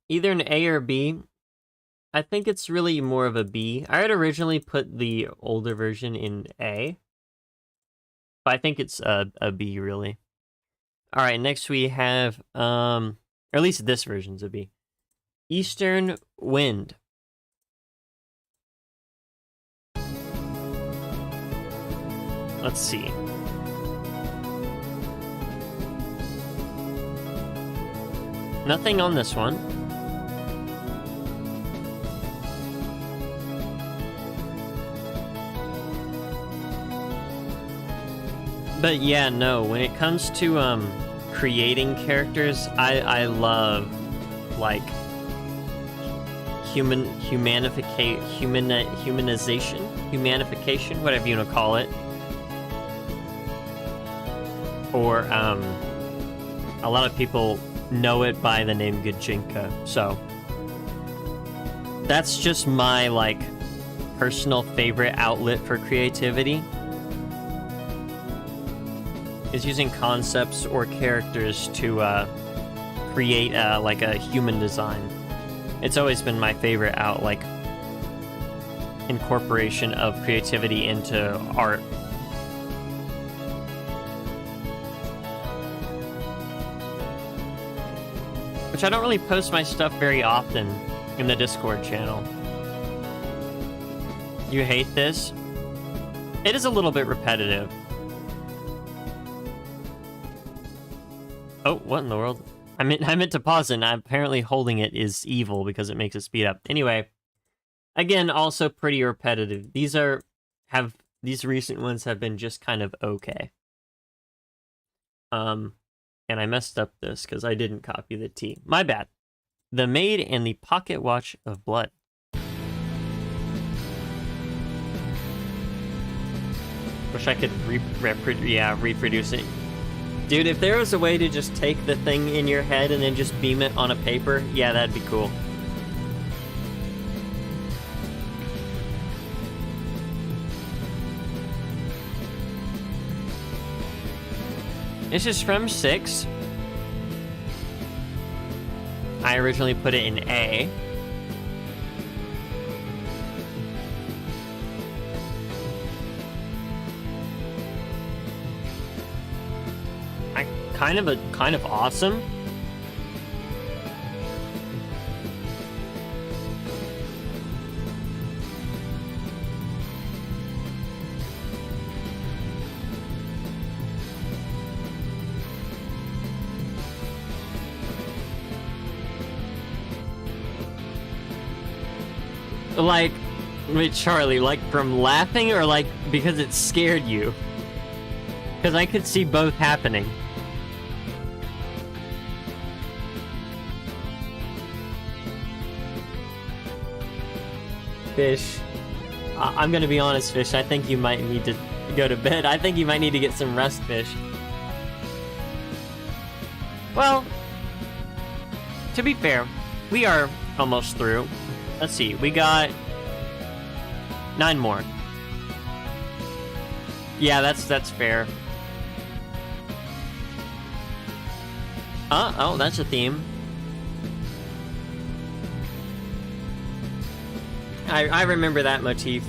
S1: either an A or B. I think it's really more of a B. I had originally put the older version in A, but I think it's a B, really. All right, next we have, or at least this version's a B. Eastern Wind. Let's see. Nothing on this one. But yeah, no, when it comes to creating characters, I love humanification, whatever you want to call it. Or, a lot of people know it by the name Gajinka, so that's just my, like, personal favorite outlet for creativity, is using concepts or characters to create like a human design. It's always been my favorite incorporation of creativity into art. Which I don't really post my stuff very often in the Discord channel. You hate this? It is a little bit repetitive. Oh, what in the world? I meant to pause it, and apparently holding it is evil because it makes it speed up. Anyway, again, also pretty repetitive. These recent ones have been just kind of okay. And I messed up this because I didn't copy the T. My bad. The Maid and the Pocket Watch of Blood. Wish I could reproduce it. Dude, if there was a way to just take the thing in your head and then just beam it on a paper, yeah, that'd be cool. This is from 6. I originally put it in A. Kind of awesome. Like, wait, Charlie, like from laughing or like because it scared you? Because I could see both happening. Fish. I'm gonna be honest, Fish. I think you might need to go to bed. I think you might need to get some rest, Fish. Well, to be fair, we are almost through. Let's see, we got 9 more. Yeah, that's fair. Oh, that's a theme. I remember that motif.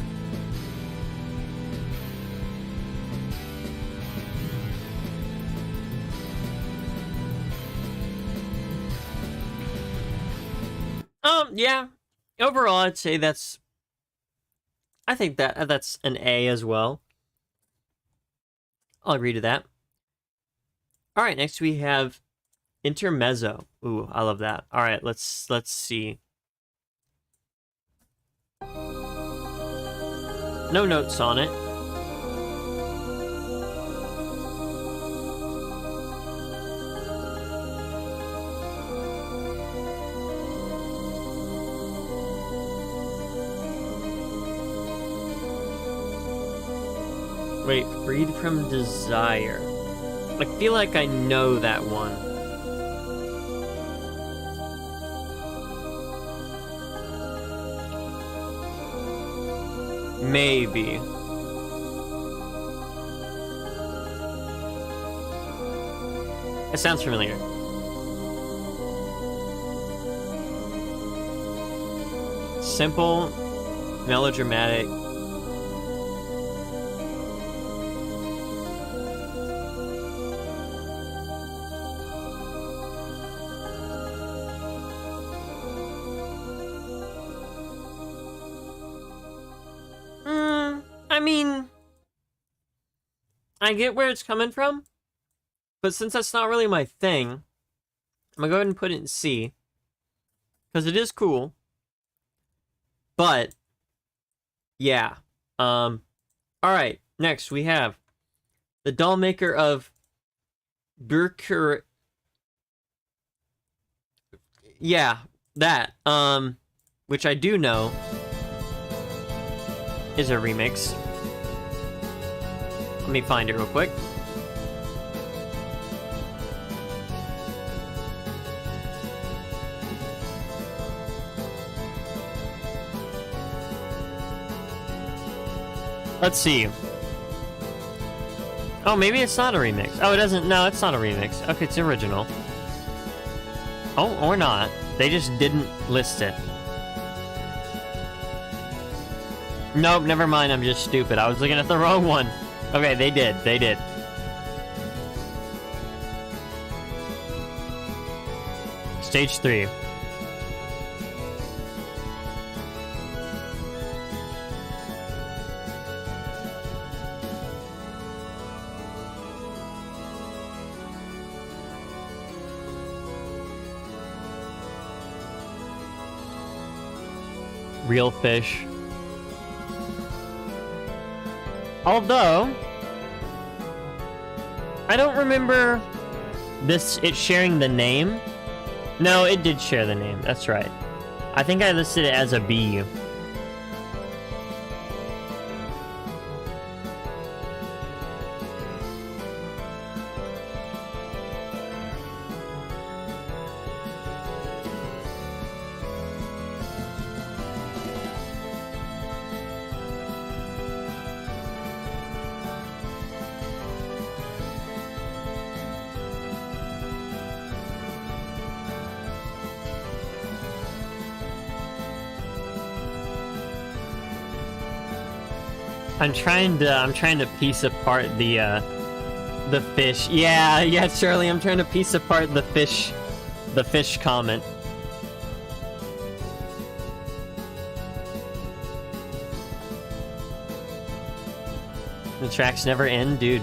S1: Yeah. Overall, I'd say I think that's an A as well. I'll agree to that. All right, next we have Intermezzo. Ooh, I love that. All right, let's see. No notes on it. Wait, freed from desire. I feel like I know that one. Maybe. It sounds familiar. Simple, melodramatic. I mean, I get where it's coming from, but since that's not really my thing, I'm gonna go ahead and put it in C, because it is cool. But yeah, all right. Next we have the doll maker of Yeah, that. which I do know is a remix. Let me find it real quick. Let's see. Oh, maybe it's not a remix. Oh, it doesn't. No, it's not a remix. Okay, it's original. Oh, or not. They just didn't list it. Nope, never mind. I'm just stupid. I was looking at the wrong one. Okay, they did. They did. Stage 3. Real fish. Although, I don't remember it sharing the name. No, it did share the name. That's right. I think I listed it as a B. I'm trying to piece apart the fish. Yeah, Charlie, I'm trying to piece apart the fish comment. The tracks never end, dude.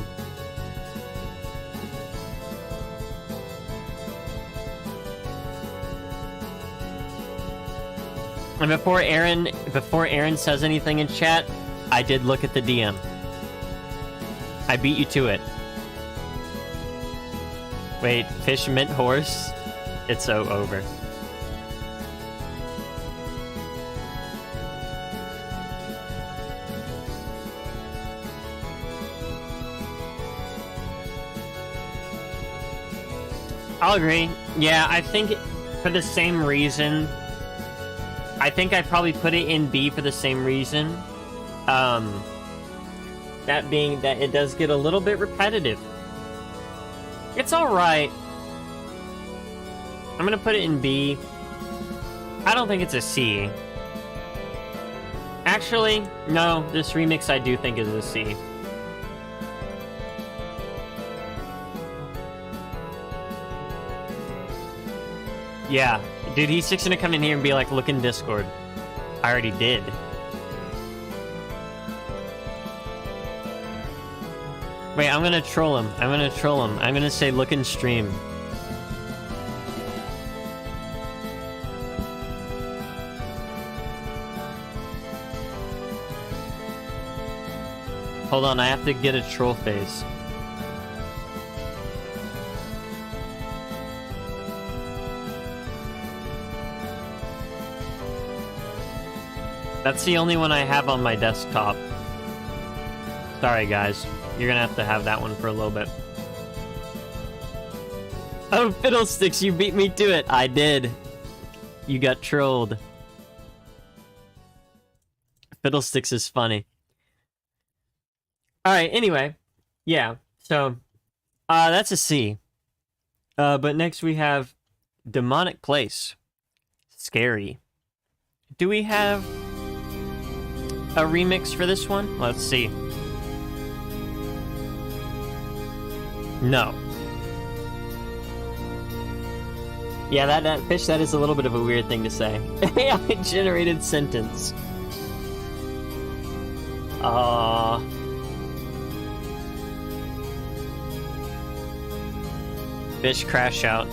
S1: And before Aaron says anything in chat, I did look at the DM. I beat you to it. Wait, fish mint horse? It's so over. I'll agree. Yeah, I think for the same reason. I think I probably put it in B for the same reason. That being that it does get a little bit repetitive. It's alright. I'm gonna put it in B. I don't think it's a C. Actually, no, this remix I do think is a C. Yeah, dude, he's just gonna come in here and be like, look in Discord. I already did. Wait, I'm gonna troll him. I'm gonna say, look in stream. Hold on, I have to get a troll face. That's the only one I have on my desktop. Sorry, guys. You're gonna have that one for a little bit. Oh, Fiddlesticks, you beat me to it. I did. You got trolled. Fiddlesticks is funny. Alright, anyway. Yeah, so, that's a C. But next we have Demonic Place. Scary. Do we have a remix for this one? Let's see. No. Yeah, that fish, that is a little bit of a weird thing to say. AI-generated sentence. Fish crash out.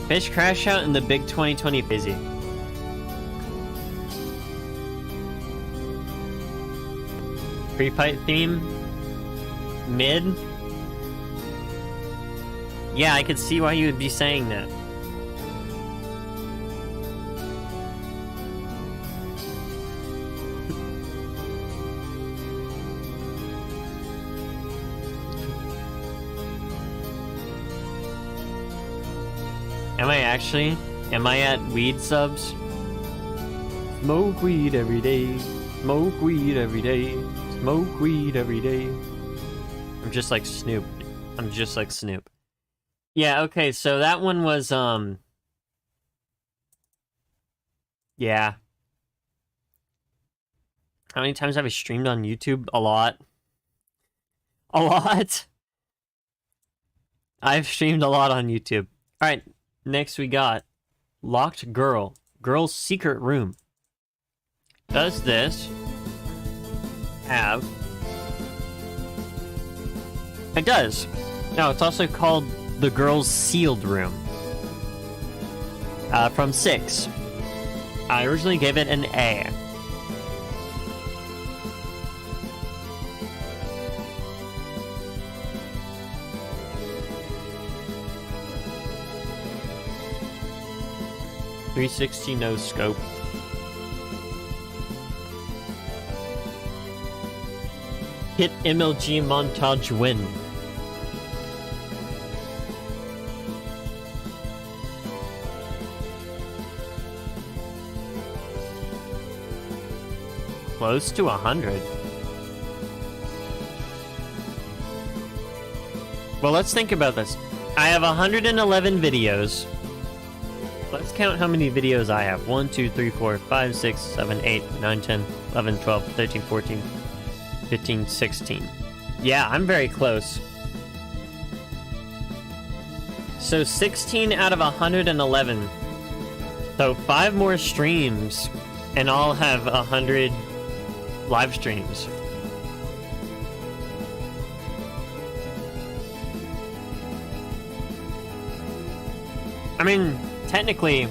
S1: Fish crash out in the big 2020 busy. Pre-pipe theme? Mid? Yeah, I could see why you would be saying that. actually? Am I at weed subs? Smoke weed every day. Smoke weed every day. Smoke weed every day. I'm just like Snoop. I'm just like Snoop. Yeah, okay, so that one was, yeah. How many times have I streamed on YouTube? A lot. A lot? I've streamed a lot on YouTube. Alright, next we got Locked Girl. Girl's Secret Room. Does this have... It does. No, it's also called the Girl's Sealed Room. From 6. I originally gave it an A. .360 no scope. Hit MLG montage win. Close to 100. Well, let's think about this. I have 111 videos. Let's count how many videos I have. 1, 2, 3, 4, 5, 6, 7, 8, 9, 10, 11, 12, 13, 14, 15, 16. Yeah, I'm very close. So 16 out of 111. So 5 more streams, and I'll have 100 live streams. I mean, technically,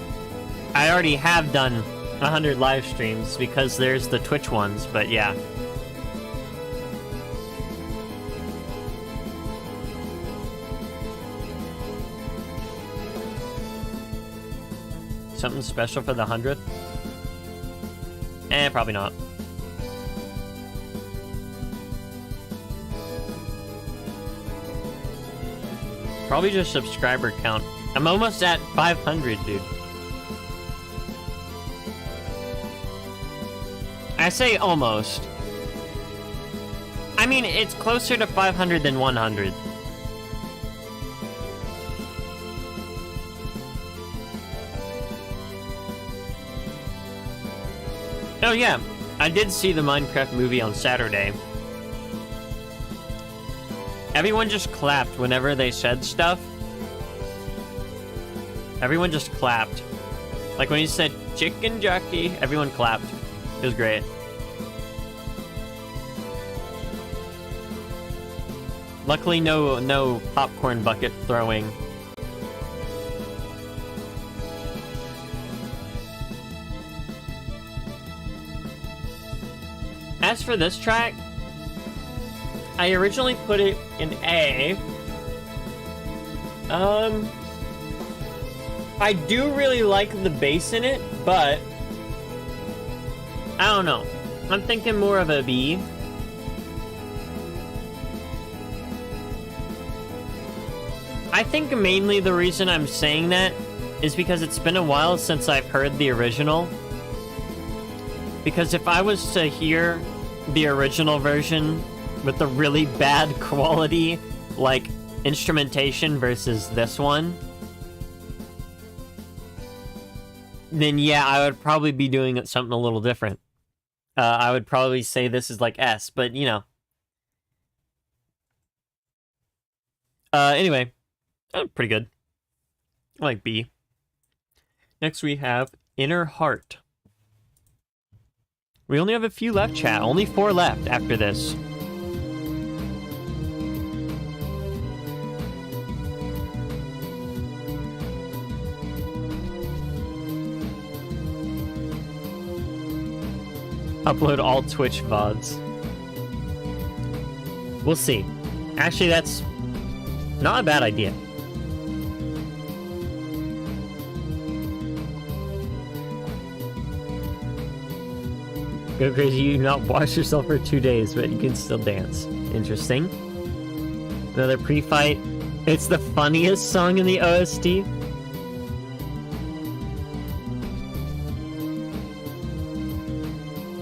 S1: I already have done 100 live streams because there's the Twitch ones, but yeah. Something special for the 100th? Probably not. Probably just subscriber count. I'm almost at 500, dude. I say almost. I mean, it's closer to 500 than 100. Oh yeah, I did see the Minecraft movie on Saturday. Everyone just clapped whenever they said stuff. Everyone just clapped. Like when he said chicken jockey, everyone clapped. It was great. Luckily no popcorn bucket throwing. As for this track, I originally put it in A. I do really like the bass in it, but I don't know. I'm thinking more of a B. I think mainly the reason I'm saying that is because it's been a while since I've heard the original. Because if I was to hear the original version with the really bad quality, like, instrumentation versus this one, then yeah, I would probably be doing something a little different. I would probably say this is like S, but you know. Anyway, pretty good. I like B. Next we have Inner Heart. We only have a few left, chat. Only 4 left after this. Upload all Twitch VODs. We'll see. Actually, that's not a bad idea. Go crazy, you not wash yourself for 2 days, but you can still dance. Interesting. Another pre-fight. It's the funniest song in the OST.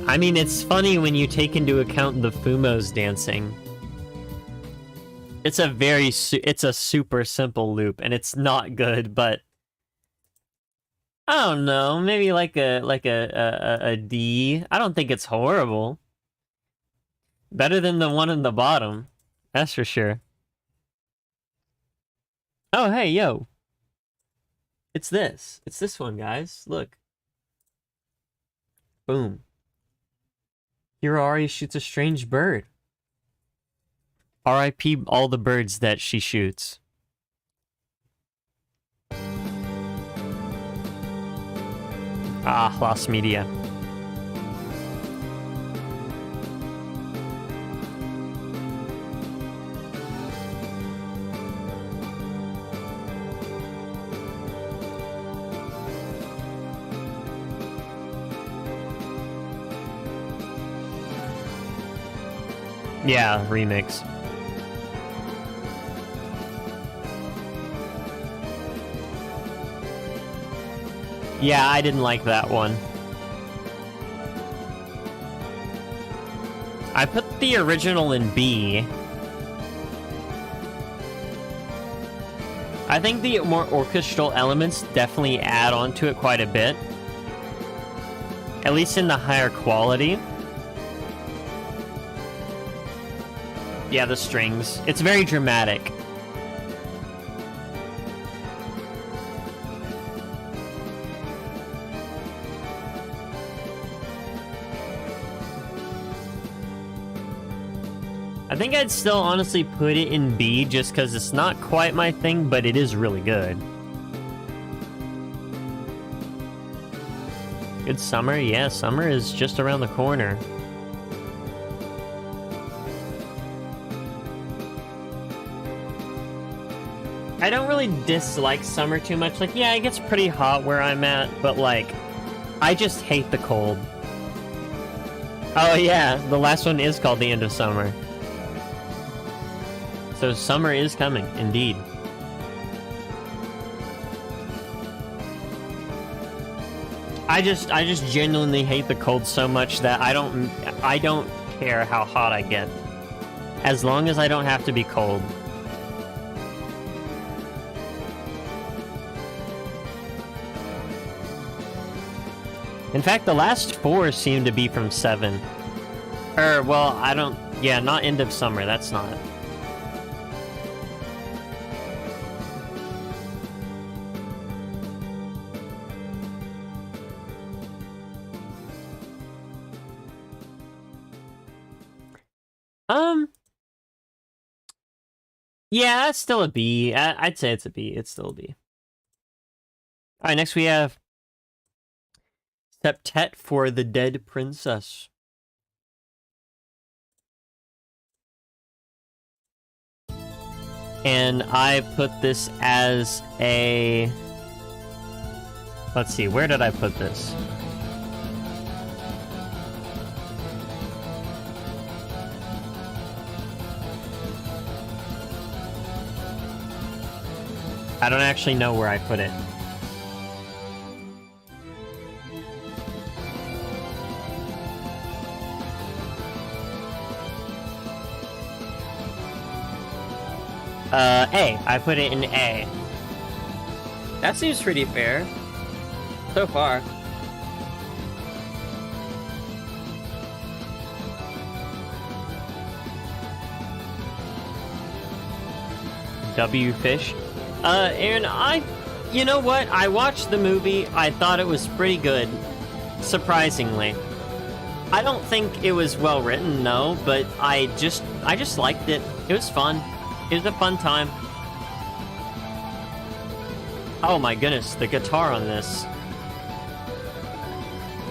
S1: I mean, it's funny when you take into account the Fumo's dancing. It's a it's a super simple loop, and it's not good, but I don't know, maybe like a D. I don't think it's horrible. Better than the one in the bottom, that's for sure. Oh, hey, yo. It's this. It's this one, guys. Look. Boom. Hirari shoots a strange bird. R.I.P. all the birds that she shoots. Ah, lost media. Yeah, remix. Yeah, I didn't like that one. I put the original in B. I think the more orchestral elements definitely add on to it quite a bit. At least in the higher quality. Yeah, the strings. It's very dramatic. I think I'd still honestly put it in B just because it's not quite my thing, but it is really good. Good summer? Yeah, summer is just around the corner. I don't really dislike summer too much. Like, yeah, it gets pretty hot where I'm at, but like, I just hate the cold. Oh yeah, the last one is called The End of Summer. So summer is coming, indeed. I just genuinely hate the cold so much that I don't care how hot I get. As long as I don't have to be cold. In fact, the last 4 seem to be from 7. Well, I don't... Yeah, not End of Summer, that's not. Yeah, it's still a B. I'd say it's a B. It's still a B. Alright, next we have Septet for the Dead Princess. And I put this as a... Let's see, where did I put this? I don't actually know where I put it. A. I put it in A. That seems pretty fair. So far. W fish. And you know what? I watched the movie. I thought it was pretty good. Surprisingly. I don't think it was well written, no, but I just liked it. It was fun. It was a fun time. Oh my goodness, the guitar on this.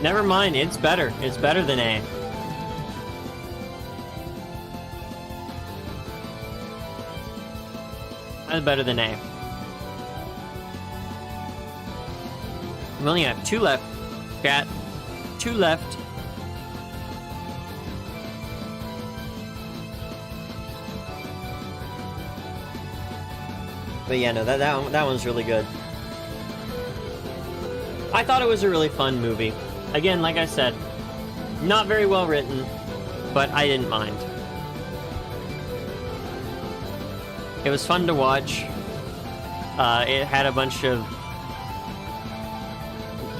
S1: Never mind, it's better. It's better than A. That's better than A. We only have 2 left, chat. 2 left. But yeah, no, that one's really good. I thought it was a really fun movie. Again, like I said, Not very well written, but I didn't mind. It was fun to watch. It had a bunch of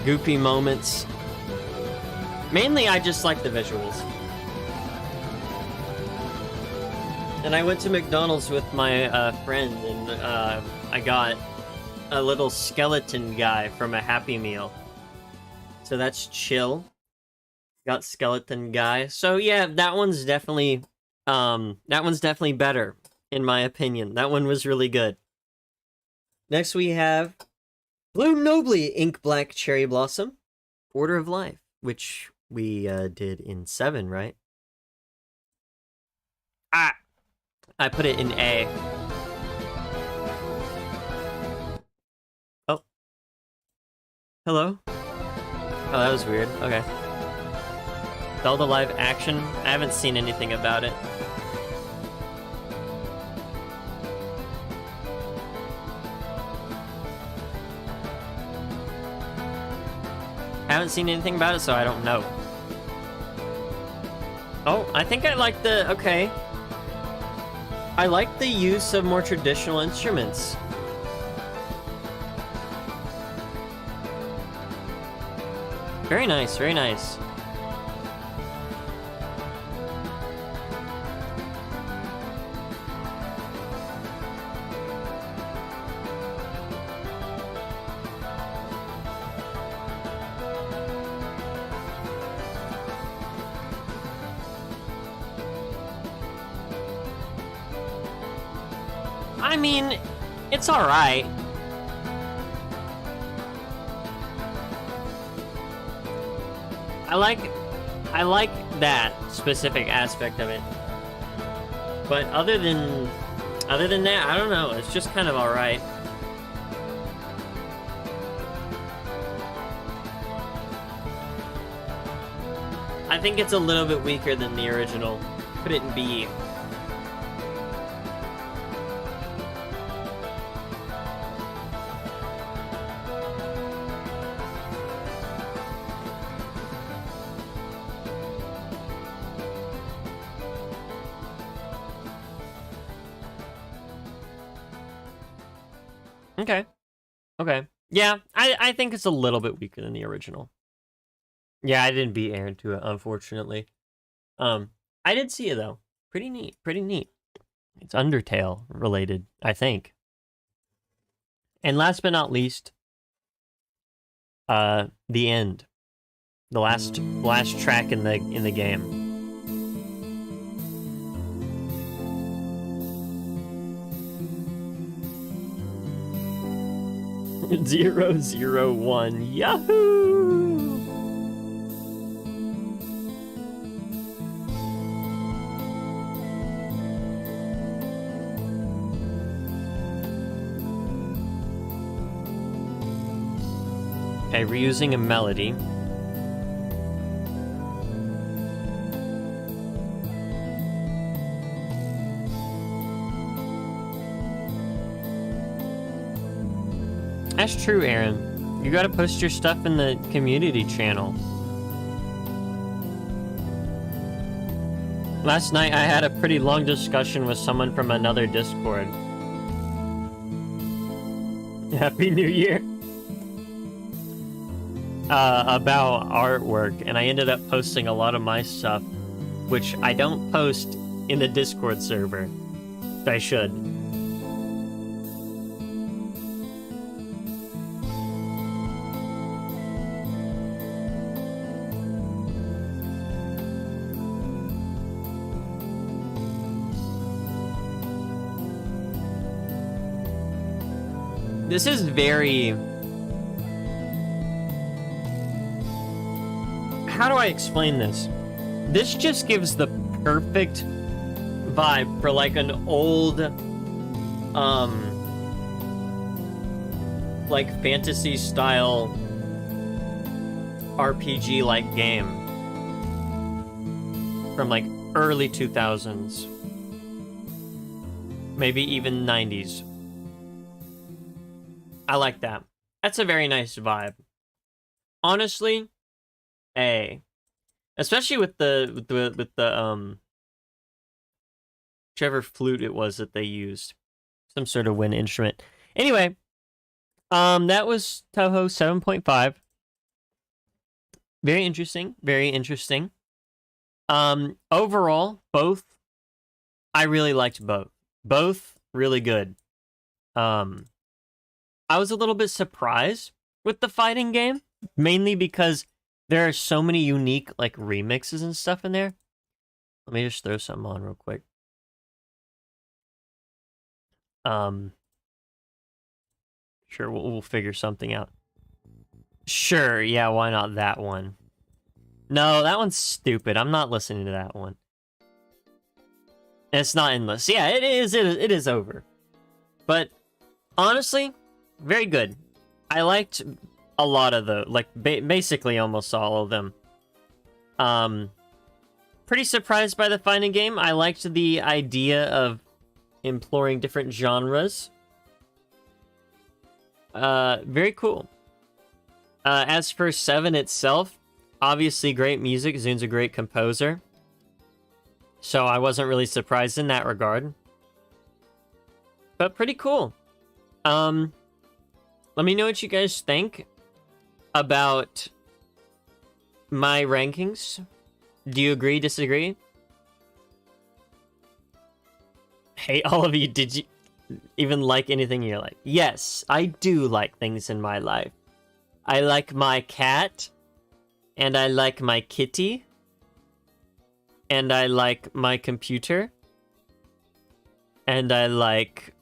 S1: goofy moments. Mainly, I just like the visuals. And I went to McDonald's with my friend, and I got a little skeleton guy from a Happy Meal. So that's chill. Got skeleton guy. So yeah, that one's definitely better, in my opinion. That one was really good. Next we have Bloom Nobly Ink Black Cherry Blossom, Order of Life, which we did in 7, right? I put it in A. Oh. Hello? Oh, that was weird. Okay. Zelda live action? I haven't seen anything about it. I haven't seen anything about it, so I don't know. Oh, I think I like the... Okay. I like the use of more traditional instruments. Very nice, very nice. I mean, it's alright. I like that specific aspect of it. But other than that, I don't know. It's just kind of alright. I think it's a little bit weaker than the original. Put it in B. Okay. Okay. Yeah, I think it's a little bit weaker than the original. Yeah, I didn't beat Aaron to it, unfortunately. I did see it, though. Pretty neat, pretty neat. It's Undertale related, I think. And last but not least, the end. The last track in the game. 001. Yahoo! Okay, reusing a melody. That's true, Aaron. You gotta post your stuff in the community channel. Last night I had a pretty long discussion with someone from another Discord. Happy New Year! About artwork, and I ended up posting a lot of my stuff, which I don't post in the Discord server. I should. This is very... How do I explain this? This just gives the perfect vibe for like an old, like fantasy style RPG-like game from like early 2000s, maybe even 90s. I like that. That's a very nice vibe. Honestly, A. Especially with the whichever flute it was that they used. Some sort of wind instrument. Anyway, that was Toho 7.5. Very interesting, very interesting. Overall, both, I really liked both. Both really good. I was a little bit surprised with the fighting game, mainly because there are so many unique, like, remixes and stuff in there. Let me just throw something on real quick. Sure, we'll figure something out. Sure, yeah, why not that one? No, that one's stupid. I'm not listening to that one. It's not endless. Yeah, it is over. But honestly, very good. I liked a lot of the, like, basically almost all of them. Pretty surprised by the fighting game. I liked the idea of exploring different genres. Very cool. As for 7 itself, obviously great music. Zun's a great composer. So I wasn't really surprised in that regard. But pretty cool. Let me know what you guys think about my rankings. Do you agree, disagree? Hey, all of you, did you even like anything in your life? Yes, I do like things in my life. I like my cat, and I like my kitty, and I like my computer, and I like...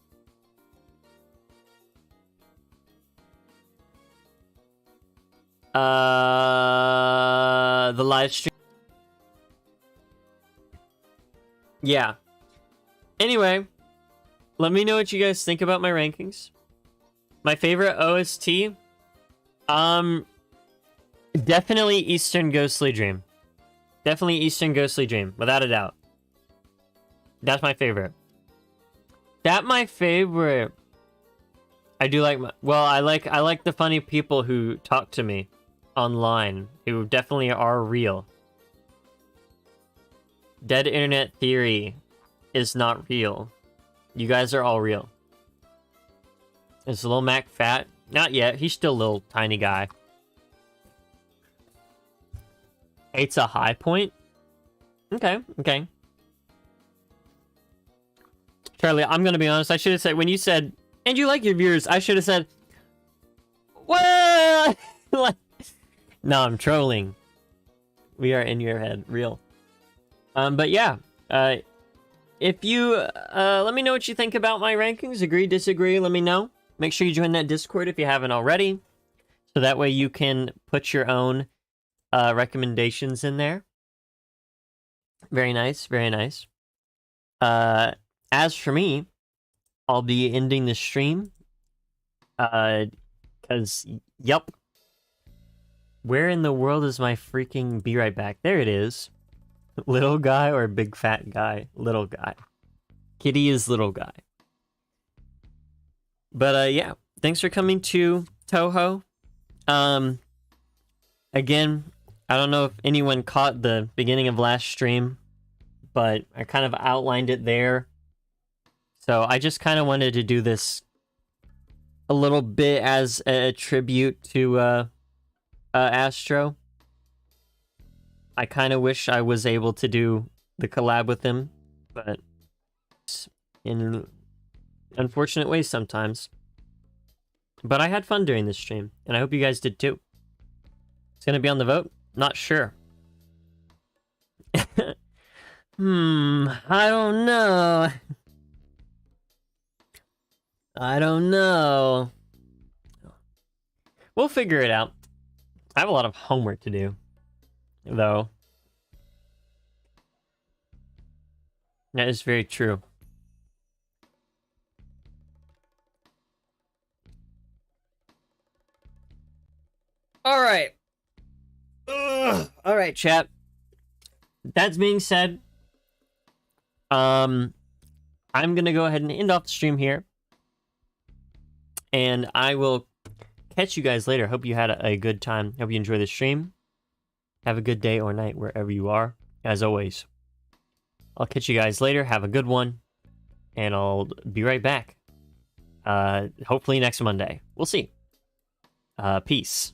S1: the live stream. Yeah. Anyway, let me know what you guys think about my rankings. My favorite OST, definitely Eastern Ghostly Dream. Definitely Eastern Ghostly Dream, without a doubt. That's my favorite. I do like I like the funny people who talk to me online, who definitely are real. Dead internet theory is not real. You guys are all real. Is Lil Mac fat? Not yet. He's still a little tiny guy. It's a high point? Okay, okay. Charlie, I'm gonna be honest. I should have said, when you said, and you like your viewers, I should have said, what? No, I'm trolling. We are in your head. Real. But yeah. If you, let me know what you think about my rankings. Agree, disagree, let me know. Make sure you join that Discord if you haven't already. So that way you can put your own recommendations in there. Very nice, very nice. As for me, I'll be ending the stream. Because, yup. Where in the world is my freaking be right back? There it is. Little guy or big fat guy? Little guy. Kitty is little guy. But yeah, thanks for coming to Toho. Again, I don't know if anyone caught the beginning of last stream, but I kind of outlined it there. So I just kind of wanted to do this a little bit as a tribute to Astro. I kind of wish I was able to do the collab with him, but in unfortunate ways sometimes. But I had fun during this stream, and I hope you guys did too. It's gonna be on the vote? Not sure. I don't know. I don't know. We'll figure it out. I have a lot of homework to do, though. That is very true. All right. All right, chat. That being said, I'm gonna go ahead and end off the stream here, and I will catch you guys later. Hope you had a good time. Hope you enjoyed the stream. Have a good day or night wherever you are. As always, I'll catch you guys later. Have a good one. And I'll be right back. Hopefully next Monday. We'll see. Peace.